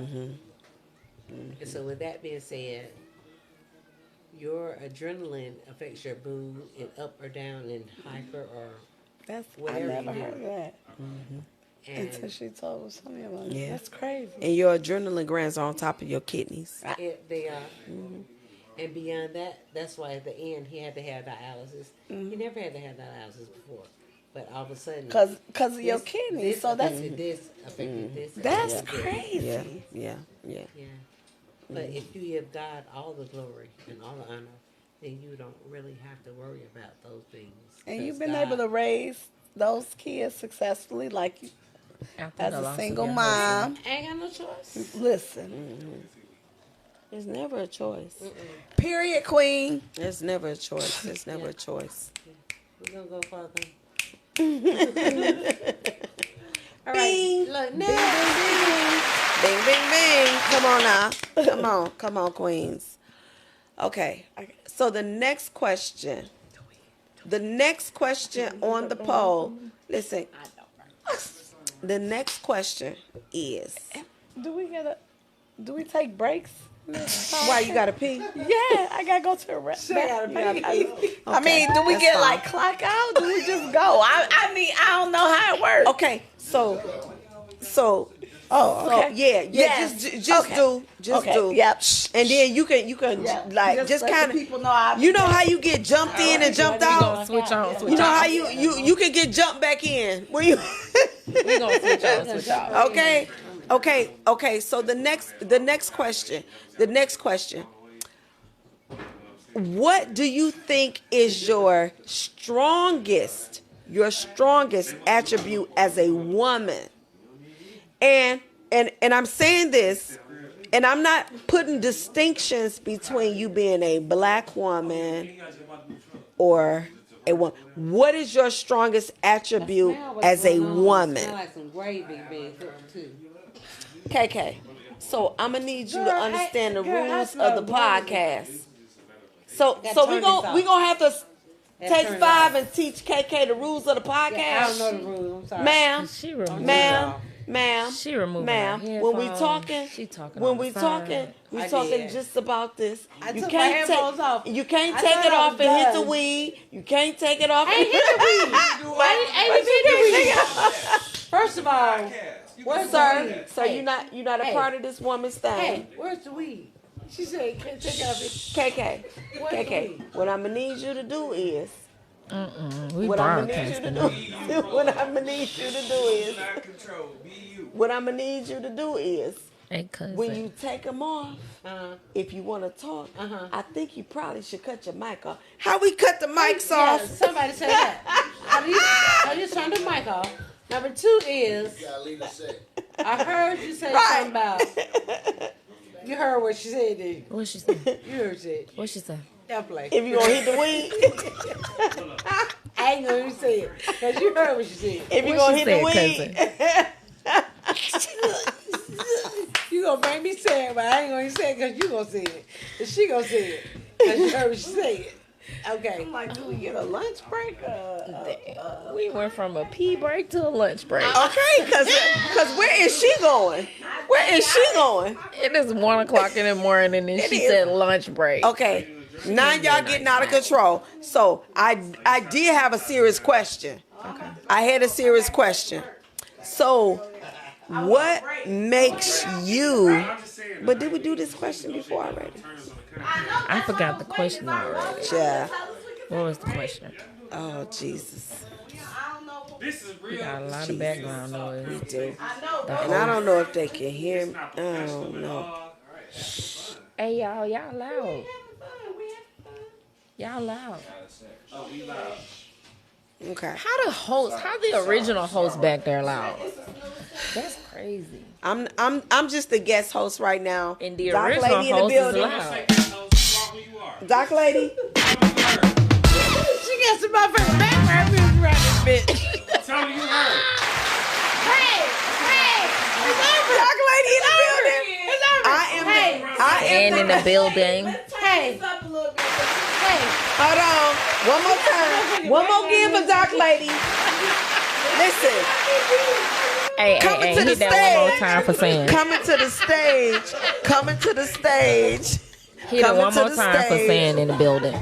S7: And so with that being said, your adrenaline affects your mood and up or down and hyper or
S1: I
S7: Whatever
S1: never
S7: you do.
S1: heard of that until
S7: and
S1: she told me about it.
S2: Yeah.
S1: That's crazy.
S2: And your adrenaline glands are on top of your kidneys.
S7: they are. And beyond that, that's why at the end he had to have dialysis. He never had to have dialysis before, but all of a sudden,
S1: Cause of your
S7: this-
S1: kidneys.
S7: this
S1: So that's
S7: affected this affected this.
S1: that's
S7: affected this.
S1: crazy.
S2: Yeah.
S7: Yeah. But if you give God all the glory and all the honor, then you don't really have to worry about those things.
S1: And you've
S7: 'Cause
S1: been able to
S7: God-
S1: raise those kids successfully, like you,
S5: After
S1: as
S5: the
S1: a
S5: loss of
S1: single
S5: your
S1: mom.
S7: Ain't got no choice.
S1: Listen,
S2: There's never a choice.
S1: period, queen.
S2: There's never a choice. There's never a choice.
S7: We're gonna go further. All right. Look, next.
S2: Bing, bing, bing. Come on now. Come on, queens. Okay. So the next question on the poll, listen. The next question is,
S1: Do we take breaks?
S2: why you gotta pee?
S1: Yeah, I gotta go to a restaurant. I
S2: Okay,
S1: mean, do we
S2: that's
S1: get
S2: fine.
S1: like clock out? Do we just go? I mean, I don't know how it works.
S2: Okay, so
S1: Oh, okay.
S2: yeah,
S1: Yes.
S2: just
S1: Okay.
S2: do.
S1: Okay, yep.
S2: And then you can like just
S1: let
S2: kind
S1: the people know how I
S2: you know how you get jumped in and jumped
S5: We
S2: out.
S5: gonna switch on, switch
S2: You know
S5: off.
S2: how you can get jumped back in when you.
S5: We gonna switch on, switch off.
S2: Okay. So the next question. what do you think is your strongest attribute as a woman? And I'm saying this, and I'm not putting distinctions between you being a black woman or a woman. What is your strongest attribute as a woman?
S7: Smell like some gravy being cooked too.
S2: KK. So I'm gonna need you to
S7: Girl,
S2: understand the
S7: girl, I
S2: rules
S7: smell
S2: of the
S7: gravy.
S2: podcast. So
S7: Gotta
S2: we
S7: turn
S2: gonna
S7: this
S2: we
S7: off.
S2: gonna have to
S7: Let's
S2: take
S7: turn it
S2: 5
S7: off.
S2: and teach KK the rules of the
S7: I
S2: podcast.
S7: don't know the rules. I'm sorry.
S2: Ma'am,
S5: She removed
S2: ma'am,
S5: it.
S2: ma'am,
S5: She removed
S2: ma'am.
S5: her
S2: When we
S5: headphones.
S2: talking,
S5: She talking
S2: when
S5: on
S2: we
S5: the
S2: talking,
S5: side.
S2: we
S7: I
S2: talking
S7: did.
S2: just about this.
S7: I
S2: You
S7: took
S2: can't
S7: my headphones
S2: take,
S7: off.
S2: you can't
S7: I
S2: take
S7: thought
S2: it
S7: I
S2: off
S7: was
S2: and hit the
S7: done.
S2: weed. You can't take it off.
S7: I ain't hit the weed. I ain't hit the weed. First of all, where's the
S2: Sir,
S7: weed?
S2: so you're not a
S7: Hey.
S2: part of this woman's thing.
S7: Hey, where's the weed? She said, can't take it off.
S2: KK,
S7: Where's the
S2: KK.
S7: weed?
S2: What I'm gonna need you to do is.
S5: We
S2: What I'm gonna need you to
S5: broadcasting.
S2: do. What I'm gonna need you to do is.
S3: Control. Be you.
S2: What I'm gonna need you to do is.
S5: Hey, cousin.
S2: When you take them off, if you want to talk,
S7: Uh-huh.
S2: I think you probably should cut your mic off. How we cut the mics
S7: Yeah,
S2: off?
S7: somebody said that. How do you turn the mic off? Number 2 is,
S3: Gotta leave the set.
S7: I heard you say
S2: Right.
S7: something about, you heard what she said, did you?
S5: What she say?
S7: You heard it.
S5: What she say?
S7: That play.
S2: If you gonna hit the weed,
S7: I ain't gonna even say it, because you heard what she said.
S2: if you
S5: What
S2: gonna
S5: she
S2: hit the
S5: said,
S2: weed,
S7: You gonna make me say it, but I ain't gonna say it because you gonna say it. And she gonna say it, because you heard what she said. Okay.
S2: like, do we get a lunch break?
S5: We went from a pee break to a lunch break.
S2: Okay, cause where is she going? Where is she going?
S5: It is 1 o'clock in the morning, and she
S2: is.
S5: said lunch break.
S2: Okay, now y'all getting out of control. So I did have a serious question.
S5: Okay.
S2: I had a serious question. So, what makes you? But did we do this question before already?
S5: I forgot the question already.
S2: Yeah.
S5: What was the question?
S2: Oh Jesus.
S5: We got a lot of background noise.
S2: We do. And I don't know if they can hear me. I don't know.
S5: Hey, y'all loud. Y'all loud.
S2: Okay.
S5: How the original host back there loud? That's crazy.
S2: I'm just the guest host right now.
S5: And the
S2: Doc
S5: original
S2: Lady in the
S5: host is
S2: building.
S5: loud.
S2: Doc Lady.
S7: She got some motherfucking background music around this bitch.
S4: Tell me you heard.
S2: Doc Lady in the building. I am
S5: And in the building.
S7: Hey,
S2: Hold on. One more time. One more again for Doc Lady. Listen.
S5: Hey,
S2: Coming to the
S5: hit that one more
S2: stage.
S5: time for saying.
S2: Coming to the stage. Coming to the stage.
S5: Hit it
S2: coming
S5: one
S2: to
S5: more
S2: the
S5: time for
S2: stage.
S5: saying in the building.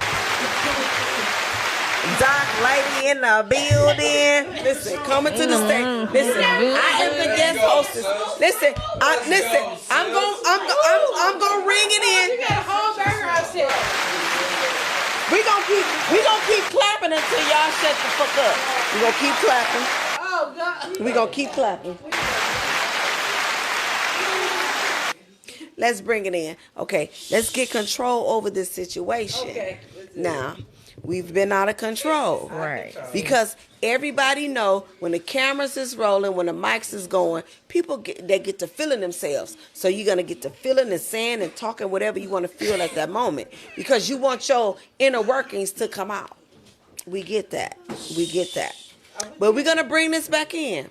S2: Doc Lady in the building. Listen, coming to the stage. Listen, I am the guest hostess. Listen, I'm gonna ring it in.
S7: you got a whole background shit.
S2: We gonna keep clapping until y'all shut the fuck up. We gonna keep clapping.
S7: Oh, God.
S2: We gonna keep clapping. Let's bring it in. Okay, let's get control over this situation.
S7: Okay.
S2: Now, we've been out of control.
S5: Right.
S2: Because everybody know when the cameras is rolling, when the mics is going, they get to feeling themselves. So you're going to get to feeling and saying and talking whatever you want to feel at that moment. Because you want your inner workings to come out. We get that. We get that. But we're going to bring this back in.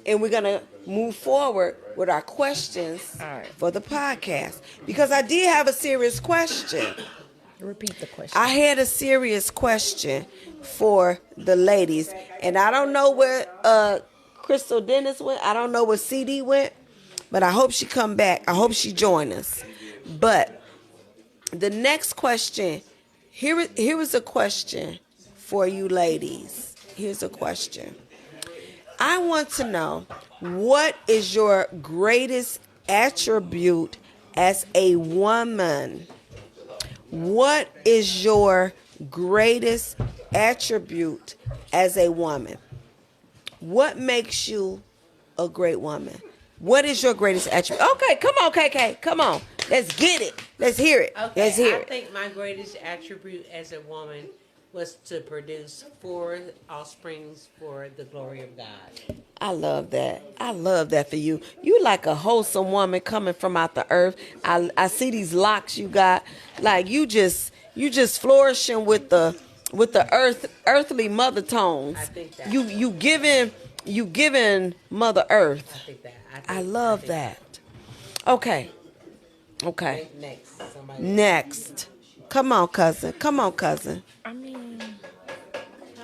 S2: And we're going to move forward with our questions
S5: All right.
S2: for the podcast. Because I did have a serious question.
S5: Repeat the question.
S2: I had a serious question for the ladies. And I don't know where Crystal Dennis went. I don't know where CD went. But I hope she come back. I hope she join us. But the next question, here is a question for you ladies. Here's a question. I want to know, what is your greatest attribute as a woman? What is your greatest attribute as a woman? What makes you a great woman? What is your greatest attribute? Okay, come on, KK. Come on. Let's get it. Let's hear it.
S7: Okay,
S2: Let's hear
S7: I
S2: it.
S7: think my greatest attribute as a woman was to produce 4 offsprings for the glory of God.
S2: I love that. I love that for you. You like a wholesome woman coming from out the earth. I see these locks you got. Like you just flourishing with the earthly mother tones.
S7: I think that.
S2: You giving Mother Earth.
S7: I think that.
S2: I love that. Okay.
S7: Next, somebody.
S2: Next. Come on, cousin.
S5: I mean,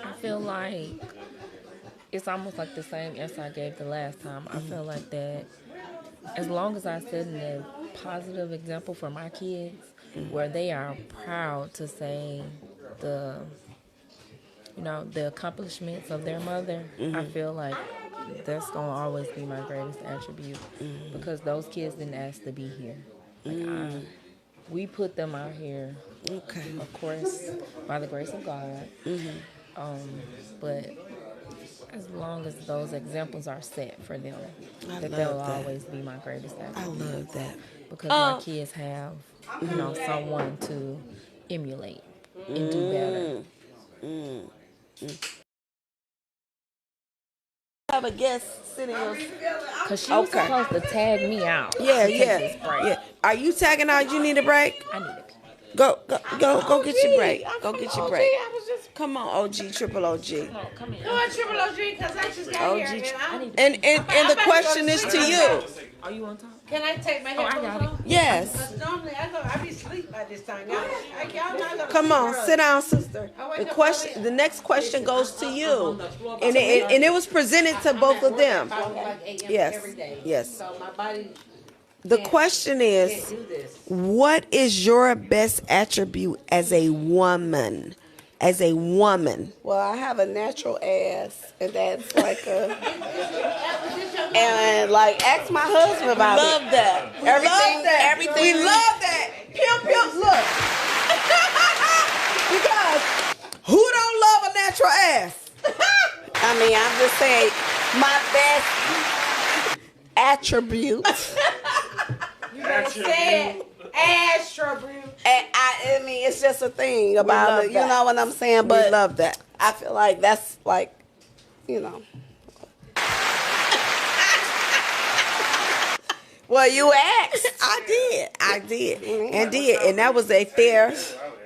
S5: I feel like it's almost like the same answer I gave the last time. I feel like that as long as I set a positive example for my kids, where they are proud to say the accomplishments of their mother, I feel like that's gonna always be my greatest attribute, because those kids didn't ask to be here. Like, we put them out here,
S2: Okay.
S5: of course, by the grace of God. But as long as those examples are set for them,
S2: I
S5: that
S2: love
S5: they'll
S2: that.
S5: always be my greatest
S2: I
S5: attribute.
S2: love that.
S5: Because my kids have, someone to emulate and do better.
S2: Have a guest sitting on.
S5: Because she was
S2: Okay.
S5: supposed to tag me out.
S2: Yeah,
S5: to take this break.
S2: yeah. Are you tagging out? You need a break?
S5: I need a pee.
S2: Go get your break.
S1: I'm
S2: Go
S1: from
S2: get your
S1: OG.
S2: break.
S1: I was just
S2: Come on, OG, triple OG.
S5: Come on, come here.
S1: Triple OG because I just got
S2: OG.
S1: here.
S5: I need to
S2: And the question is to you.
S5: Are you on top?
S7: Can I take my
S5: Oh, I got it.
S2: Yes.
S7: Normally I be asleep by this time. Y'all not gonna
S2: Come on,
S7: sleep
S2: sit down, sister. The next question goes to you, and it was presented to both of them. Yes,
S7: every day.
S2: yes.
S7: So my body
S2: The question is,
S7: can't do this.
S2: what is your best attribute as a woman? As a woman.
S1: well, I have a natural ass, and that's like a and like ask my husband about
S2: Love
S1: it.
S2: that.
S1: Everything-
S2: Love that.
S1: everything-
S2: We love that. Pew pew. Look. Because who don't love a natural ass?
S1: I mean, I'm just saying my best attribute. And I mean, it's just a thing about
S2: love
S1: it. You
S2: that.
S1: know what I'm saying? But
S2: We love that.
S1: I feel like that's like, you know. Well, you asked.
S2: I did, and that was a fair.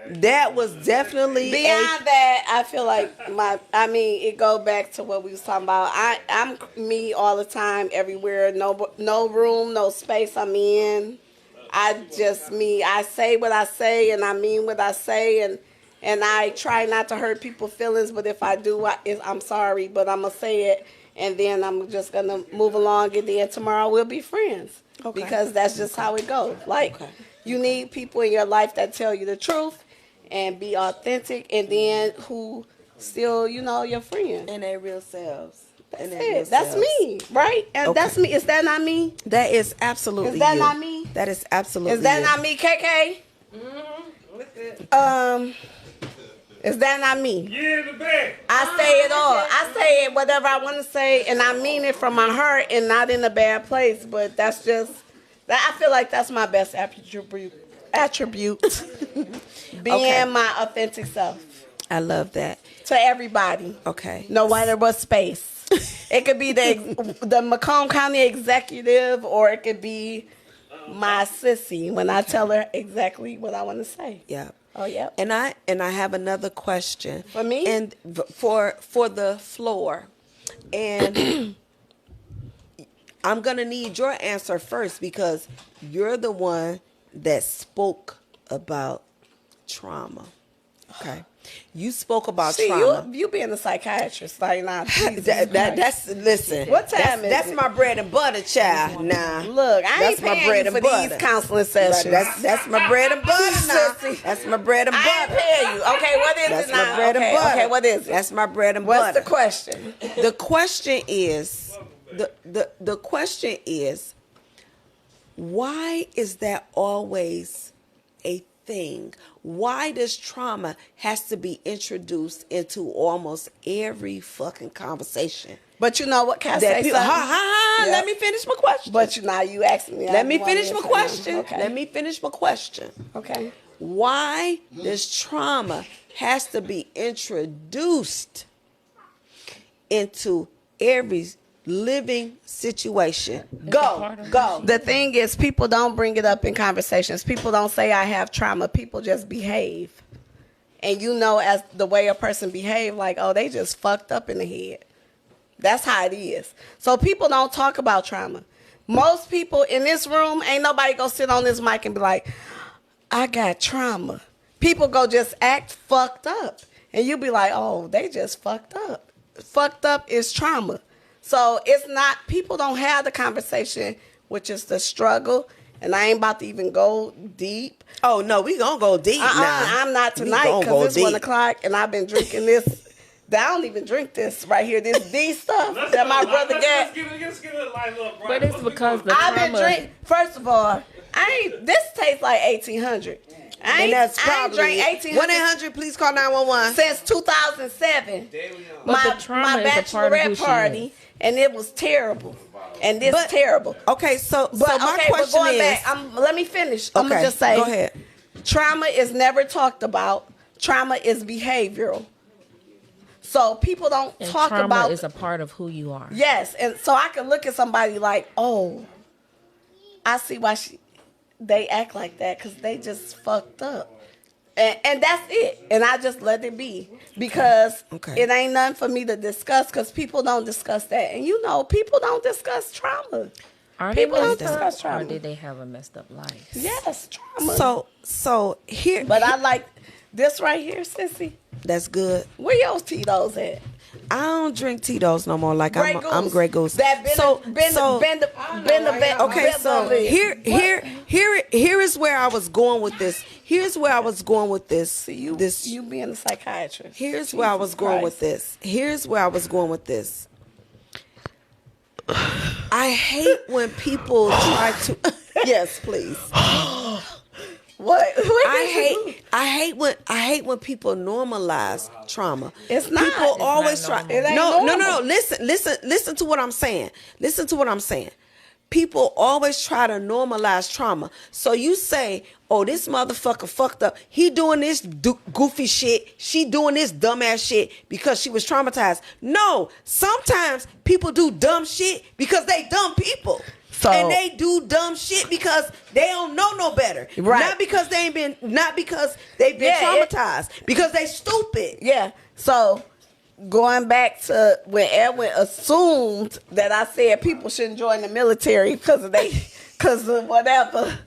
S2: That was definitely
S1: Beyond that, I feel like it go back to what we was talking about. I'm me all the time, everywhere. No room, no space I'm in. I just me. I say what I say, and I mean what I say, and I try not to hurt people's feelings. But if I do, I'm sorry, but I'm gonna say it, and then I'm just gonna move along. And then tomorrow we'll be friends, because that's just how it goes. Like you need people in your life that tell you the truth and be authentic, and then who still, your friend.
S2: in their real selves.
S1: That's it. That's me, right? And
S2: Okay.
S1: that's me. Is that not me?
S2: That is absolutely.
S1: Is that
S2: you.
S1: not me?
S2: That is absolutely.
S1: Is that
S2: you.
S1: not me, KK? Is that not me?
S4: Yeah, in the back.
S1: I say it all. I say it whatever I want to say, and I mean it from my heart and not in a bad place. But that's just I feel like that's my best attribute. Being
S2: Okay.
S1: my authentic self
S2: I love that.
S1: to everybody.
S2: Okay.
S1: No matter what space. It could be the Macomb County executive, or it could be my sissy when I tell her exactly what I want to say.
S2: Yeah.
S1: Oh, yeah.
S2: And I have another question
S1: For me?
S2: and for the floor, and I'm gonna need your answer first, because you're the one that spoke about trauma. Okay, you spoke about
S1: See,
S2: trauma.
S1: you being a psychiatrist, like, nah, Jesus
S2: That's listen.
S1: What time is
S2: that's
S1: it?
S2: my bread and butter, child. Nah,
S1: Look, I ain't
S2: that's my
S1: paying
S2: bread
S1: you
S2: and
S1: for
S2: butter.
S1: these counseling sessions.
S2: That's my bread and butter now.
S1: Sissy.
S2: That's my bread and
S1: I ain't
S2: butter.
S1: paying you. Okay, what is
S2: That's
S1: it now?
S2: my bread and butter.
S1: Okay, what is it?
S2: That's my bread and
S1: What's
S2: butter.
S1: the question?
S2: The question is, the question is, why is that always a thing? Why does trauma has to be introduced into almost every fucking conversation?
S1: But you know what? Can I
S2: That
S1: say
S2: people,
S1: something?
S2: Nah,
S1: Yep.
S2: let me finish my question.
S1: But now you asking me.
S2: Let me finish my question.
S1: Okay.
S2: Let me finish my question.
S1: Okay.
S2: Why this trauma has to be introduced into every living situation? Go.
S1: The thing is, people don't bring it up in conversations. People don't say I have trauma. People just behave. And you know, as the way a person behave, like, oh, they just fucked up in the head. That's how it is. So people don't talk about trauma. Most people in this room, ain't nobody go sit on this mic and be like, I got trauma. People go just act fucked up. And you be like, oh, they just fucked up. Fucked up is trauma. So it's not, people don't have the conversation, which is the struggle. And I ain't about to even go deep.
S2: Oh no, we gonna go deep now.
S1: I'm not
S2: We
S1: tonight
S2: gonna go
S1: because it's 1
S2: deep.
S1: o'clock and I've been drinking this. I don't even drink this right here. This D stuff that my brother got.
S5: But it's because the
S1: I've been
S5: trauma.
S1: drinking. First of all, this tastes like 1800.
S2: And that's
S1: I ain't
S2: probably
S1: drank 1800
S2: 1-800. Please call 911.
S1: since 2007.
S5: But the trauma is a part of who
S1: bachelorette
S5: she
S1: party,
S5: is.
S1: and it was terrible. And this
S2: But-
S1: terrible.
S2: Okay, so
S1: But
S2: my
S1: okay, but
S2: question
S1: going
S2: is,
S1: back, let me finish. I'm
S2: okay,
S1: gonna just say,
S2: go ahead.
S1: trauma is never talked about. Trauma is behavioral. So people don't
S5: And
S1: talk
S5: trauma
S1: about.
S5: is a part of who you are.
S1: Yes, and so I can look at somebody like, oh, I see why they act like that because they just fucked up. And that's it. And I just let it be because
S2: Okay.
S1: it ain't nothing for me to discuss because people don't discuss that. And you know, people don't discuss trauma.
S5: Are they
S1: People don't
S5: messed
S1: discuss
S5: up,
S1: trauma.
S5: or did they have a messed up life?
S1: Yes, trauma.
S2: so here,
S1: But I like this right here, sissy.
S2: that's good.
S1: Where your Tito's at?
S2: I don't drink Tito's no more. Like
S1: Grey
S2: I'm
S1: Goose.
S2: Grey Goose.
S1: That
S2: Okay, so here is where I was going with this. Here's where I was going with this.
S1: you being a psychiatrist.
S2: Here's where I was going with
S1: Christ.
S2: this. Here's where I was going with this. I hate when people try to. Yes, please.
S1: What?
S2: I hate when people normalize trauma.
S1: It's not.
S2: People
S1: It's
S2: always
S5: not
S2: try.
S5: normal.
S1: It ain't
S2: No.
S1: normal.
S2: Listen to what I'm saying. Listen to what I'm saying. People always try to normalize trauma. So you say, "Oh, this motherfucker fucked up. He doing this goofy shit. She doing this dumbass shit because she was traumatized." No, sometimes people do dumb shit because they dumb people.
S1: So-
S2: And they do dumb shit because they don't know no better.
S1: Right.
S2: Not because they've been traumatized. Because they stupid.
S1: Yeah. So going back to when Edwin assumed that I said people shouldn't join the military because of whatever,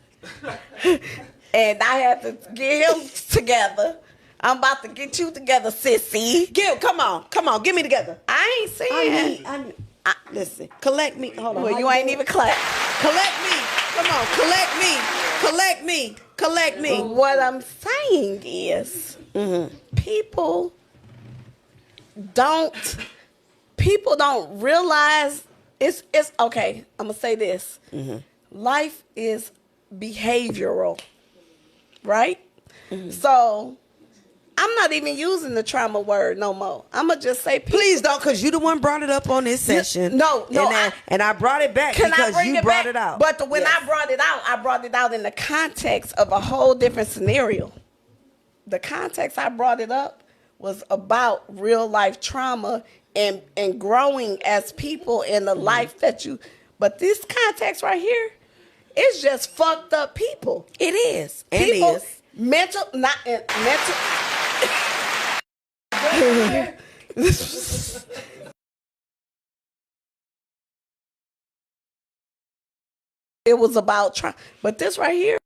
S1: and I had to get him together. I'm about to get you together, sissy.
S2: Come on, get me together.
S1: I ain't saying.
S2: I need listen, collect me. Hold on.
S1: Well,
S2: How
S1: you ain't
S2: do it?
S1: even clap.
S2: Collect me. Come on, collect me.
S1: What I'm saying is, people don't realize it's okay. I'm gonna say this: life is behavioral, right? So I'm not even using the trauma word no more. I'm gonna just say,
S2: Please don't, because you the one brought it up on this session.
S1: No,
S2: and I brought it back
S1: Can I
S2: because
S1: bring
S2: you
S1: it
S2: brought
S1: back?
S2: it out.
S1: But when
S2: Yes.
S1: I brought it out in the context of a whole different scenario. The context I brought it up was about real life trauma and growing as people in the life that you. But this context right here, it's just fucked up people.
S2: It is. And
S1: People,
S2: is.
S1: mental. It was about trauma, but this right here.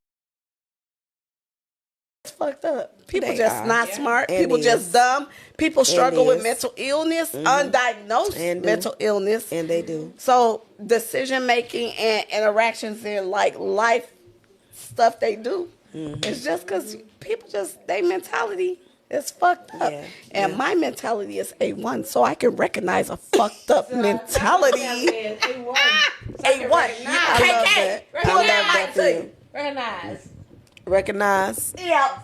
S1: It's fucked up. People
S2: They
S1: just
S2: are.
S1: not smart.
S2: And
S1: People
S2: is.
S1: just dumb. People struggle with
S2: is.
S1: mental illness, undiagnosed
S2: And do.
S1: mental illness.
S2: And they do.
S1: So decision making and interactions in like life stuff they do, it's just because people just they mentality is fucked up,
S2: Yeah,
S1: and my mentality is A1, so I can recognize a fucked up mentality. A1,
S2: I love that. I love that for you.
S7: Recognize.
S2: Recognize.
S1: Yeah.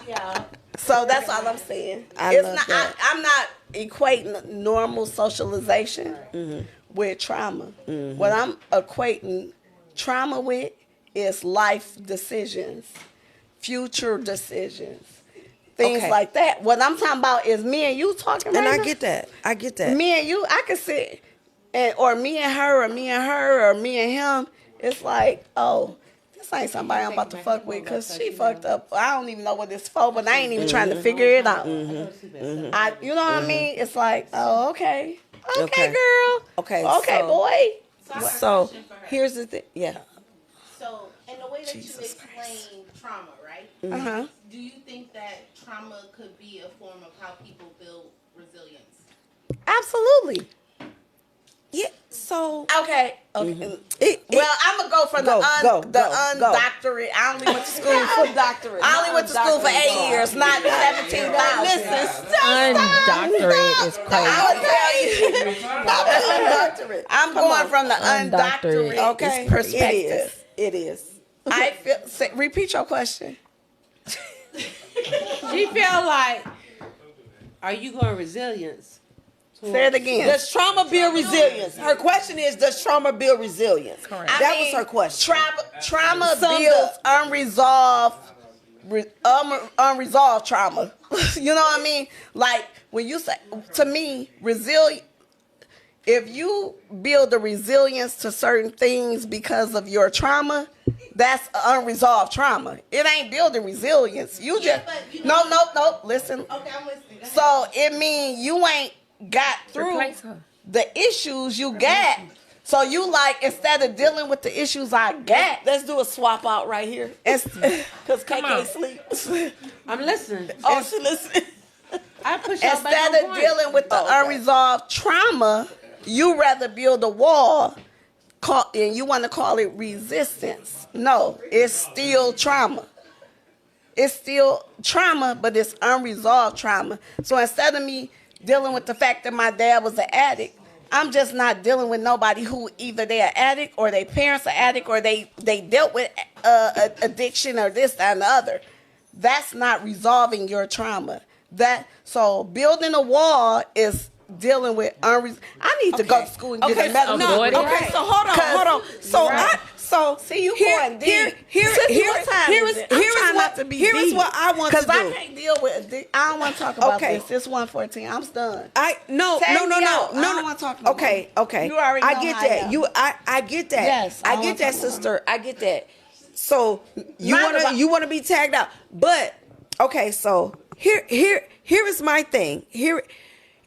S7: Yeah.
S1: So that's all I'm saying.
S2: I
S1: It's
S2: love
S1: not.
S2: that.
S1: I'm not equating normal socialization with trauma. What I'm equating trauma with is life decisions, future decisions, things
S2: Okay.
S1: like that. What I'm talking about is me and you talking right
S2: And I
S1: now.
S2: get that. I get that.
S1: Me and you, I could sit, or me and her, or me and her, or me and him. It's like, oh, this ain't somebody I'm about to fuck with because she fucked up. I don't even know what it's for, but I ain't even trying to figure it out. You know what I mean? It's like, oh, okay,
S2: Okay.
S1: girl,
S2: Okay,
S1: okay,
S2: so-
S1: boy.
S2: So here's the thing. Yeah.
S8: So, in the way that you explain trauma, right?
S1: Uh-huh.
S8: Do you think that trauma could be a form of how people build resilience?
S1: Absolutely.
S2: Yeah. So
S1: Okay.
S2: it,
S1: Well, I'm gonna go from the
S2: Go.
S1: undoctorate. I only went to school for
S2: doctorate.
S1: I only went to school for 8 years, not 17,000.
S5: Undoctorate is crazy.
S1: I will tell you.
S2: Not the undoctorate.
S1: I'm going from the
S5: Undoctorate.
S1: undoctorate
S2: Okay.
S1: perspective.
S2: It is.
S1: I feel. Repeat your question.
S7: She feel like, are you going resilience?
S1: Say it again.
S2: Does trauma build resilience? Her question is, does trauma build resilience?
S5: Correct.
S1: I
S2: That
S1: mean,
S2: was her question.
S1: Trauma
S2: Summed
S1: builds
S2: up.
S1: unresolved trauma. You know what I mean? Like when you say to me, resilient. If you build a resilience to certain things because of your trauma, that's unresolved trauma. It ain't building resilience. You
S8: Yeah,
S1: just
S8: but you know-
S1: no. Listen.
S8: Okay, I'm listening. Go ahead.
S1: So it means you ain't got through
S5: Replace her.
S1: the issues you got. So you like, instead of dealing with the issues I got,
S2: Let's do a swap out right here. Because KK
S5: on.
S2: sleep.
S7: I'm listening.
S2: Oh, she listening.
S7: I push y'all back
S1: instead
S7: on
S1: of
S7: point.
S1: dealing with the unresolved trauma, you rather build a wall, and you want to call it resistance. No, it's still trauma. It's still trauma, but it's unresolved trauma. So instead of me dealing with the fact that my dad was an addict, I'm just not dealing with nobody who either they're an addict or their parents are addict or they dealt with addiction or this, that, and the other. That's not resolving your trauma. So building a wall is dealing with I need to go to school and get a medical
S5: avoid
S1: degree.
S5: it.
S2: Okay, so hold on. So
S1: See, you
S2: here,
S1: going deep.
S2: here
S1: Sissy,
S2: is
S1: what time is it? I'm trying not to be
S2: here is
S1: deep.
S2: what I want to
S1: Because I
S2: do.
S1: can't deal with I don't want to talk about
S2: Okay.
S1: this. It's 1:14. I'm done.
S2: No.
S1: Take me out. I don't wanna talk no
S2: Okay,
S1: more.
S2: okay.
S1: You already
S2: I
S1: know
S2: get
S1: how I
S2: that.
S1: am.
S2: I get that.
S1: Yes, I
S2: I
S1: don't
S2: get
S1: wanna
S2: that,
S1: talk no
S2: sister. I get that. So you
S1: Not about-
S2: want to be tagged out, but okay. So here is my thing.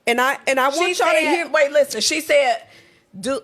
S2: And I want y'all to hear.
S1: Wait, listen. She said, "Do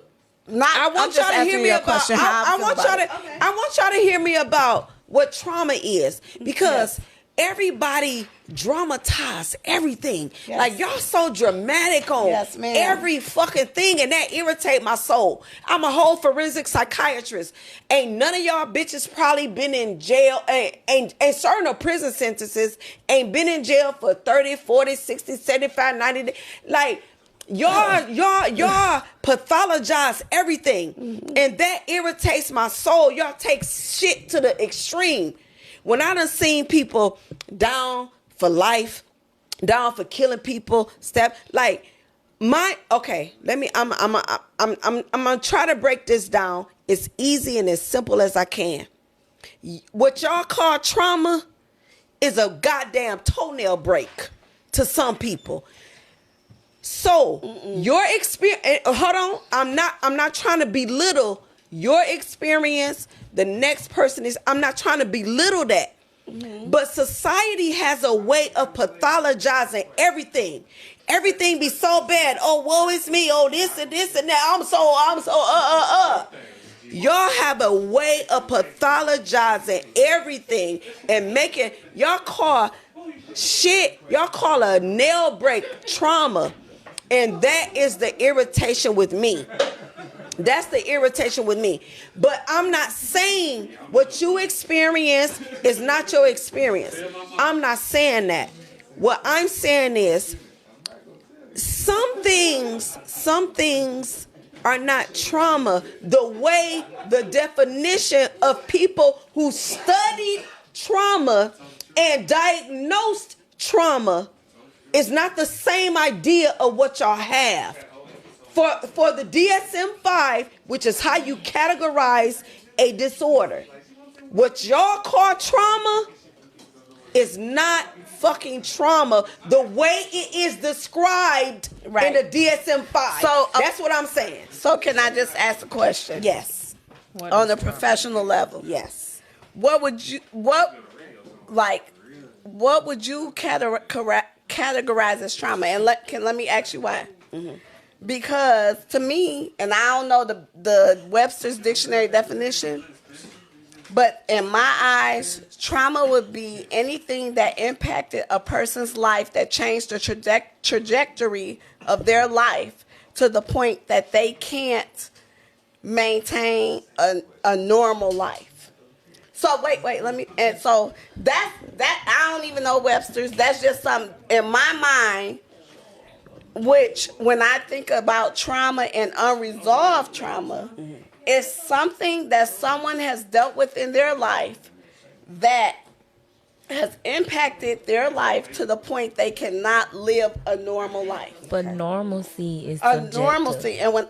S1: not."
S2: I want y'all to hear me about. I want y'all to. I want y'all to hear me about what trauma is, because everybody dramatize everything.
S1: Yes.
S2: Like y'all so dramatic on
S1: Yes, ma'am.
S2: every fucking thing, and that irritate my soul. I'm a whole forensic psychiatrist. Ain't none of y'all bitches probably been in jail, and certain of prison sentences ain't been in jail for 30, 40, 60, 75, 90 days. Like y'all pathologize everything, and that irritates my soul. Y'all take shit to the extreme. When I done seen people down for life, down for killing people, I'm gonna try to break this down as easy and as simple as I can. What y'all call trauma is a goddamn toenail break to some people. So your experience, hold on, I'm not trying to belittle your experience. The next person is, I'm not trying to belittle that. But society has a way of pathologizing everything. Everything be so bad. Oh, woe is me. Oh, this and this and that. I'm so. Y'all have a way of pathologizing everything and making y'all call a nail break trauma. And that is the irritation with me. That's the irritation with me. But I'm not saying what you experience is not your experience. I'm not saying that. What I'm saying is some things are not trauma. The way, the definition of people who studied trauma and diagnosed trauma It's not the same idea of what y'all have. For the DSM-5, which is how you categorize a disorder, what y'all call trauma is not fucking trauma the way it is described in the DSM-5.
S1: So,
S2: that's what I'm saying.
S1: So can I just ask a question?
S2: Yes.
S1: On a professional level.
S2: Yes.
S1: What would you categorize as trauma? And let me ask you why.
S2: Mm-hmm.
S1: Because to me, and I don't know the Webster's dictionary definition, but in my eyes, trauma would be anything that impacted a person's life that changed the trajectory of their life to the point that they can't maintain a normal life. So wait, let me. And so that I don't even know Webster's. That's just something in my mind. Which, when I think about trauma and unresolved trauma, is something that someone has dealt with in their life that has impacted their life to the point they cannot live a normal life.
S5: But normalcy is
S1: A
S5: subjective.
S1: normalcy, and when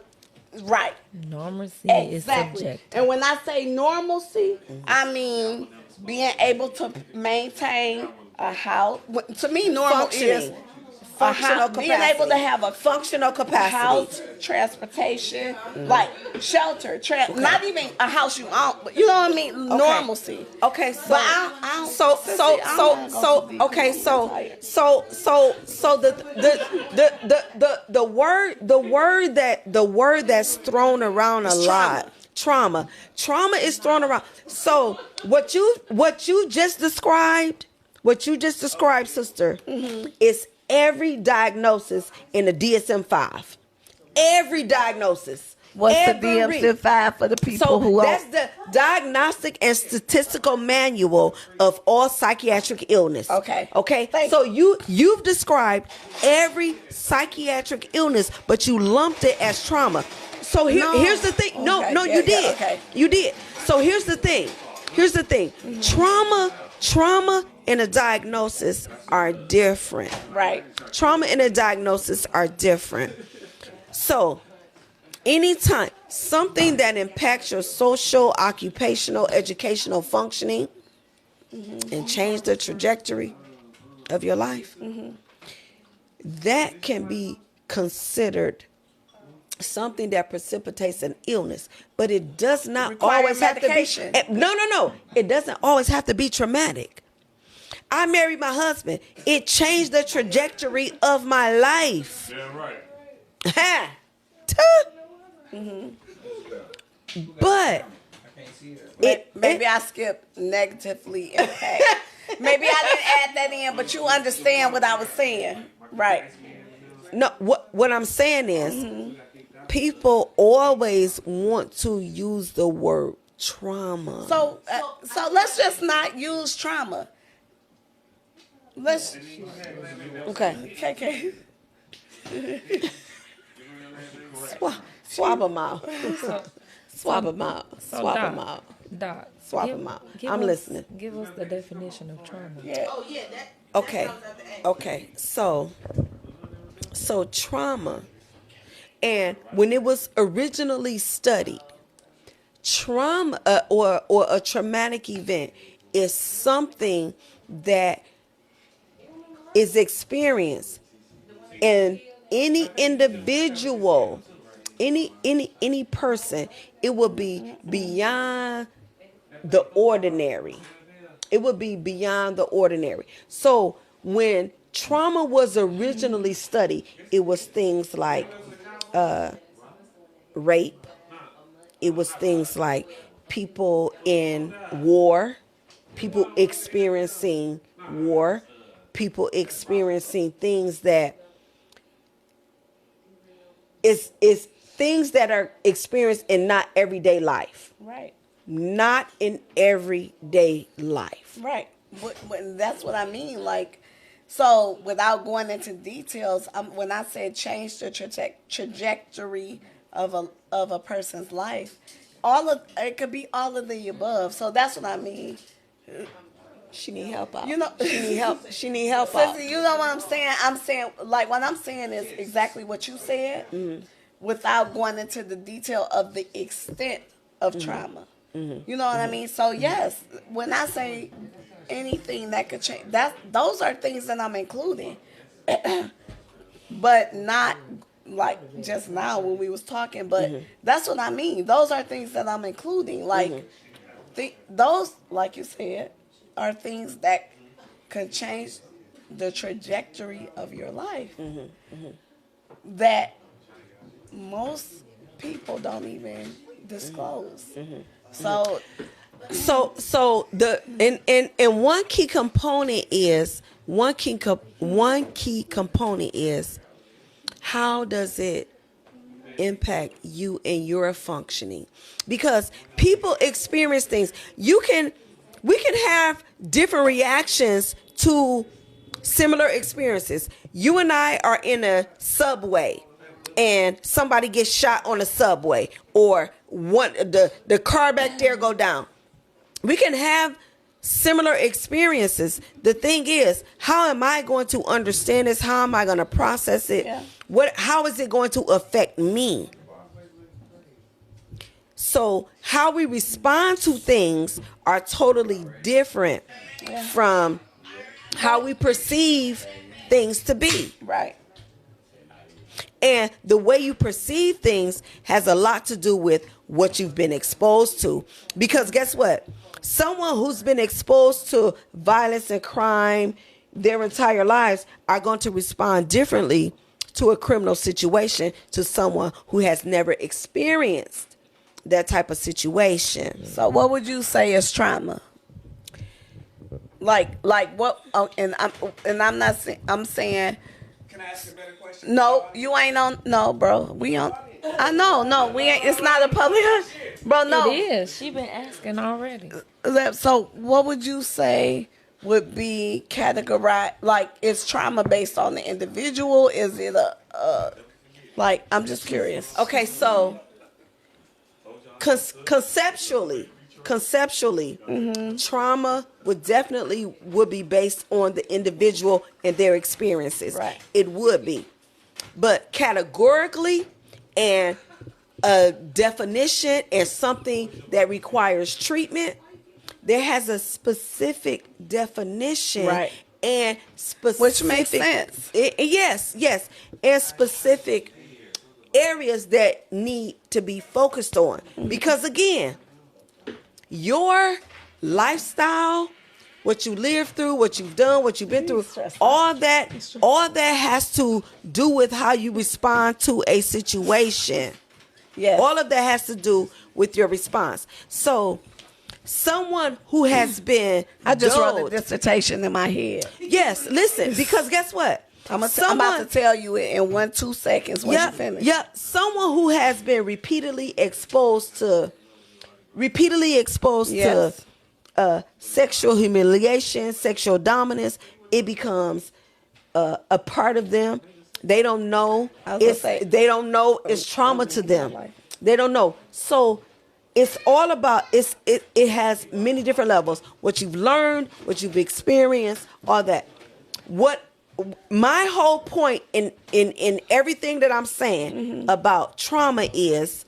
S5: Normalcy
S1: exactly.
S5: is subjective.
S1: And when I say normalcy, I mean being able to maintain a house. To me, normal is
S2: functional
S1: being able to have a
S2: functional capacity,
S1: house, transportation, like shelter, not even a house you own, but you know what I mean. Normalcy.
S2: Okay, so
S1: But I don't,
S2: the word that's thrown around a lot. Trauma is thrown around. So what you just described, sister, is every diagnosis in the DSM-5. Every diagnosis.
S1: What's the DSM-5 for the people who
S2: that's the Diagnostic and Statistical Manual of all psychiatric illness.
S1: Okay.
S2: So you've described every psychiatric illness, but you lumped it as trauma. So here's the thing. You did.
S1: Okay.
S2: You did. So here's the thing. Trauma and a diagnosis are different.
S1: Right.
S2: Trauma and a diagnosis are different. So anytime something that impacts your social, occupational, educational functioning and change the trajectory of your life, that can be considered something that precipitates an illness, but it does not always have to be. No. It doesn't always have to be traumatic. I married my husband. It changed the trajectory of my life.
S4: Yeah, right.
S2: But
S1: maybe I skipped negatively impact. Maybe I didn't add that in, but you understand what I was saying, right?
S2: No, what I'm saying is, people always want to use the word trauma.
S1: So let's just not use trauma. Let's
S2: okay. Swap them out. Swap them out. Swap them out.
S5: Doc,
S2: Swap them out. I'm listening.
S5: Give us the definition of trauma.
S1: Yeah.
S2: Okay. So trauma, and when it was originally studied, trauma or a traumatic event is something that is experienced in any individual, any person. It will be beyond the ordinary. It would be beyond the ordinary. So when trauma was originally studied, it was things like rape. It was things like people in war, people experiencing war, people experiencing things that is things that are experienced in not everyday life.
S1: Right.
S2: Not in everyday life.
S1: Right. That's what I mean. Like, so without going into details, when I said change the trajectory of a person's life, it could be all of the above. So that's what I mean.
S2: She need help out.
S1: You know,
S2: she need help. She need help out.
S1: Sissy, you know what I'm saying? I'm saying, like, what I'm saying is exactly what you said, without going into the detail of the extent of trauma. You know what I mean? So yes, when I say anything that could change, those are things that I'm including, but not like just now when we was talking. But that's what I mean. Those are things that I'm including. Like those, like you said, are things that could change the trajectory of your life. That most people don't even disclose. So
S2: the and one key component is how does it impact you and your functioning? Because people experience things. We can have different reactions to similar experiences. You and I are in a subway and somebody gets shot on the subway, or the car back there go down. We can have similar experiences. The thing is, how am I going to understand this? How am I going to process it?
S1: Yeah.
S2: How is it going to affect me? So how we respond to things are totally different from how we perceive things to be.
S1: right.
S2: And the way you perceive things has a lot to do with what you've been exposed to. Because guess what? Someone who's been exposed to violence and crime their entire lives are going to respond differently to a criminal situation to someone who has never experienced that type of situation.
S1: So what would you say is trauma? Like what? Oh, and I'm not saying. I'm saying.
S3: Can I ask a better question?
S1: No, you ain't on. No, bro. We on. I know. No, we ain't. It's not a public. Bro, no.
S5: It is. She been asking already.
S1: So what would you say would be categorized? Like, is trauma based on the individual? Is it like? I'm just curious.
S2: Okay, so conceptually, trauma would be based on the individual and their experiences.
S1: Right.
S2: It would be. But categorically and a definition and something that requires treatment, there has a specific definition.
S1: Right.
S2: And specific,
S1: Which makes sense.
S2: Yes. And specific areas that need to be focused on. Because again, your lifestyle, what you lived through, what you've done, what you've been through, all that has to do with how you respond to a situation.
S1: Yes.
S2: All of that has to do with your response. So someone who has been
S1: I just wrote a
S2: dulled-
S1: dissertation in my head.
S2: Yes, listen, because guess what?
S1: I'm about to tell you it in 1-2 seconds when you finish.
S2: Yeah, someone who has been repeatedly exposed to
S1: Yes.
S2: sexual humiliation, sexual dominance, it becomes a part of them. They don't know. They don't know it's trauma to them. They don't know. So it's all about it has many different levels. What you've learned, what you've experienced, all that. What my whole point in everything that I'm saying about trauma is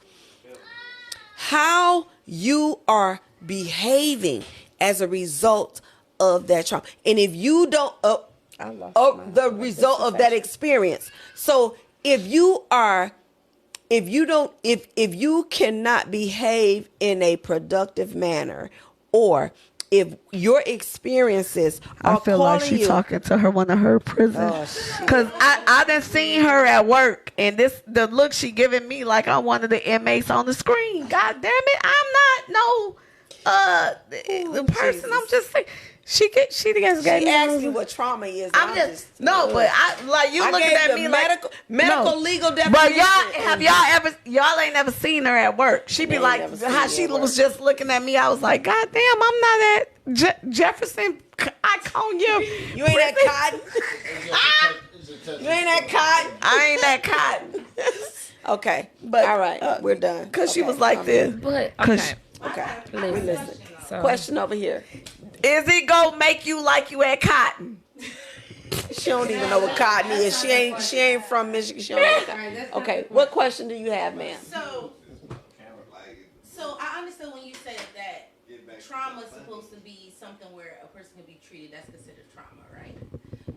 S2: how you are behaving as a result of that trauma. And if you don't the result of that experience. So if you cannot behave in a productive manner, or if your experiences are
S1: I feel like
S2: calling
S1: she's
S2: you,
S1: talking to her one of her prisons. Cause I done seen her at work, and the look she giving me like I'm one of the inmates on the screen. God damn it, I'm not the person.
S2: Jesus.
S1: I'm just saying she gets
S2: she asked me what trauma is.
S1: I'm just no, but I like you
S2: I
S1: looking
S2: gave
S1: at
S2: the
S1: me
S2: medical
S1: no.
S2: legal definition.
S1: But y'all ain't never seen her at work. She be
S2: ain't
S1: like
S2: never seen
S1: how
S2: her
S1: she
S2: at work.
S1: was just looking at me. I was like, God damn, I'm not at Jefferson Iconia.
S2: You ain't that cotton. You ain't that cotton.
S1: I ain't that cotton.
S2: Okay,
S1: But
S2: all right, we're done.
S1: Cause she
S2: Okay,
S1: was like this.
S5: But
S1: Cause
S5: okay,
S2: Okay, we
S5: listen.
S2: listen.
S5: So,
S2: Question over here. Is it gonna make you like you at Cotton? She don't even know what Cotton is. She ain't from Michigan. She don't know what Cotton. Okay, what question do you have, ma'am?
S8: So I understand when you said that trauma is supposed to be something where a person can be treated, that's considered trauma, right?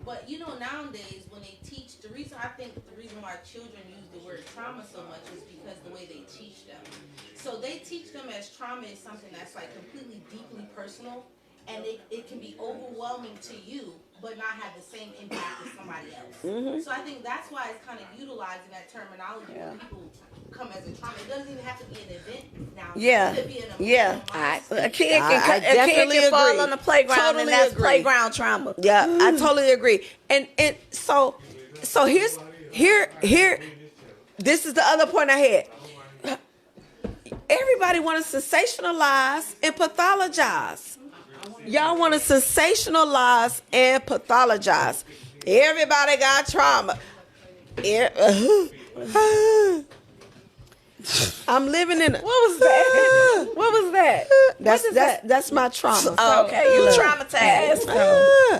S8: But you know, nowadays when they teach, the reason why children use the word trauma so much is because the way they teach them. So they teach them as trauma is something that's like completely deeply personal, and it can be overwhelming to you, but not have the same impact as somebody else. So I think that's why it's kind of utilizing that terminology when people come as a trauma. It doesn't even have to be an event now.
S2: Yeah.
S8: It could be an emotional
S2: A
S8: mindset.
S2: kid
S1: I
S2: can
S1: definitely
S2: fall
S1: agree.
S2: on the playground,
S1: Totally
S2: and that's
S1: agree.
S2: playground trauma. Yeah, I totally agree. And so here. This is the other point I had. Everybody want to sensationalize and pathologize. Y'all want to sensationalize and pathologize. Everybody got trauma. I'm living in. What was that? What was that? That's my trauma.
S1: Oh, okay, you traumatized.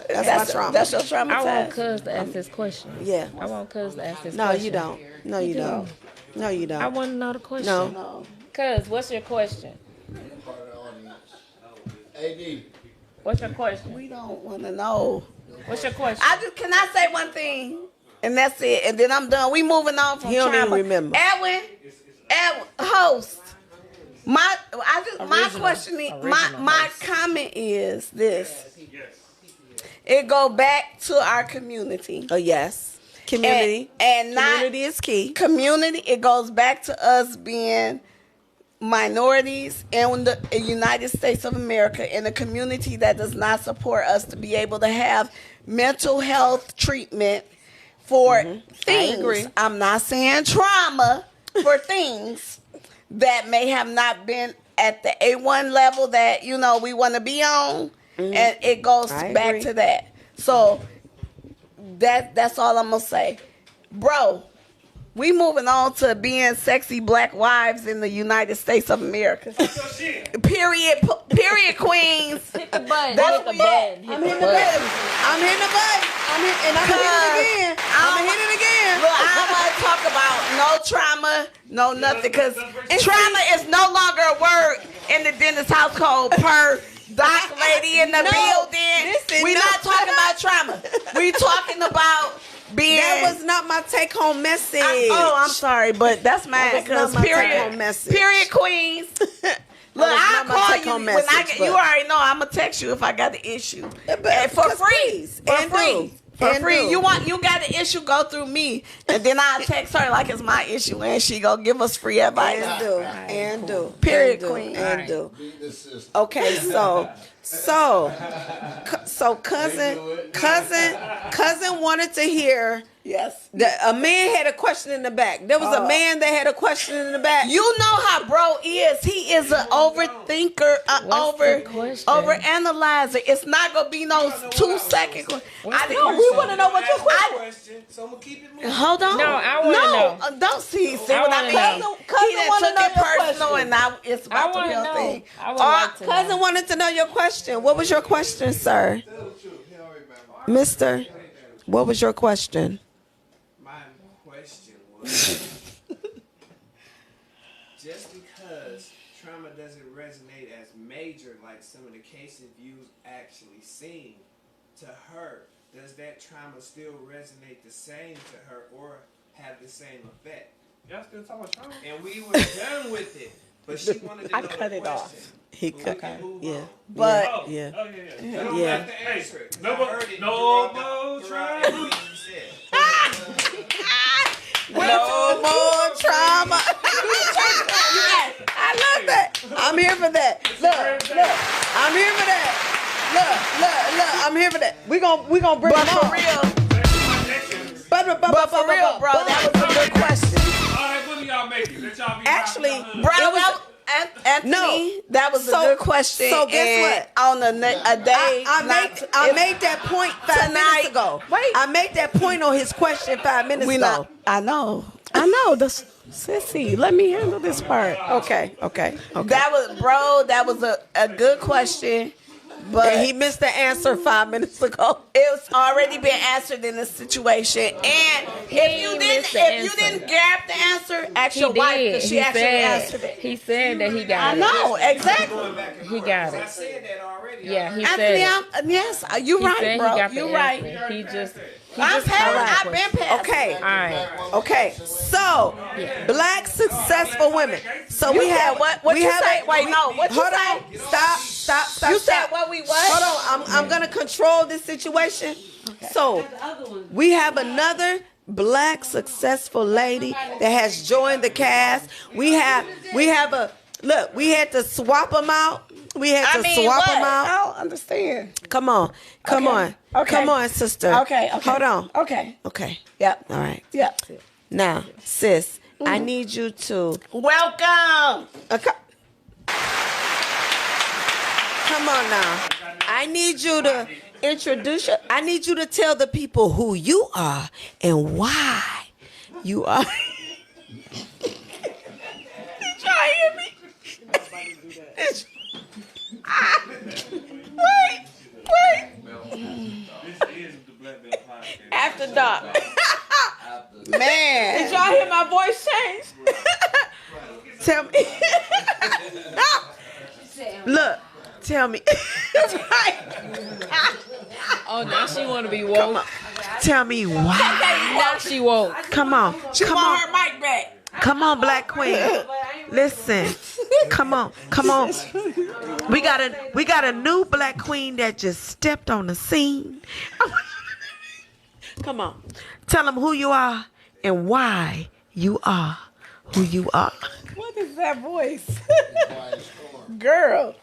S2: That's my trauma.
S1: That's your
S5: I want
S1: traumatized.
S5: Cuz to ask this question.
S2: Yeah.
S5: I want Cuz to ask this
S2: No,
S5: question.
S2: you don't. No, you don't. No, you
S5: I
S2: don't.
S5: want to know the question.
S2: No.
S5: Cuz, what's your question?
S3: AD.
S5: What's your question?
S1: We don't want to know.
S5: What's your question?
S1: Can I say one thing? And that's it. And then I'm done. We moving on from
S2: He don't even
S1: trauma.
S2: remember.
S1: Edwin, host. My question is, my comment is this. It go back to our community.
S2: Oh yes. Community.
S1: And not
S2: Community is key.
S1: community. It goes back to us being minorities in the United States of America, in a community that does not support us to be able to have mental health treatment for things.
S2: I agree.
S1: I'm not saying trauma, for things that may have not been at the A1 level that we want to be on, and it goes
S2: I
S1: back
S2: agree.
S1: to that. So that's all I'm gonna say, bro. We moving on to being sexy black wives in the United States of America. Period queens.
S5: Hit the button.
S1: That's
S5: Hit the
S1: what-
S5: button.
S2: I'm hitting the button. I'm hitting the button. I'm hitting it again. I'm hitting it again.
S1: Look, I don't want to talk about no trauma, no nothing, because trauma is no longer a word in the dentist household per doc lady in the building.
S2: listen,
S1: We
S2: no.
S1: not talking about trauma. We talking about being.
S2: That was not my take home message.
S1: I'm sorry, but that's mine.
S2: That was
S1: Because
S2: not my take-home message.
S1: period queens. Look,
S2: was
S1: I'll
S2: not my
S1: call
S2: take-home
S1: you when I
S2: message,
S1: get.
S2: but-
S1: You already know I'm gonna text you if I got the issue,
S2: But-
S1: and for
S2: because
S1: free.
S2: please,
S1: For
S2: and
S1: free.
S2: do.
S1: For
S2: And
S1: free.
S2: do.
S1: You got the issue, go through me, and then I'll text her like it's my issue, and she gonna give us free advice.
S2: And do.
S1: Period,
S2: And do.
S1: queen.
S2: And do.
S3: Beat the system.
S2: Okay, so cousin wanted to hear.
S1: Yes.
S2: A man had a question in the back. There was a man that had a question in the back.
S1: You know how bro is. He is an overthinker,
S5: What's the question?
S1: overanalyzer. It's not gonna be no 2-second.
S5: What's the
S1: know
S5: question?
S1: we want to know what your question.
S3: Question, so I'm gonna keep it moving.
S1: Hold on.
S5: No, I wanna know.
S1: Don't see
S5: I
S1: what I
S5: wanna
S1: mean.
S5: know.
S1: He
S2: Cousin
S1: done
S2: wanna
S1: took
S2: know
S1: it
S2: your
S1: personal,
S2: question.
S1: and now it's
S5: I
S1: about the
S5: want to
S1: real
S5: know.
S1: thing.
S5: I would like to
S2: Cousin
S5: know.
S2: wanted to know your question. What was your question, sir? Mister, what was your question?
S3: My question was, just because trauma doesn't resonate as major like some of the cases you've actually seen to her, does that trauma still resonate the same to her or have the same effect?
S4: Y'all still talking about trauma?
S3: And we were done with it, but she wanted to
S1: I
S3: know
S1: cut
S3: the
S1: it off.
S3: question.
S2: He
S3: We
S2: cut.
S3: can move
S2: Yeah.
S3: on.
S1: But
S4: Oh,
S2: Yeah.
S4: Oh, yeah.
S3: You don't
S2: Yeah.
S3: have to answer it. 'cause
S4: No
S3: I
S4: more-
S3: heard it
S4: no
S3: throughout
S4: more
S3: throughout
S4: trauma.
S3: everything you said.
S2: No more trauma. I love that. I'm here for that. Look. I'm here for that. Look. I'm here for that. We gonna bring
S1: but
S2: them
S1: for
S2: on.
S1: real,
S2: But
S1: for real, bro, that was a good question.
S4: All right, when do y'all make it? Let y'all be
S2: Actually,
S4: rocking
S1: Bro,
S2: It was-
S1: that, Anthony,
S2: No.
S1: that was a
S2: So-
S1: good question.
S2: so guess
S1: and
S2: what?
S1: On a day,
S2: I made that point 5 minutes ago.
S1: Wait.
S2: I made that point on his question 5 minutes
S1: We
S2: ago.
S1: not. I know. This sissy. Let me handle this part.
S2: Okay.
S1: That was a good question. But
S2: And he missed the answer 5 minutes ago.
S1: it's already been answered in this situation. And
S5: missed the
S1: if you
S5: answer.
S1: didn't grab the answer, ask
S5: He
S1: your wife
S5: did.
S1: because she
S5: He
S1: actually answered
S5: said.
S1: it.
S5: He said that he
S1: I
S5: got it.
S1: know exactly.
S3: Going back and
S5: He
S3: forth,
S5: got
S3: 'cause I
S5: it.
S3: said that already.
S5: Yeah, he
S1: Anthony,
S5: said it.
S1: yes, you're
S5: He
S1: right,
S5: said
S1: bro.
S5: he got the
S1: You're right.
S5: answer. He just.
S1: I'm past.
S2: All right.
S1: I've been past.
S2: Okay.
S5: All right.
S2: Okay. So, black successful women. So
S1: You
S2: we
S1: said
S2: have
S1: what
S2: we
S1: you
S2: have
S1: say? Wait, no. What you
S2: hold
S1: say?
S2: on. Stop.
S1: You said
S2: stop.
S1: what we what?
S2: Hold on. I'm gonna control this situation. So
S7: The other one.
S2: we have another black successful lady that has joined the cast. We have a look. We had to swap them out. We had to swap them
S1: I
S2: out.
S1: don't understand.
S2: Come on.
S1: Okay. Okay.
S2: Come on, sister.
S1: Okay.
S2: Hold on.
S1: Okay.
S2: Okay.
S1: Yep.
S2: All right.
S1: Yep.
S2: Now, sis, I need you to
S1: Welcome.
S2: come on now. I need you to I need you to tell the people who you are and why you are. Did y'all hear me? Wait. After dark.
S1: Man.
S2: Did y'all hear my voice change? Tell me. Look, tell me.
S5: Oh, now she want to be woke.
S2: Tell me why.
S5: Now she woke.
S2: Come on. Come on.
S1: her mic back.
S2: Come on, Black Queen. Listen. Come on. We got a new Black Queen that just stepped on the scene. Come on. Tell them who you are and why you are who you are.
S1: What is that voice? Girl.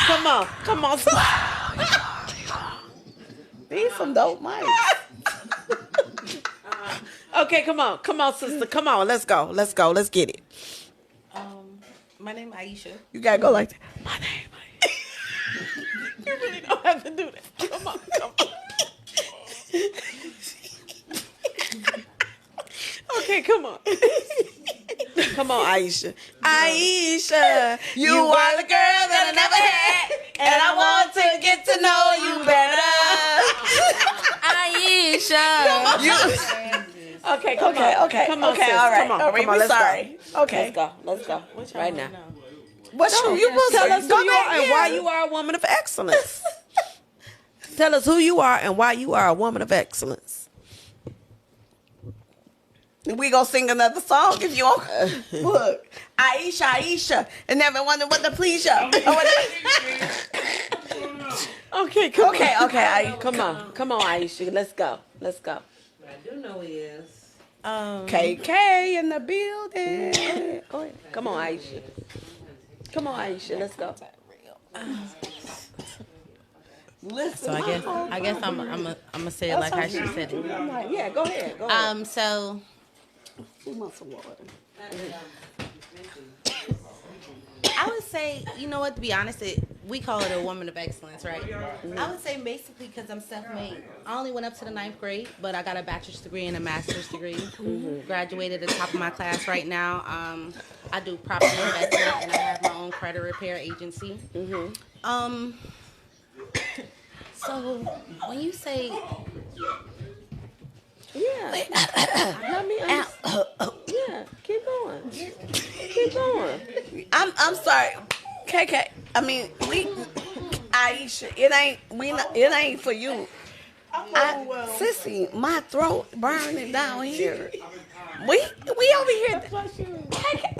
S2: Come on.
S1: These some dope mics.
S2: Okay, come on, sister. Come on, let's go. Let's get it.
S8: My name Aisha.
S1: You gotta go like that.
S2: My name. You really don't have to do that. Come on. Okay, come on. Come on, Aisha. Aisha, you are the girl that I never had, and I want to get to know you better.
S5: Aisha.
S2: Okay, come
S1: Okay,
S2: on.
S1: okay,
S2: Come on,
S1: okay,
S2: sis.
S1: all right.
S2: Come on,
S1: All right,
S2: come on,
S1: we
S2: let's
S1: sorry.
S2: go.
S1: Okay.
S2: Let's go. Right now.
S1: What you supposed
S2: Tell
S1: to
S2: us who
S1: go
S2: you
S1: back
S2: are and
S1: here.
S2: why you are a woman of excellence. Tell us who you are and why you are a woman of excellence.
S1: We gonna sing another song if you want. Look, Aisha, and everyone want to please you.
S2: Okay, come on.
S1: Okay.
S2: Come on, Aisha. Let's go.
S7: I do know he is.
S1: KK in the building.
S2: Go ahead. Come on, Aisha. Let's go.
S1: Listen,
S8: So I guess I'm gonna say it like how she said it.
S2: Yeah, go ahead.
S8: So
S1: Who wants some water?
S8: I would say, you know what, to be honest, we call it a woman of excellence, right? I would say basically because I'm self-made. I only went up to the 9th grade, but I got a bachelor's degree and a master's degree. Graduated at the top of my class right now. I do property investment and I have my own credit repair agency. So when you say
S2: Let me yeah, keep going.
S1: I'm sorry, KK. I mean, Aisha. It ain't for you. Sissy, my throat burning down here. We over here. KK,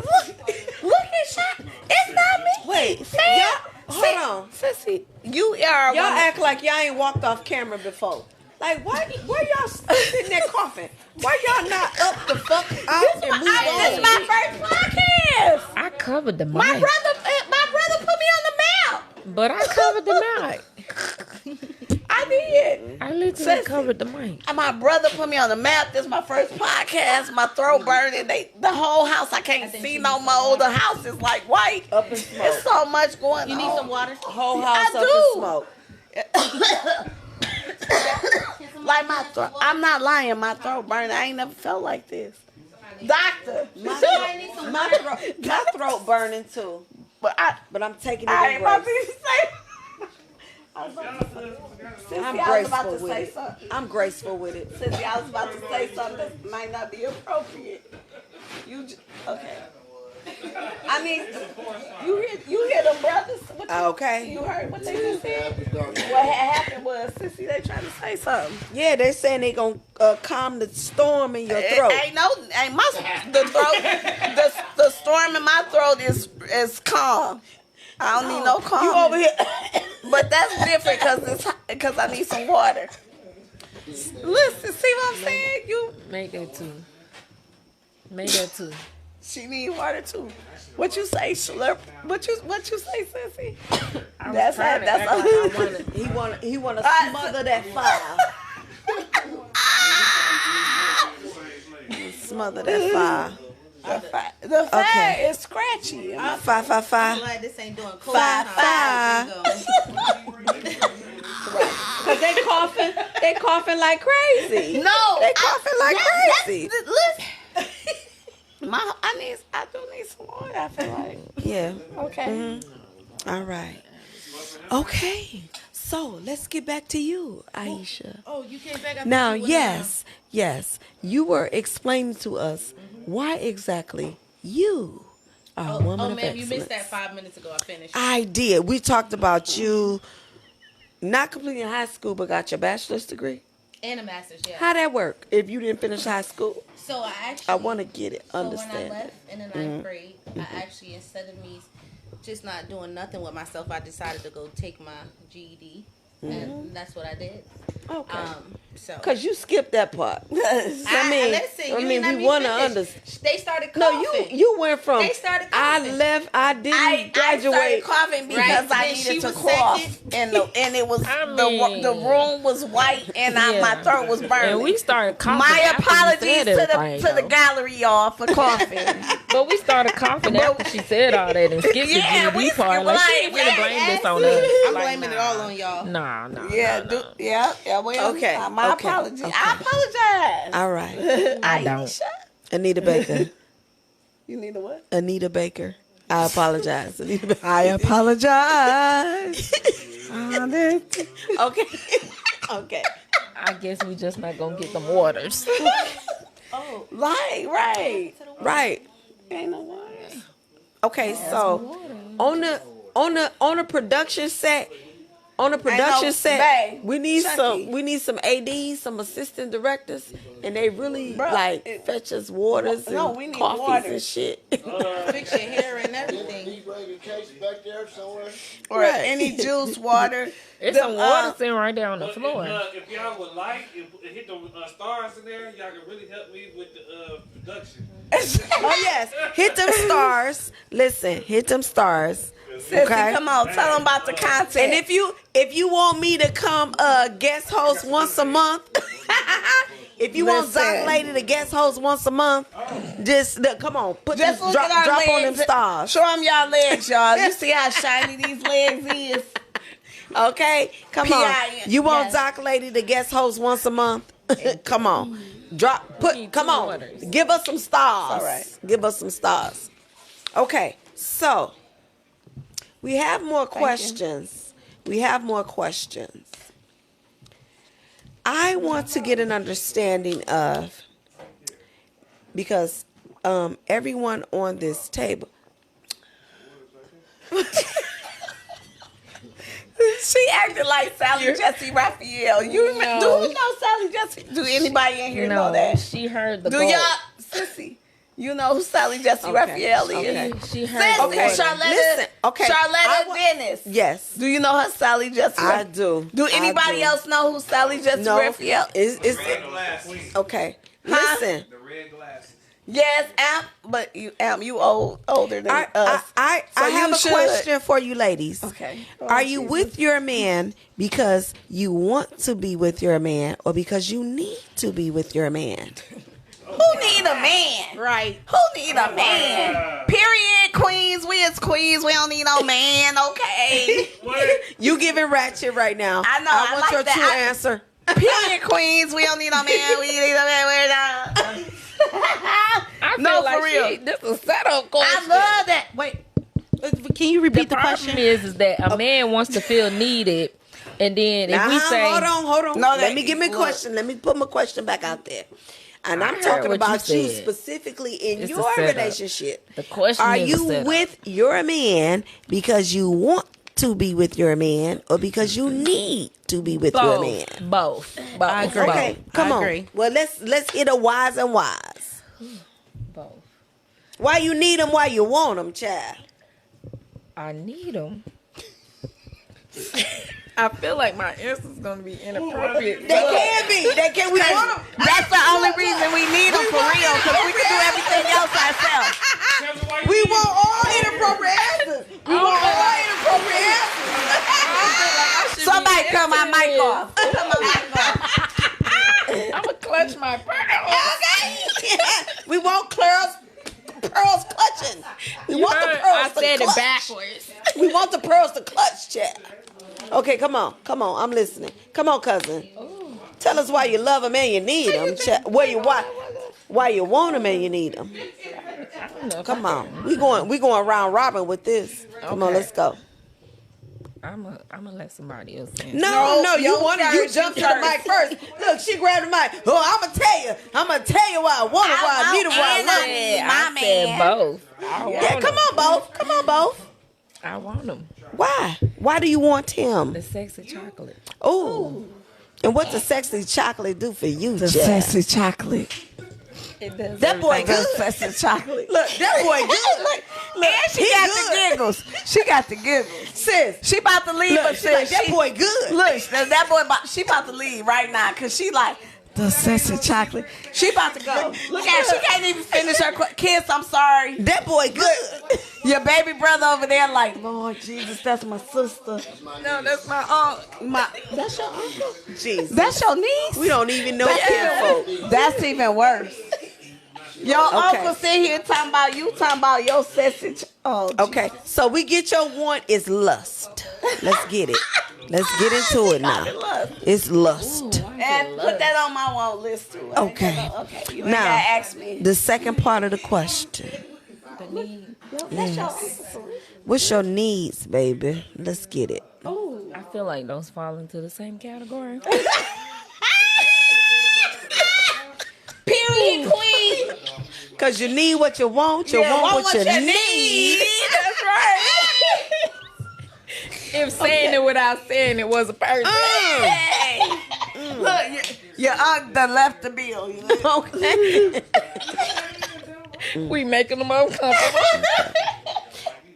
S1: look at shot. It's not me.
S2: Wait,
S1: Say it.
S2: hold on.
S1: Sissy. You are.
S2: Y'all act like y'all ain't walked off camera before. Like, why y'all sitting there coughing? Why y'all not up the fuck out and move
S1: This is
S2: on?
S1: my first podcast.
S5: I covered the mic.
S1: My brother put me on the map.
S5: But I covered the mic.
S1: I did.
S5: I literally covered the mic.
S1: And my brother put me on the map. This is my first podcast. My throat burning. The whole house, I can't see no more. The house is like white.
S2: Up in smoke.
S1: There's so much going on.
S8: you need some water,
S2: Whole house
S1: I
S2: up
S1: do.
S2: in smoke.
S1: Like my throat. I'm not lying. My throat burning. I ain't never felt like this. Doctor.
S2: My throat burning too.
S1: But
S2: I'm taking it
S1: I
S2: in
S1: ain't about
S2: grace.
S1: to say. I was about to,
S2: I'm
S1: Sissy, I was about
S2: graceful
S1: to
S2: with
S1: say
S2: it.
S1: something.
S2: I'm graceful with it.
S1: Sissy, I was about to say something that might not be appropriate. Okay. I mean, you hear the brothers? What
S2: Okay.
S1: You heard what they just said? What had happened was, Sissy, they trying to say something.
S2: Yeah, they saying they gonna calm the storm in your throat.
S1: Ain't the throat. The storm in my throat is calm. I don't need no calm.
S2: You over here?
S1: But that's different because I need some water. Listen, see what I'm saying? You.
S5: Make that too. Make that too.
S1: She need water too. What you say, slurp? What you say, Sissy? That's
S2: He wanna smother that fire. Smother that fire.
S1: The fire is scratchy.
S2: Fire.
S8: I'm glad this ain't doing cold
S2: Fire. Cause they coughing like crazy.
S1: No,
S2: They coughing like crazy.
S1: Listen. I do need some water. I feel like.
S2: Yeah.
S1: Okay.
S2: All right. Okay. So let's get back to you, Aisha.
S8: Oh, you came back.
S2: Now, yes. You were explaining to us why exactly you are a woman
S8: Oh,
S2: of
S8: man, you
S2: excellence.
S8: missed that 5 minutes ago. I finished.
S2: I did. We talked about you not completing high school, but got your bachelor's degree.
S8: And a master's, yeah.
S2: How that work? If you didn't finish high school,
S8: So I actually.
S2: I want to get it.
S8: So
S2: Understand?
S8: when I left in the ninth grade, I actually, instead of me just not doing nothing with myself, I decided to go take my GED, and that's what I did.
S2: Okay.
S8: So.
S2: Cause you skipped that part.
S8: Listen,
S2: we
S8: want
S2: want to
S8: to
S2: understand.
S8: They started
S2: No,
S8: coughing.
S2: you went from.
S8: They started
S2: I
S8: coughing.
S2: left. I didn't
S1: I
S2: graduate.
S1: started coughing because I
S8: Then she
S1: needed to
S8: was
S1: cough,
S8: second.
S1: and it was
S5: I
S1: the
S5: mean-
S1: room was white and my throat was burning.
S5: And we started coughing.
S1: My
S5: after you
S1: apologies
S5: said
S1: to the
S5: everything, though.
S1: gallery, y'all, for coughing.
S5: But we started coughing after she said all that and skipped
S1: Yeah,
S5: the
S1: we
S5: GED part.
S1: skipped,
S5: Like, she
S1: like,
S5: ain't finna blame this on
S1: yes.
S5: us.
S8: I'm
S5: Like,
S8: blaming it all on y'all.
S5: Nah.
S1: Yeah. Well,
S2: Okay,
S1: my
S2: okay,
S1: apology.
S2: okay.
S1: I apologize.
S2: All right.
S5: I don't.
S1: Aisha,
S2: Anita Baker.
S1: you need a what?
S2: Anita Baker. I apologize. Anita Baker.
S1: I apologize.
S2: Okay. Okay.
S5: I guess we just not gonna get them waters.
S1: Right.
S2: Right.
S1: Ain't no water.
S2: Okay. So on the production set. On the production set,
S1: babe,
S2: we need
S1: Chucky.
S2: some ADs, some assistant directors, and they really
S1: Bruh,
S2: fetch us waters and
S1: No, we need
S2: coffees
S1: water.
S2: and shit.
S8: Fix your hair and everything.
S1: Or any juice, water.
S5: It's some water sitting right there on the
S4: But
S5: floor.
S4: if y'all would like, if hit them stars in there, y'all can really help me with the production.
S2: Oh yes, hit them stars. Listen, hit them stars.
S1: Sissy,
S2: Okay.
S1: come on, tell them about the content.
S2: And if you want me to come guest host once a month, if you want
S1: Listen.
S2: Doc Lady to guest host once a month, just come on,
S1: just look
S2: drop
S1: at our
S2: on
S1: legs.
S2: them stars.
S1: Show them y'all legs, y'all. You see how shiny these legs is?
S2: Okay, come on.
S1: P.I.N.
S2: You want
S1: Yes.
S2: Doc Lady to guest host once a month? Come on,
S5: need
S2: come
S5: two
S2: on.
S5: waters.
S2: Give us some stars.
S1: All right.
S2: Give us some stars. Okay, so we have more questions. We have more questions. I want to get an understanding of, because everyone on this table.
S1: She acted like Sally Jesse Raphael. Do you know Sally Jesse? Do anybody in here know that?
S5: She heard the
S1: Do
S5: goal.
S1: y'all, Sissy? You know who Sally Jesse Raphael is?
S2: Okay.
S5: She heard
S1: Sis,
S5: the
S2: Okay.
S5: water.
S1: Charlotta,
S2: Listen, okay.
S1: Charlotta Dennis.
S2: Yes,
S1: Do you know her Sally Jesse?
S2: I do.
S1: Do
S2: I
S1: anybody
S2: do.
S1: else know who Sally Jesse
S2: No,
S1: Raphael?
S2: it's
S3: Red glasses.
S2: okay.
S1: Huh?
S2: Listen,
S3: The red glasses.
S1: Yes, but you older than us.
S2: I
S1: So
S2: have
S1: you
S2: a
S1: should.
S2: question for you ladies.
S1: Okay.
S2: Are you with your man because you want to be with your man, or because you need to be with your man?
S1: Who need a man?
S2: Right.
S1: Who need a man? Period, queens. We as queens, we don't need no man, okay?
S2: You giving ratchet right now.
S1: I know,
S2: I
S1: I
S2: want
S1: like
S2: your
S1: that.
S2: true answer.
S1: Period, queens. We don't need no man. We need a man. We're not.
S5: I feel
S1: No,
S5: like
S1: for real.
S5: this is a setup question.
S1: I love that. Wait.
S2: Can you repeat the
S5: problem
S2: question?
S5: is that a man wants to feel needed, and then if we say,
S2: hold on.
S1: No,
S2: Let me get my question. Let me put my question back out there. And I'm
S5: heard
S2: talking
S5: what
S2: about
S5: you
S2: you
S5: said.
S2: specifically in
S5: It's a
S2: your
S5: setup.
S2: relationship.
S5: The question
S2: Are
S5: is a
S2: you
S5: setup.
S2: with your man because you want to be with your man, or because you need to be with your man?
S5: both.
S7: I agree.
S2: Okay, come
S7: I
S2: on.
S7: agree.
S2: Well, let's hit a wise and wise.
S5: Both.
S2: Why you need them? Why you want them, child?
S5: I need them. I feel like my answer's gonna be inappropriate.
S2: They can be. They can. We want them.
S1: That's the only reason we need them for real, because we can do everything else ourselves.
S2: We want all inappropriate answers. We want all inappropriate answers.
S1: Somebody cut my mic off. Cut my mic off.
S5: I'm gonna clutch my pearl.
S2: We want pearls clutching. We want the pearls
S5: I
S2: to
S5: said
S2: clutch.
S5: it backwards.
S2: We want the pearls to clutch, chat. Okay, come on. I'm listening. Come on, cousin. Tell us why you love him and you need him. Why you want him and you need him. Come on. We going round robin with this. Come on,
S5: Okay.
S2: let's go.
S5: I'm gonna let somebody else answer.
S2: No, you
S1: you
S2: wanted you
S1: first,
S2: jumped
S1: you
S2: to the
S1: first.
S2: mic first. Look, she grabbed the mic. Oh, I'm gonna tell you why I want it, why I need it, why I love it.
S5: I said both.
S2: Yeah, come on, both.
S5: I want them.
S2: Why? Why do you want him?
S5: The sexy chocolate.
S2: Oh. And what does sexy chocolate do for you,
S1: The
S2: Jack?
S1: sexy chocolate.
S5: It does.
S2: That boy
S1: The
S2: good.
S1: sexy chocolate.
S2: Look, that boy good. Look,
S1: And she
S2: he
S1: got
S2: good.
S1: the giggles. She got the giggles.
S2: Sis,
S1: She about to leave,
S2: look,
S1: but
S2: she like,
S1: sis,
S2: that boy good.
S1: Look, that boy, she about to leave right now, because she like, the sexy chocolate. She about to go. Look at her. She can't even finish her kiss. I'm sorry.
S2: That boy good.
S1: Your baby brother over there like, Lord Jesus, that's my sister.
S5: No, that's my aunt.
S1: That's your uncle?
S2: Jesus.
S1: That's your niece?
S2: We don't even know kinfolk.
S1: That's even worse. Your uncle sit here talking about your sexy.
S2: Okay, so we get your want is lust. Let's get it. Let's get into it now. It's lust.
S1: And put that on my want list too.
S2: Okay.
S1: Okay. You ain't
S2: Now,
S1: gotta ask me.
S2: the second part of the question. What's your needs, baby? Let's get it.
S5: I feel like those fall into the same category.
S1: Period, queen.
S2: Because you need what you want, you want what you need.
S5: That's right. If saying it without saying it was a person.
S1: Look, your aunt done left the bill. You know?
S2: Okay.
S5: We making them uncomfortable.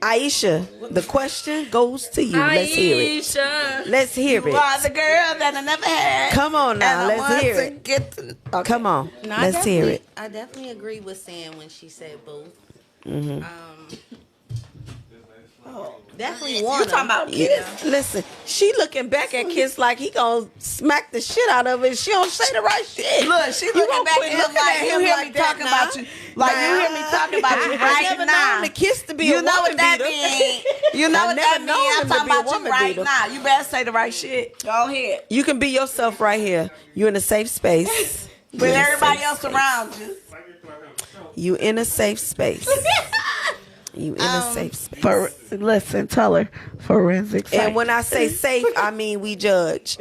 S2: Aisha, the question goes to you. Let's hear it.
S5: Aisha.
S2: Let's hear
S1: You are
S2: it.
S1: the girl that I never had.
S2: Come on now,
S1: And I
S2: let's
S1: want
S2: hear
S1: to
S2: it.
S1: get to, okay.
S2: Come on,
S8: No,
S2: let's hear it.
S8: I definitely agree with Sam when she said both. Definitely
S1: You
S8: one.
S1: talking about kids?
S2: Listen, she looking back at Kiss like he gonna smack the shit out of it. She don't say the right shit.
S1: Look, she
S2: You
S1: looking
S2: gonna
S1: back
S2: quit
S1: at him
S2: looking
S1: like
S2: at
S1: you
S2: him
S1: hear
S2: like
S1: me
S2: that
S1: talking
S2: now.
S1: about you. Like you hear me talking about you
S2: I
S1: right
S2: never
S1: now.
S2: known the Kiss to be
S1: You
S2: a
S1: know
S2: woman
S1: what that
S2: beater.
S1: means. You know
S2: I
S1: what
S2: never
S1: that means.
S2: known
S1: I'm
S2: him to
S1: talking
S2: be a
S1: about you
S2: woman
S1: right
S2: beater.
S1: now. You better say the right shit. Go ahead.
S2: You can be yourself right here. You in a safe space.
S1: With everybody else around you.
S2: You in a safe space. You in a safe space.
S1: Listen, tell her forensic.
S2: And when I say safe, I mean we judge.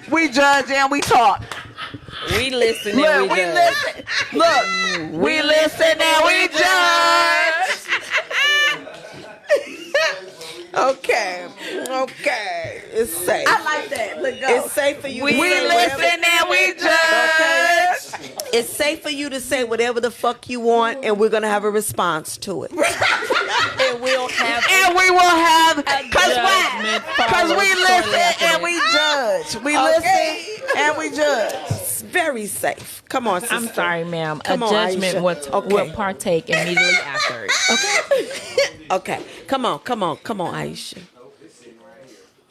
S1: we judge and we talk.
S5: We listen and
S1: Look,
S5: we
S1: we
S5: judge.
S1: listen. Look, we listen and we judge.
S2: Okay. It's safe.
S1: I like that. Look, go.
S2: It's safe for you to
S1: We
S2: say whatever.
S1: listen and we judge.
S2: It's safe for you to say whatever the fuck you want, and we're gonna have a response to it.
S5: And we'll have
S1: And we will have, cause why?
S5: judgment
S1: Cause we
S5: follows
S1: listen
S5: shortly after
S1: and
S5: that.
S1: we judge. We listen and we judge.
S2: It's very safe. Come on, sister.
S5: I'm sorry, ma'am.
S2: Come
S5: a
S2: on,
S5: judgment
S2: Aisha.
S5: will partake immediately after it.
S2: Okay. Come on, Aisha.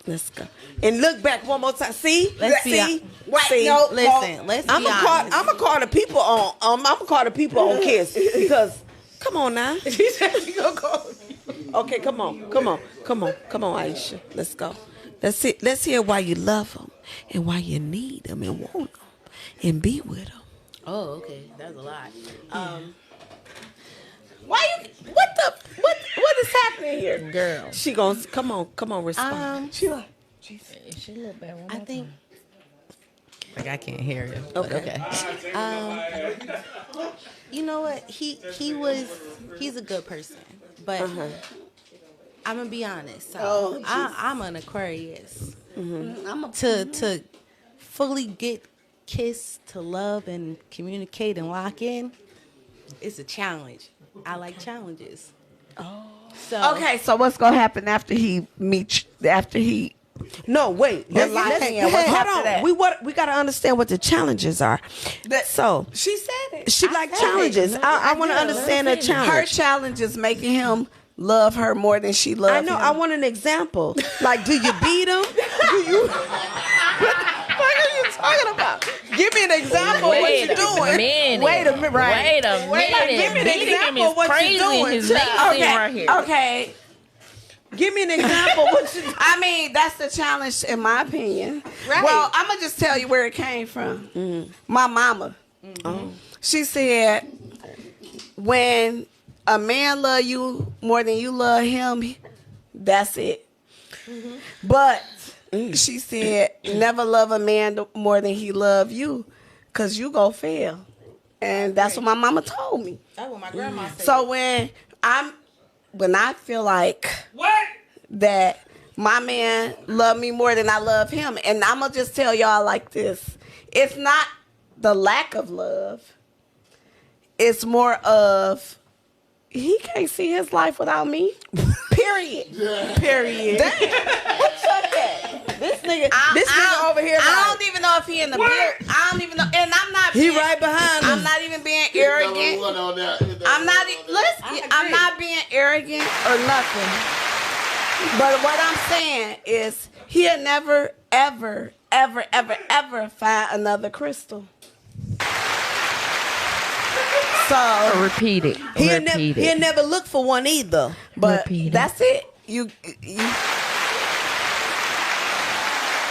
S2: Let's go. And look back one more time. See?
S8: Let's
S2: see?
S8: see.
S2: See?
S1: No,
S8: Listen, let's be
S2: I'm gonna
S8: honest.
S2: call the people on. I'm gonna call the people on Kiss because. Come on now. Okay, come on, Aisha. Let's go. Let's hear why you love them and why you need them and want them and be with them.
S8: Oh, okay. That's a lot.
S2: Why you? What
S1: is happening here?
S5: Girl,
S2: She gonna come on, respond.
S1: She like,
S5: she look bad.
S9: I think. Like I can't hear him.
S2: Okay.
S9: You know what? He's a good person, but I'm gonna be honest. So I'm an Aquarius. To fully get kissed, to love and communicate and lock in, it's a challenge. I like challenges. So
S1: okay, so what's gonna happen after he meets? After he
S2: No, wait. Let's,
S1: lock
S2: let's,
S1: in. What's
S2: hold
S1: after
S2: on.
S1: that?
S2: We gotta understand what the challenges are. So
S1: she said it.
S2: she like challenges. I want to understand her
S1: Her
S2: challenge.
S1: challenge is making him love her more than she loves
S2: I know.
S1: him.
S2: I want an example. Like, do you beat him? Do you? What are you talking about? Give me an example. What you doing?
S5: Minute.
S1: Wait a minute, right?
S5: Wait a minute.
S2: Give me an
S5: Beating him
S2: example
S5: is
S2: of what
S5: crazy.
S2: you doing.
S5: His name right here.
S1: Okay.
S2: Give me an example. What you?
S1: I mean, that's the challenge in my opinion.
S2: Right.
S1: Well, I'm gonna just tell you where it came from. My mama. She said, when a man love you more than you love him, that's it. But she said, never love a man more than he love you, cause you go fail. And that's what my mama told me.
S8: That's what my grandma said.
S1: So when I feel like that my man love me more than I love him, and I'm gonna just tell y'all like this: it's not the lack of love. It's more of he can't see his life without me. Period. Period. What's up at?
S2: This nigga over here.
S1: I don't even know if he in the beard. I don't even know, and I'm not.
S2: He right behind
S1: I'm
S2: us.
S1: not even being arrogant. I'm not. Listen, I'm not being arrogant or nothing. But what I'm saying is, he'll never, ever, ever, ever, ever find another Crystal. So,
S5: Repeat it.
S2: He'll never look for one either.
S1: but
S5: Repeat it.
S1: that's it. You.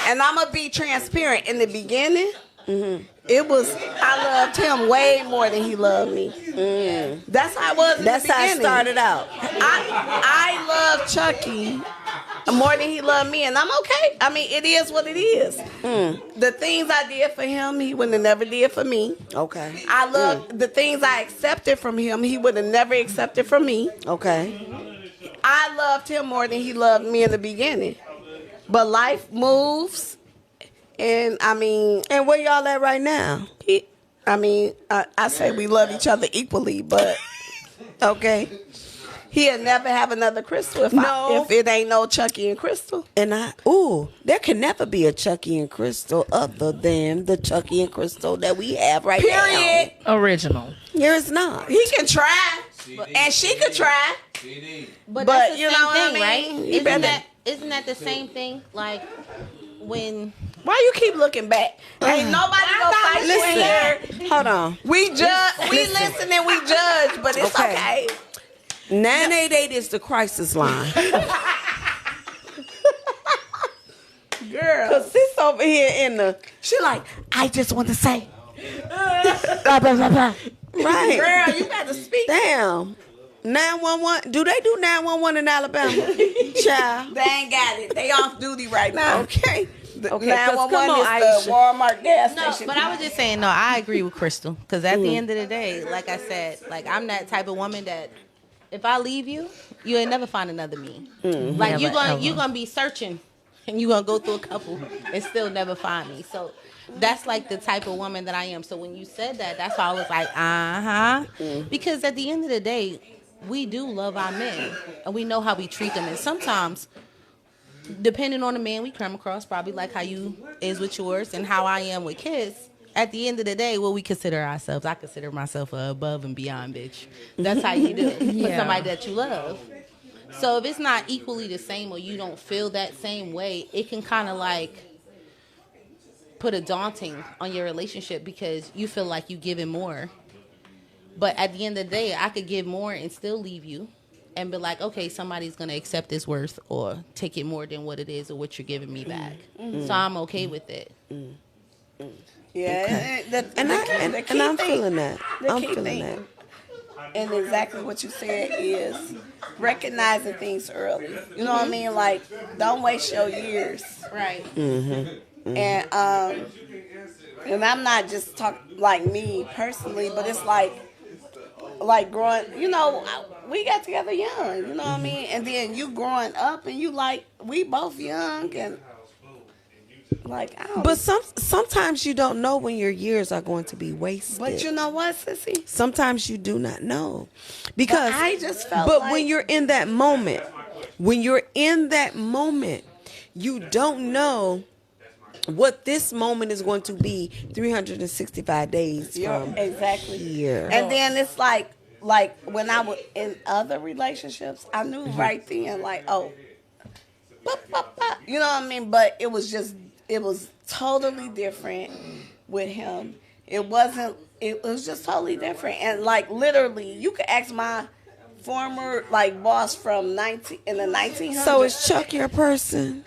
S1: And I'm gonna be transparent. In the beginning, it was I loved him way more than he loved me. That's how it was.
S2: That's how it started out.
S1: I love Chucky more than he loved me, and I'm okay. I mean, it is what it is. The things I did for him, he would have never did for me.
S2: Okay.
S1: I love the things I accepted from him, he would have never accepted from me.
S2: Okay.
S1: I loved him more than he loved me in the beginning. But life moves, and I mean,
S2: And where y'all at right now?
S1: I say we love each other equally, but
S2: Okay.
S1: he'll never have another Crystal if it ain't no Chucky and Crystal.
S2: And there can never be a Chucky and Crystal other than the Chucky and Crystal that we have right
S1: Period.
S5: Original.
S2: now. There is not.
S1: He can try, and she could try.
S8: But
S1: But
S8: that's the
S1: you
S8: same
S1: know what I
S8: thing,
S1: mean?
S8: right?
S1: You better-
S8: Isn't that the same thing? Like when
S1: Why you keep looking back? Ain't nobody gonna fight you in here.
S2: Hold on.
S1: We judge, we listen and we judge, but it's okay.
S2: 988 is the crisis line.
S1: Girl.
S2: Cause sis over here in the
S1: She like, I just want to say.
S2: right.
S1: Girl, you got to speak.
S2: Damn. 911. Do they do 911 in Alabama? Child.
S1: They ain't got it. They off duty right now.
S2: Okay. Okay. 'cause
S1: 911
S2: come on,
S1: is the
S2: Aisha.
S1: Walmart gas
S9: No,
S1: station.
S9: but I was just saying, no, I agree with Crystal. Because at the end of the day, like I said, like I'm that type of woman that if I leave you, you ain't never find another me. Like you're gonna be searching and you're gonna go through a couple and still never find me. So that's like the type of woman that I am. So when you said that, that's why I was like, Because at the end of the day, we do love our men and we know how we treat them. And sometimes depending on the man we come across, probably like how you is with yours and how I am with kids, at the end of the day, what we consider ourselves, I consider myself a above and beyond bitch. That's how you do it for somebody that you love. So if it's not equally the same or you don't feel that same way, it can kind of like put a daunting on your relationship because you feel like you're giving more. But at the end of the day, I could give more and still leave you and be like, okay, somebody's going to accept this worth or take it more than what it is or what you're giving me back. So I'm okay with it.
S1: Yeah,
S2: And I'm feeling that. I'm
S1: key
S2: feeling
S1: thing.
S2: that.
S1: And exactly what you said is recognizing things early. You know what I mean? Like, don't waste your years.
S9: Right.
S1: And I'm not just talking like me personally, but it's like growing. You know, we got together young. You know what I mean? And then you growing up, and you like we both young and. Like, I don't.
S2: But sometimes you don't know when your years are going to be wasted.
S1: But you know what, sissy?
S2: Sometimes you do not know, because
S1: I just felt.
S2: But
S1: like,
S2: when you're in that moment, you don't know what this moment is going to be 365 days from
S1: exactly
S2: here.
S1: And then it's like when I was in other relationships, I knew right then, like, oh, you know what I mean? But it was totally different with him. It was just totally different. And like literally, you could ask my former like boss from in the 1900s.
S2: So is Chuck your person?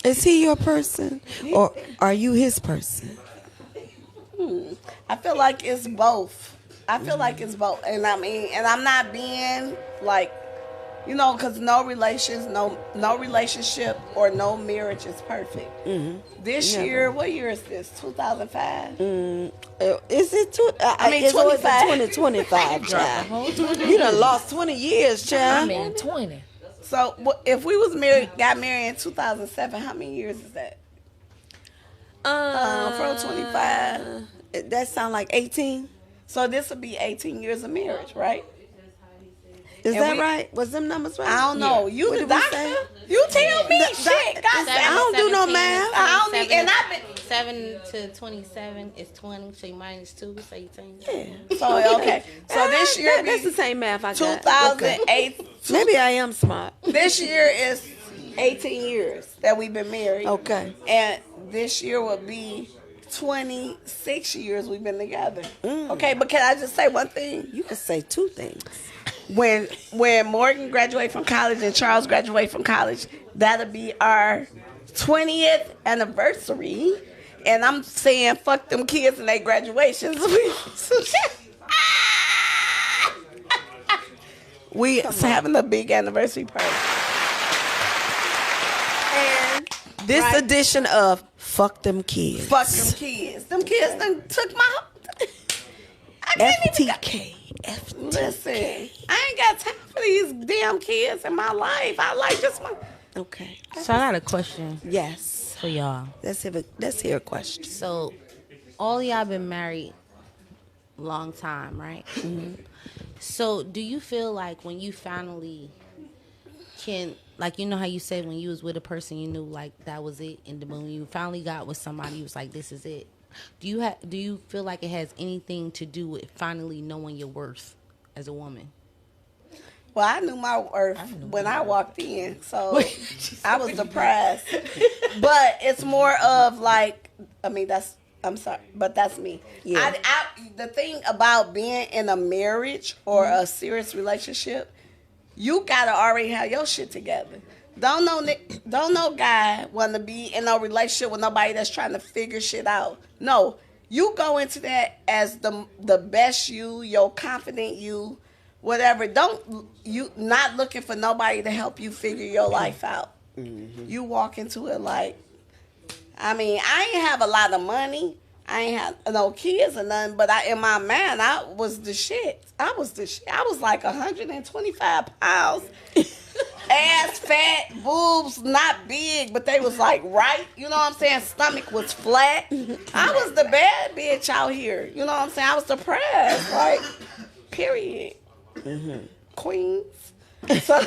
S2: Is he your person? Or are you his person?
S1: I feel like it's both. And I mean, and I'm not being like, you know, because no relationship or no marriage is perfect. This year, what year is this? 2005?
S2: Is it
S1: 25.
S2: 2025, child. You done lost 20 years, child.
S5: I'm in 20.
S1: So if we got married in 2007, how many years is that? From 25.
S2: That sound like 18.
S1: So this would be 18 years of marriage, right?
S2: Is that right? Was them numbers right?
S1: I don't know. You
S2: What
S1: the
S2: did we
S1: doctor.
S2: say?
S1: You tell me. Shit. God,
S2: I don't do no math.
S1: I don't need, and I've been.
S9: 7 to 27 is 20, so you minus 2, so 18.
S2: Yeah.
S1: So okay. So this year
S2: that's the same math I got.
S1: 2008.
S2: Okay. Maybe I am smart.
S1: This year is 18 years that we've been married.
S2: Okay.
S1: And this year will be 26 years we've been together. Okay, but can I just say one thing?
S2: You can say two things.
S1: When Morgan graduated from college and Charles graduated from college, that'll be our 20th anniversary. And I'm saying fuck them kids and their graduations. We having a big anniversary party. And
S2: This edition of Fuck Them Kids.
S1: fuck them kids. Them kids done took my... I can't even...
S2: FTK. FTK.
S1: Listen, I ain't got time for these damn kids in my life. I like just my...
S2: Okay.
S9: So I got a question
S2: Yes.
S9: for y'all.
S2: Let's hear a question.
S9: So all y'all been married long time, right? So do you feel like when you finally can, like, you know how you said when you was with a person you knew like that was it, and then when you finally got with somebody you was like this is it? Do you feel like it has anything to do with finally knowing your worth as a woman?
S1: Well, I knew my worth when I walked in, so I was depressed. But it's more of like, I mean, I'm sorry, but that's me.
S2: Yeah.
S1: The thing about being in a marriage or a serious relationship, you gotta already have your shit together. Don't no guy want to be in a relationship with nobody that's trying to figure shit out. No, you go into that as the best you, your confident you, whatever. You not looking for nobody to help you figure your life out. You walk into it like, I mean, I ain't have a lot of money. I ain't have no kids or nothing, but in my mind, I was the shit. I was like 125 pounds. Ass fat, boobs not big, but they was like right. You know what I'm saying? Stomach was flat. I was the bad bitch out here. You know what I'm saying? I was depressed. Like, period. Queens. So,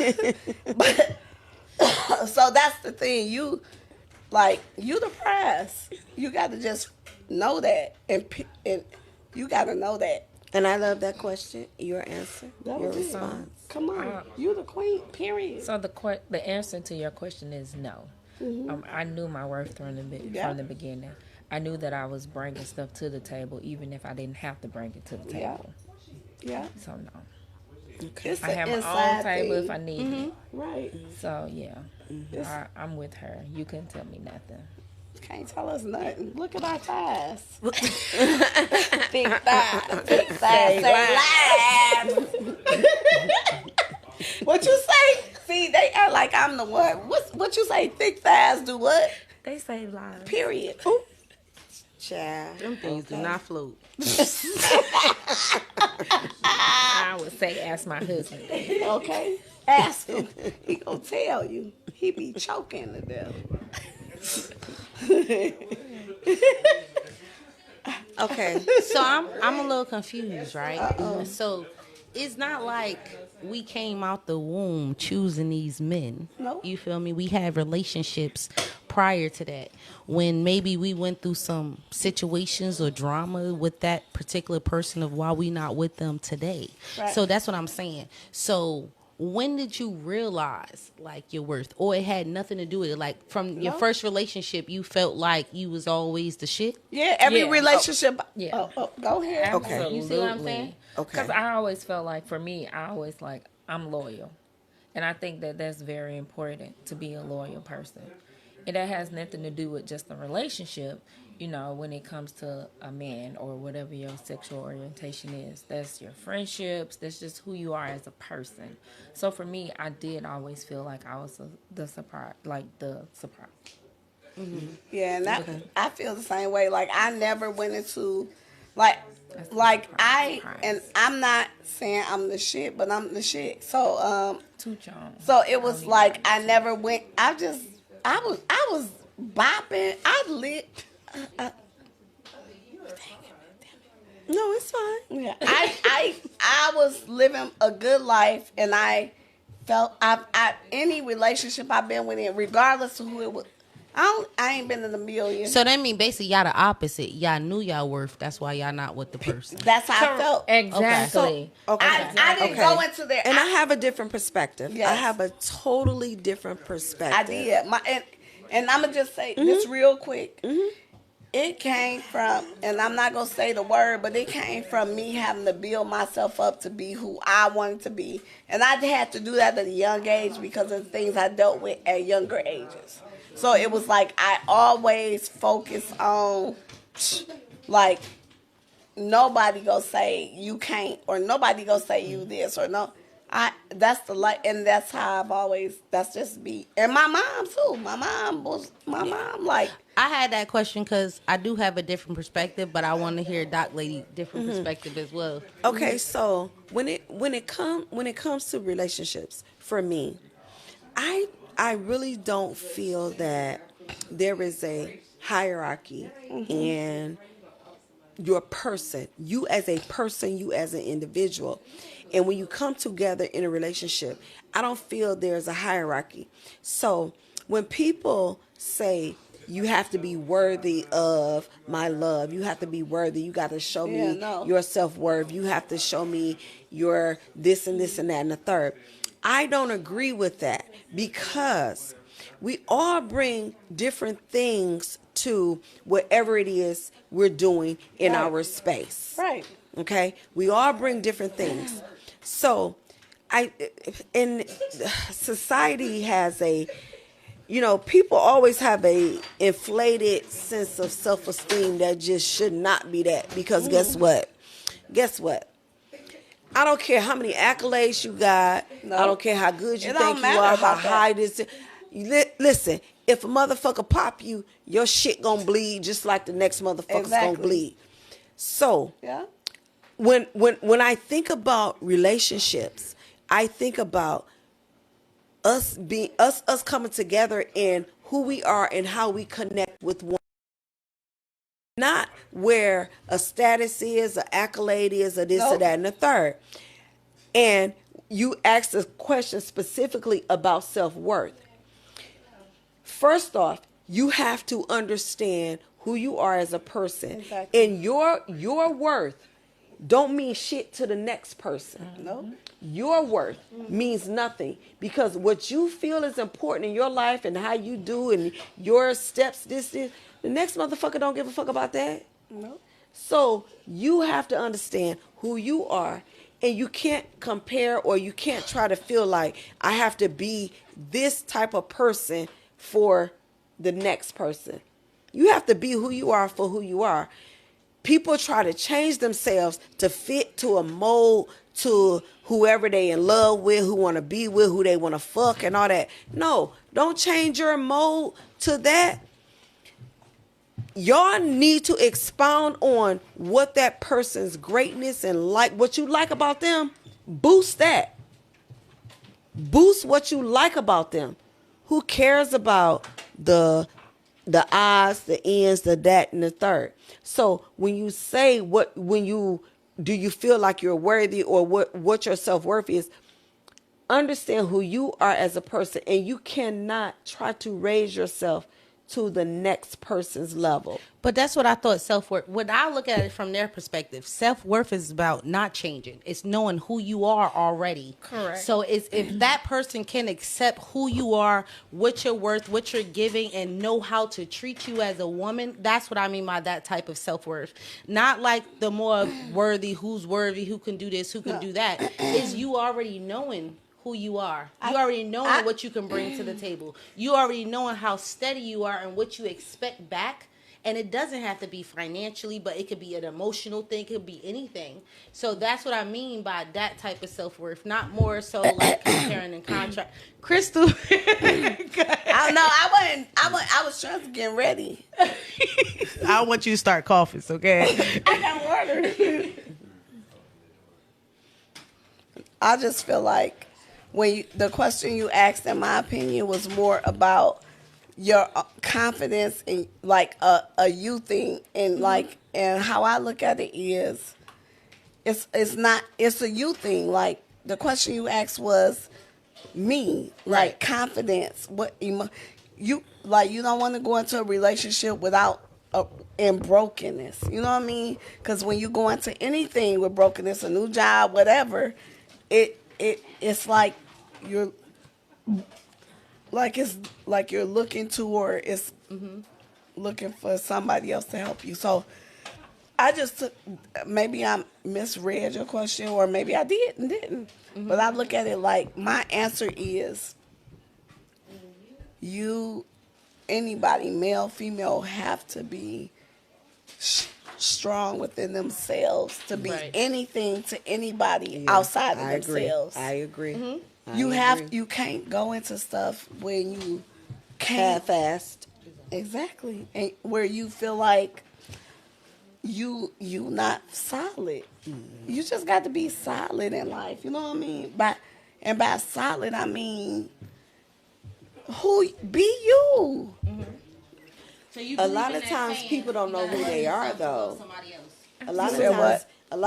S1: so that's the thing. You depressed. You got to just know that, and you got to know that.
S2: And I love that question. Your answer.
S1: That
S2: Your
S1: was it.
S2: response.
S1: Come on, you the queen. Period.
S5: So the answer to your question is no. I knew my worth from the beginning. I knew that I was bringing stuff to the table, even if I didn't have to bring it to the table.
S1: Yeah.
S5: So no,
S1: It's
S5: I
S1: an
S5: have my
S1: inside
S5: own table
S1: thing.
S5: if I need it.
S1: Right.
S5: So yeah, I'm with her. You couldn't tell me nothing.
S1: Can't tell us nothing. Look at our thighs. Big thighs. Big thighs. Say live. What you say? See, they act like I'm the one. What you say? Thick thighs do what?
S5: They say lies.
S1: Period.
S2: Child.
S9: Them things do not float.
S5: I would say ask my husband.
S1: Okay. Ask him. He gonna tell you. He be choking to death.
S2: Okay.
S9: So I'm a little confused, right? So it's not like we came out the womb choosing these men.
S1: Nope.
S9: You feel me? We had relationships prior to that when maybe we went through some situations or drama with that particular person of why we not with them today.
S1: Right.
S9: So that's what I'm saying. So when did you realize like your worth, or it had nothing to do with it? Like from your first relationship, you felt like you was always the shit.
S1: Yeah, every
S5: Yeah.
S1: relationship.
S5: Yeah.
S1: Go ahead.
S2: Okay.
S9: You see what I'm saying?
S2: Okay.
S5: Because I always felt like, for me, I always like, I'm loyal. And I think that that's very important, to be a loyal person. And that has nothing to do with just a relationship, you know, when it comes to a man or whatever your sexual orientation is. That's your friendships. That's just who you are as a person. So for me, I did always feel like I was the surprise.
S1: Yeah, and I feel the same way. Like I never went into and I'm not saying I'm the shit, but I'm the shit. So
S5: Too strong.
S1: so it was like I never went. I was bopping. I lit.
S2: No, it's fine.
S1: Yeah, I was living a good life, and I felt any relationship I've been with, regardless of who it was. I ain't been in a million.
S9: So that mean basically y'all the opposite. Y'all knew y'all worth. That's why y'all not with the person.
S1: That's how I felt.
S5: Exactly.
S2: Okay.
S1: I didn't go into there.
S2: And I have a different perspective.
S1: Yes.
S2: I have a totally different perspective.
S1: I did. And I'm gonna just say this real quick. It came from, and I'm not gonna say the word, but it came from me having to build myself up to be who I wanted to be, and I had to do that at a young age because of the things I dealt with at younger ages. So it was like I always focus on, like, nobody gonna say you can't, or nobody gonna say you this, or no. That's the light, and that's how I've always. That's just me, and my mom too. My mom like.
S9: I had that question because I do have a different perspective, but I want to hear Doc Lady different perspective as well.
S2: Okay, so when it comes to relationships, for me, I really don't feel that there is a hierarchy in your person, you as a person, you as an individual. And when you come together in a relationship, I don't feel there's a hierarchy. So when people say you have to be worthy of my love, you have to be worthy, you got to show me your self-worth, you have to show me your this and this and that and the third. I don't agree with that, because we all bring different things to whatever it is we're doing in our space.
S1: Right.
S2: Okay? We all bring different things. So, in society has a, people always have a inflated sense of self-esteem that just should not be that, because guess what? I don't care how many accolades you got. No. I don't care how good you think you are, how high this. Listen, if a motherfucker pop you, your shit gonna bleed just like the next motherfucker's gonna bleed. So, when I think about relationships, I think about us coming together in who we are and how we connect with one. Not where a status is, an accolade is, or this or that and the third. And you asked a question specifically about self-worth. First off, you have to understand who you are as a person. Exactly. And your worth don't mean shit to the next person.
S1: No.
S2: Your worth means nothing, because what you feel is important in your life and how you do and your steps, the next motherfucker don't give a fuck about that.
S1: No.
S2: So you have to understand who you are, and you can't compare, or you can't try to feel like I have to be this type of person for the next person. You have to be who you are for who you are. People try to change themselves to fit to a mold, to whoever they in love with, who want to be with, who they want to fuck and all that. No, don't change your mode to that. Y'all need to expound on what that person's greatness and like what you like about them. Boost that. Boost what you like about them. Who cares about the odds, the ends, the that, and the third? So when you say do you feel like you're worthy or what your self-worth is, understand who you are as a person, and you cannot try to raise yourself to the next person's level.
S9: But that's what I thought self-worth. When I look at it from their perspective, self-worth is about not changing. It's knowing who you are already.
S5: Correct.
S9: So it's if that person can accept who you are, what you're worth, what you're giving, and know how to treat you as a woman, that's what I mean by that type of self-worth. Not like the more worthy, who can do this, who can do that. Is you already knowing who you are. You already knowing what you can bring to the table. You already knowing how steady you are and what you expect back. And it doesn't have to be financially, but it could be an emotional thing. It could be anything. So that's what I mean by that type of self-worth. Not more so like comparing and contract. Crystal.
S1: I was just getting ready.
S9: I want you to start coughing, okay?
S1: I got water. I just feel like the question you asked, in my opinion, was more about your confidence and like a you thing, and like, and how I look at it is, it's a you thing. Like the question you asked was me, like confidence. What you don't want to go into a relationship without in brokenness. You know what I mean? Because when you go into anything with brokenness, a new job, whatever, it's like you're looking to, or it's looking for somebody else to help you. So I just took, maybe I misread your question, or maybe I didn't. But I look at it like my answer is anybody, male, female, have to be strong within themselves to be anything to anybody outside of themselves.
S2: I agree.
S1: You can't go into stuff when you can't
S2: half-assed.
S1: Exactly. And where you feel like you not solid. You just got to be solid in life. You know what I mean? By solid, I mean be you.
S8: So you
S2: A lot of times people don't know who they are, though. A lot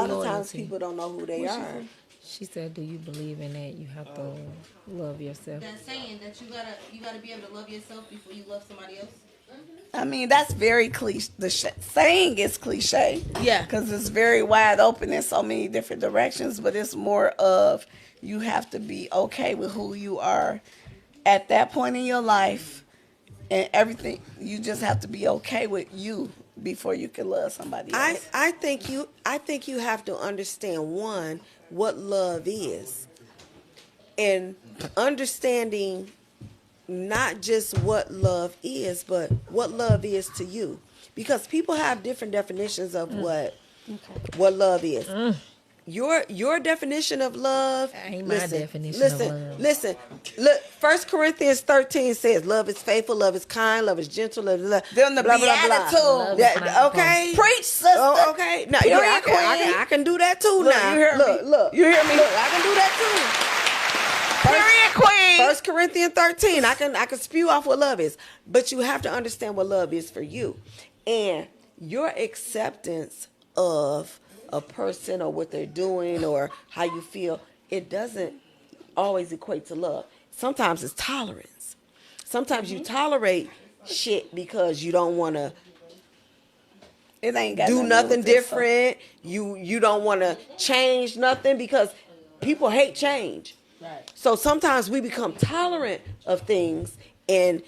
S2: of times people don't know who they are.
S5: She said, "Do you believe in that? You have to love yourself."
S8: That's saying that you gotta be able to love yourself before you love somebody else.
S1: I mean, that's very cliche. The saying is cliche.
S9: Yeah.
S1: Because it's very wide open in so many different directions, but it's more of you have to be okay with who you are at that point in your life, and everything. You just have to be okay with you before you can love somebody else.
S2: I think you have to understand, one, what love is, and understanding not just what love is, but what love is to you, because people have different definitions of what love is. Your definition of love
S5: ain't my definition of love.
S2: Listen, look, 1 Corinthians 13 says love is faithful, love is kind, love is gentle, love is
S1: Them the beatitude.
S2: Okay,
S1: Preach, sister.
S2: oh, okay. Now,
S1: Period,
S2: I can do that too.
S1: Look,
S2: now
S1: you hear me?
S2: look,
S1: You hear me?
S2: Look, I can do that too.
S1: Period, queen.
S2: 1 Corinthians 13. I can spew off what love is, but you have to understand what love is for you, and your acceptance of a person or what they're doing or how you feel. It doesn't always equate to love. Sometimes it's tolerance. Sometimes you tolerate shit because you don't want to
S1: It ain't got
S2: do
S1: nothing
S2: nothing
S1: to do with
S2: different. You don't want to change nothing because people hate change.
S9: Right.
S2: So sometimes we become tolerant of things and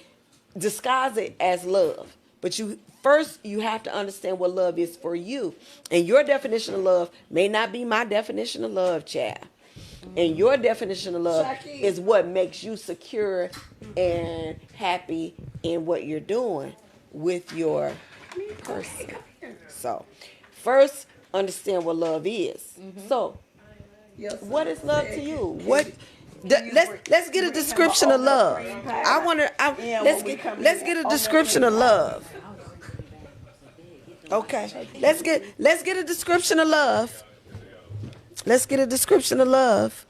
S2: disguise it as love. But first you have to understand what love is for you. And your definition of love may not be my definition of love, Chad. And your definition of love is what makes you secure and happy in what you're doing with your person. So first, understand what love is. So What is love to you? What? Let's get a description of love. Let's get a description of love. Okay. Let's get a description of love. Let's get a description of love.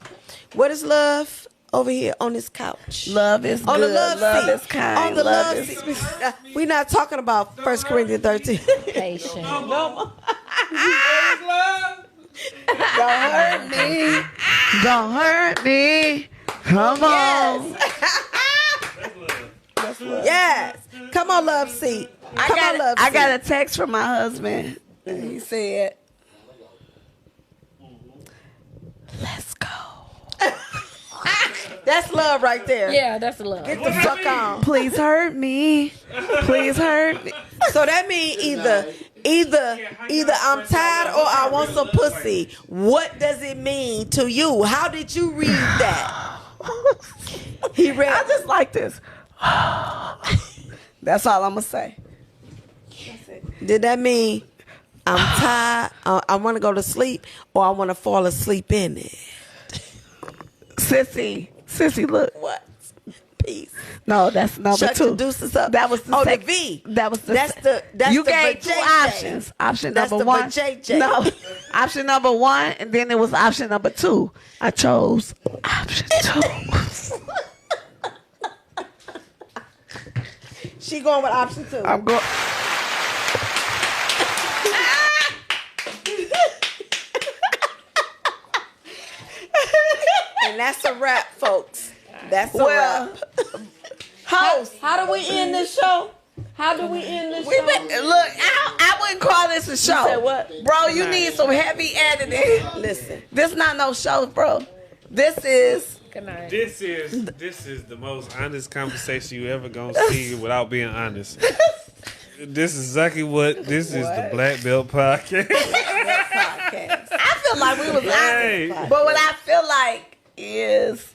S2: What is love over here on this couch?
S1: Love is
S2: On
S1: good.
S2: the love seat.
S1: Is kind.
S2: On the
S1: love
S2: love
S1: is
S2: seat. We're not talking about 1 Corinthians 13.
S5: Patient.
S2: No.
S1: Don't hurt me. Don't hurt me. Come on.
S2: Yes. Come on, love seat. Come on, love seat.
S1: I got a text from my husband. And he said, "Let's go."
S2: That's love right there.
S5: Yeah, that's love.
S2: Get the fuck on.
S1: Please hurt me. Please hurt me.
S2: So that means either I'm tired or I want some pussy. What does it mean to you? How did you read that? He read.
S1: I just like this. That's all I'm gonna say.
S2: Did that mean I'm tired? I want to go to sleep, or I want to fall asleep in it?
S1: Sissy, look.
S2: What? Peace.
S1: No, that's number
S2: Chuck
S1: two.
S2: the deuces up.
S1: That was the
S2: the
S1: second.
S2: V.
S1: That was the.
S2: That's
S1: you
S2: the
S1: gave two
S2: vajayjay.
S1: options. Option
S2: That's
S1: number
S2: the
S1: one.
S2: vajayjay.
S1: No, option number one, and then there was option number two. I chose option two.
S2: She going with option two.
S1: I'm going.
S2: And that's a wrap, folks. That's a
S1: Well,
S2: wrap. Host, how do we end this show? How do we end this
S1: We
S2: show?
S1: been, look, I wouldn't call this a show.
S2: said what?
S1: Bro, you need some heavy editing.
S2: Listen.
S1: This not no show, bro. This is
S5: Good night.
S4: This is the most honest conversation you ever gonna see without being honest. This is exactly what this is the Black Belt Podcast.
S2: Podcast.
S1: I feel like we was
S4: Hey.
S1: honest. But what I feel like is,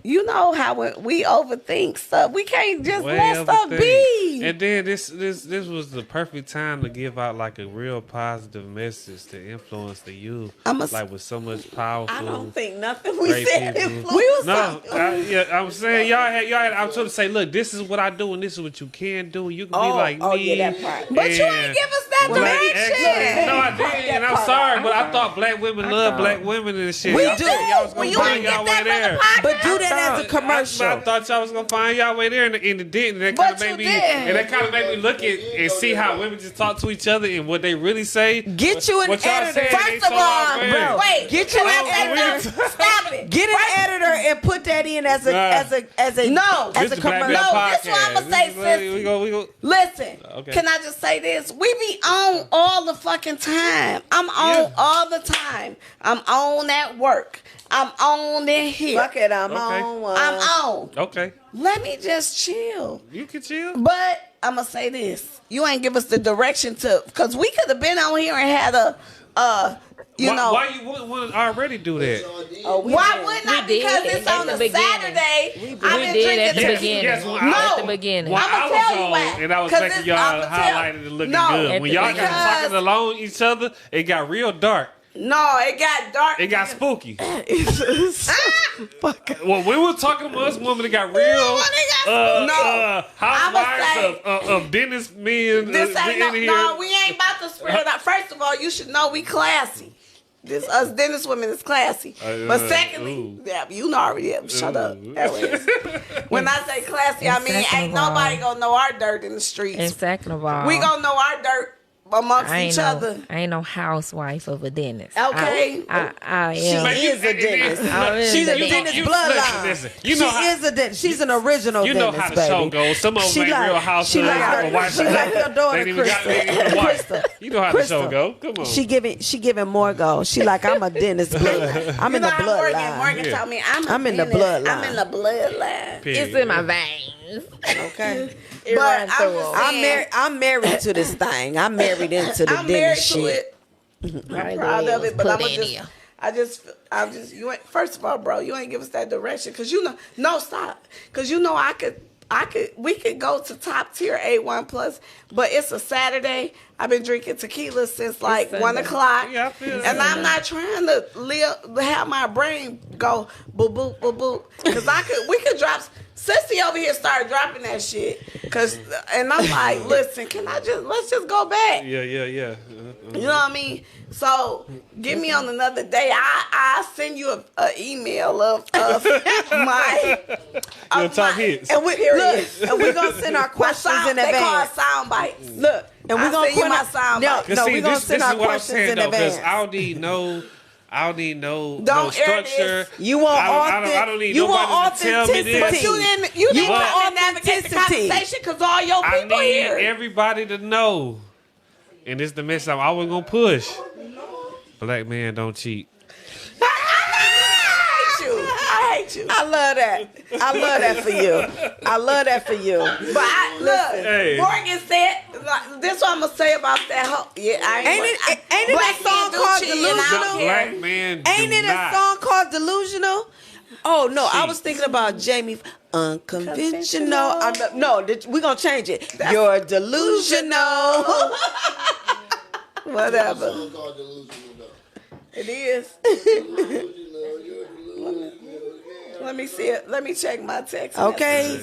S1: you know how we overthink stuff. We can't just
S4: Way
S1: let stuff
S4: overthink.
S1: be.
S4: And then this was the perfect time to give out like a real positive message to influence the youth. Like with so much powerful.
S2: I don't think nothing we
S4: great
S2: said
S4: people.
S2: influenced.
S4: No, I'm saying y'all had. I'm trying to say, look, this is what I do, and this is what you can do. You can be like me.
S2: Yeah, that part.
S1: But you ain't give us that direction.
S4: No, I didn't, and I'm sorry, but I thought black women love black women and shit.
S2: We
S4: Y'all
S2: do.
S4: thought y'all was
S1: Well,
S4: gonna
S1: you
S4: find
S1: ain't
S4: y'all
S1: get
S4: way
S1: that
S4: there.
S1: from the podcast.
S2: But do that as a commercial.
S4: I thought y'all was gonna find y'all way there, and it didn't. And that
S1: But
S4: kind of
S1: you
S4: made me,
S1: did.
S4: and that kind of made me look at and see how women just talk to each other and what they really say.
S2: Get you an
S4: What y'all
S2: editor.
S4: saying
S2: First
S4: ain't
S2: of
S4: so
S2: all,
S4: out-of-hand.
S1: Wait,
S2: Get you an editor.
S1: Stop it.
S2: Get an editor and put that in as a
S1: No.
S2: as a
S4: This the Black
S2: commercial.
S4: Belt
S1: No, this what I'ma
S4: Podcast.
S1: say,
S4: This is what
S1: sis.
S4: we go.
S1: Listen,
S4: Okay.
S1: can I just say this? We be on all the fucking time. I'm on all the time. I'm on at work. I'm on in here.
S2: Fuck it, I'm
S4: Okay.
S2: on one.
S1: I'm on.
S4: Okay,
S1: Let me just chill.
S4: you can chill.
S1: But I'm going to say this. You ain't give us the direction to, because we could have been on here and had
S4: Why you wouldn't already do that?
S1: Why wouldn't I?
S5: We did
S1: Because it's
S5: at
S1: on
S5: the
S1: a
S5: beginning.
S1: Saturday.
S5: We did at the beginning.
S4: Yes, when
S5: At
S1: No.
S5: the beginning.
S4: When
S1: I'ma
S4: I was
S1: tell you
S4: on
S1: why.
S4: and I was
S1: 'Cause
S4: making
S1: it's-
S4: y'all
S1: I'ma tell-
S4: highlighted and looking
S1: No.
S4: good.
S5: At
S4: When
S5: the
S4: y'all got
S5: beginning.
S4: talking along each other, it got real dark.
S1: No, it got dark.
S4: It got spooky.
S1: Fuck.
S4: When we were talking to us, woman, it got real.
S1: No.
S4: Housewives of Dennis, me and
S1: This ain't
S4: in here.
S1: no, we ain't about to spread it out. First of all, you should know we classy. This us Dennis women is classy. But secondly,
S4: ooh.
S1: yeah, you know already. Yeah, shut up.
S4: Ooh.
S1: When I say classy, I mean
S5: second
S1: ain't
S5: of all-
S1: nobody gonna know our dirt in the streets.
S5: And second of all,
S1: We gonna know our dirt amongst
S5: I ain't
S1: each
S5: no,
S1: other.
S5: I ain't no housewife of a dentist.
S1: Okay.
S5: I
S2: She
S5: am.
S2: is a dentist.
S5: I am
S2: She's a
S5: the
S2: dentist
S4: you-
S2: bloodline.
S4: listen, you know
S2: she
S4: how-
S2: is a dentist. She's an original
S4: You know
S2: dentist,
S4: how the
S2: baby.
S4: show goes. Some of them
S2: She
S4: ain't
S2: like-
S4: real
S2: she
S4: housewives
S2: like her-
S4: or wives.
S2: she like her daughter,
S4: They ain't even got they ain't even wife.
S2: Krista.
S4: You know how the show
S2: Krista.
S4: go. Come on.
S2: She giving more go. She like, I'm a dentist bloodline. I'm
S1: You
S2: in
S1: know
S2: the
S1: how
S2: bloodline.
S1: Morgan
S4: Yeah.
S1: told me
S2: I'm in the
S1: Dennis.
S2: bloodline.
S1: I'm in the bloodline.
S4: Period.
S5: It's in my veins.
S2: Okay.
S5: It
S1: But
S5: runs
S1: I'm
S5: through
S1: just
S5: them.
S1: saying-
S2: I'm married to this thing. I'm married into the
S1: I'm married
S2: dentist
S1: to
S2: shit.
S1: it.
S5: Right
S1: Proud
S5: there,
S1: of it, but
S5: put
S1: I'm
S5: in
S1: just.
S5: there.
S1: You ain't. First of all, bro, you ain't give us that direction because you know. No, stop. Because you know I could we could go to top tier A1 plus, but it's a Saturday. I've been drinking tequila since like 1 o'clock.
S4: Yeah, I feel
S1: And
S4: that.
S1: I'm not trying to have my brain go boop boop boop boop. Cause we could drop. Sissy over here started dropping that shit. And I'm like, listen, let's just go back.
S4: Yeah.
S1: You know what I mean? So get me on another day. I'll send you an email of my
S4: Your top hits.
S2: And we're gonna send our questions in
S1: They call it
S2: advance.
S1: sound bites.
S2: Look, and we're
S1: I'll
S2: gonna
S1: send you
S2: put
S1: my
S2: our
S1: sound
S2: no,
S1: bites.
S2: no,
S4: See,
S2: we're gonna
S4: this
S2: send
S4: is
S2: our
S4: what I'm
S2: questions
S4: saying
S2: in
S4: though, because
S2: advance.
S4: I don't need no
S1: Don't air this.
S4: structure.
S2: You want
S4: I don't need
S2: you want
S4: nobody to tell me
S2: authenticity.
S4: this.
S1: But you didn't
S2: want
S1: come and navigate the
S2: authenticity.
S1: conversation because all your
S4: I
S1: people
S4: need
S1: here.
S4: everybody to know, and this the message I'm always gonna push. Black man don't cheat.
S1: I hate you.
S2: I love that. I love that for you. I love that for you.
S1: But look,
S4: Hey.
S1: Morgan said, like, this what I'm gonna say about that whole. Yeah,
S2: Ain't it that song called Delusional?
S4: Black man
S2: Ain't
S4: do
S2: it a
S4: not.
S2: song called Delusional? Oh no, I
S4: Cheat.
S2: was thinking about Jamie. Unconventional. We're gonna change it. You're delusional.
S1: Whatever.
S10: Song called Delusional, though.
S1: It is.
S10: Delusional, you're delusional.
S1: Let me see it. Let me check my text.
S2: Okay.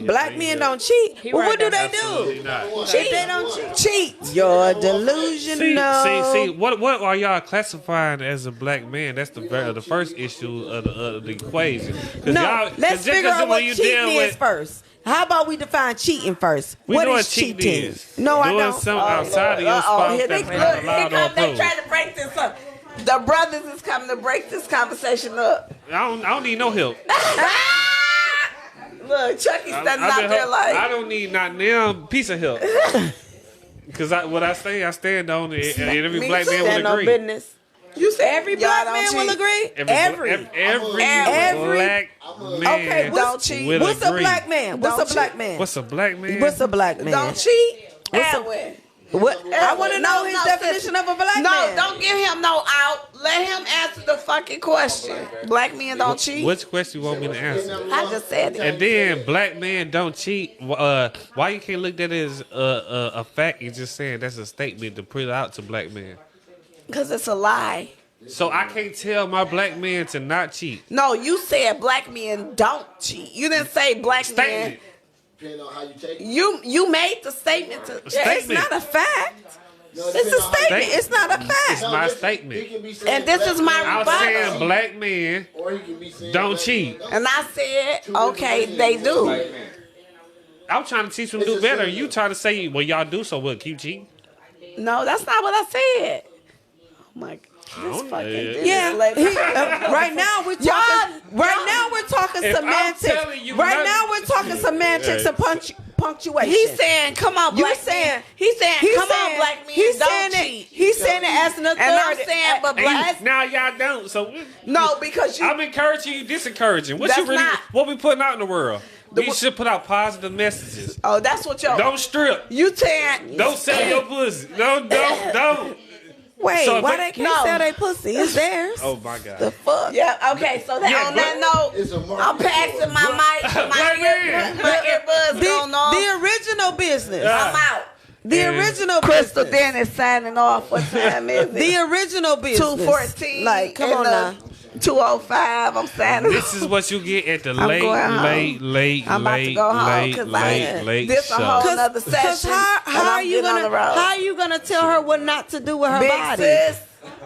S2: Black men don't cheat. Well, what do they
S4: Absolutely
S2: do?
S4: not.
S2: Cheat. They don't cheat. You're delusional.
S4: See, what are y'all classifying as a black man? That's the first issue of the equation. 'Cause
S2: No,
S4: y'all-
S2: let's
S4: 'cause just
S2: figure
S4: 'cause
S2: out
S4: when
S2: what
S4: you
S2: cheating
S4: deal
S2: is
S4: with-
S2: first. How about we define cheating first?
S4: We
S2: What
S4: know
S2: is
S4: what cheating
S2: cheating?
S4: is.
S2: No, I
S4: Doing
S2: don't.
S4: something outside of your spouse
S1: Here
S4: that's
S1: they,
S4: not
S1: look,
S4: allowed
S1: here
S4: or
S1: come they
S4: approved.
S1: trying to break this up. The brothers is coming to break this conversation up.
S4: I don't need no help.
S1: Look, Chucky's standing
S4: I
S1: out there like.
S4: I don't need not damn piece of help. Because what I say, I stand on it, and every
S1: Me
S4: black
S1: too.
S4: man
S2: Stand
S4: will
S2: on
S4: agree.
S2: business.
S1: You said
S2: Every
S1: y'all
S2: black
S1: don't
S2: man will
S1: cheat.
S2: agree.
S4: Every black man
S2: Okay,
S4: will
S2: what's a
S4: agree.
S2: black man? What's
S1: Don't
S2: a black
S1: cheat.
S2: man?
S4: What's a black man?
S2: What's a black man?
S1: Don't cheat.
S2: What's a-
S1: Edwin.
S2: What? I want to know his definition of a black
S1: No,
S2: man.
S1: don't give him no out. Let him answer the fucking question. Black men don't cheat.
S4: Which question you want me to answer?
S1: I just said it.
S4: And then black men don't cheat. Why you can't look at it as a fact? You're just saying that's a statement to put out to black men.
S1: Because it's a lie.
S4: So I can't tell my black man to not cheat.
S1: No, you said black men don't cheat. You didn't say black men.
S4: Statement.
S10: Depending on how you take it.
S1: You made the statement to.
S2: It's
S4: Statement.
S2: not a fact.
S10: No,
S2: It's
S10: depending
S2: a
S10: on how you-
S2: statement. It's not a
S4: It's
S2: fact.
S10: No,
S4: my
S10: this-
S4: statement.
S10: he can be saying
S1: And this
S10: black
S1: is my
S10: man,
S4: I'm
S1: rebuttal.
S4: saying black men
S10: or he can be saying
S4: don't
S10: black
S4: cheat.
S10: man
S1: And I said, okay, they do.
S4: I'm trying to teach them to do better. You trying to say, well, y'all do, so what? Keep cheating?
S1: No, that's not what I said. Oh my God. This
S4: don't
S1: fucking
S4: know.
S1: this
S2: Yeah.
S1: lady.
S2: Right now we're talking. Right now we're talking
S4: If I'm
S2: semantics.
S4: telling you
S2: Right
S4: nothing-
S2: now we're talking semantics and punctuation.
S1: He's saying, come on,
S2: You
S1: black
S2: saying-
S1: men. He's saying,
S2: He's
S1: come
S2: saying,
S1: on, black men,
S2: he's
S1: don't
S2: saying
S1: cheat.
S2: it. He's saying it as an authority.
S1: And I'm saying, but black,
S4: Now y'all don't. So
S1: no, because you,
S4: I'm encouraging you, disencouraging. What you
S1: That's
S4: really?
S1: not-
S4: What we putting out in the world? We should put out positive messages.
S1: oh, that's what you're,
S4: Don't strip.
S1: you saying,
S4: Don't sell your pussy. Don't.
S2: Wait,
S4: So if
S2: why
S4: they-
S2: they can't
S1: No.
S2: sell their pussy? It's theirs.
S4: Oh my God.
S2: The fuck?
S1: yeah, okay, so that,
S4: Yeah,
S1: on that note,
S10: It's a market
S1: I'm passing
S10: for
S1: my mic,
S4: Black man.
S1: my earbuds going off.
S2: The original business.
S1: I'm out.
S2: The
S4: And
S2: original
S1: Crystal
S2: business.
S1: Dennis signing off. What time is it?
S2: The original business.
S1: 2:14.
S2: Like, come on now.
S1: 2:05. I'm signing
S4: This is what you get at the
S1: I'm
S4: late,
S1: going home.
S4: late,
S1: I'm about to go home
S4: late
S1: this a whole
S4: show.
S1: nother
S2: Because
S1: session.
S2: how
S1: and
S2: are
S1: I'm
S2: you
S1: getting on
S2: gonna
S1: the road.
S2: how are you gonna tell her what not to do with her
S1: Big
S2: body?
S1: sis,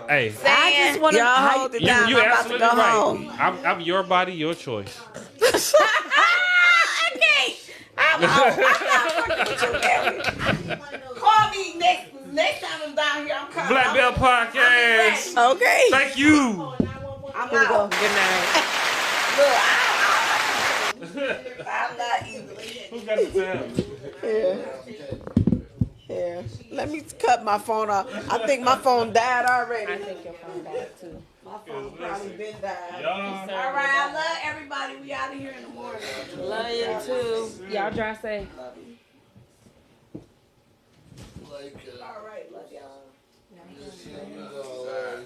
S4: Hey,
S2: I just wanna-
S1: y'all
S2: how
S1: hold it
S4: you
S1: down. I'm about to
S4: absolutely
S1: go
S4: right.
S1: home.
S4: I'm your body, your choice.
S1: I can't. I'm out. I'm not fucking with you, Gary. Call me next time I'm down here. I'm coming.
S4: Black Belt Podcast.
S2: Okay.
S4: Thank you.
S1: I'm out.
S2: Good night.
S1: Look, I'm not easily.
S4: Who got the time?
S2: Yeah. Let me cut my phone off. I think my phone died already.
S5: I think your phone died too.
S2: My phone probably been died.
S4: Y'all.
S1: All right, I love everybody. We out of here in the morning.
S5: Love you too. Y'all drive safe.
S10: like,
S1: All right, love y'all.
S10: just, you know,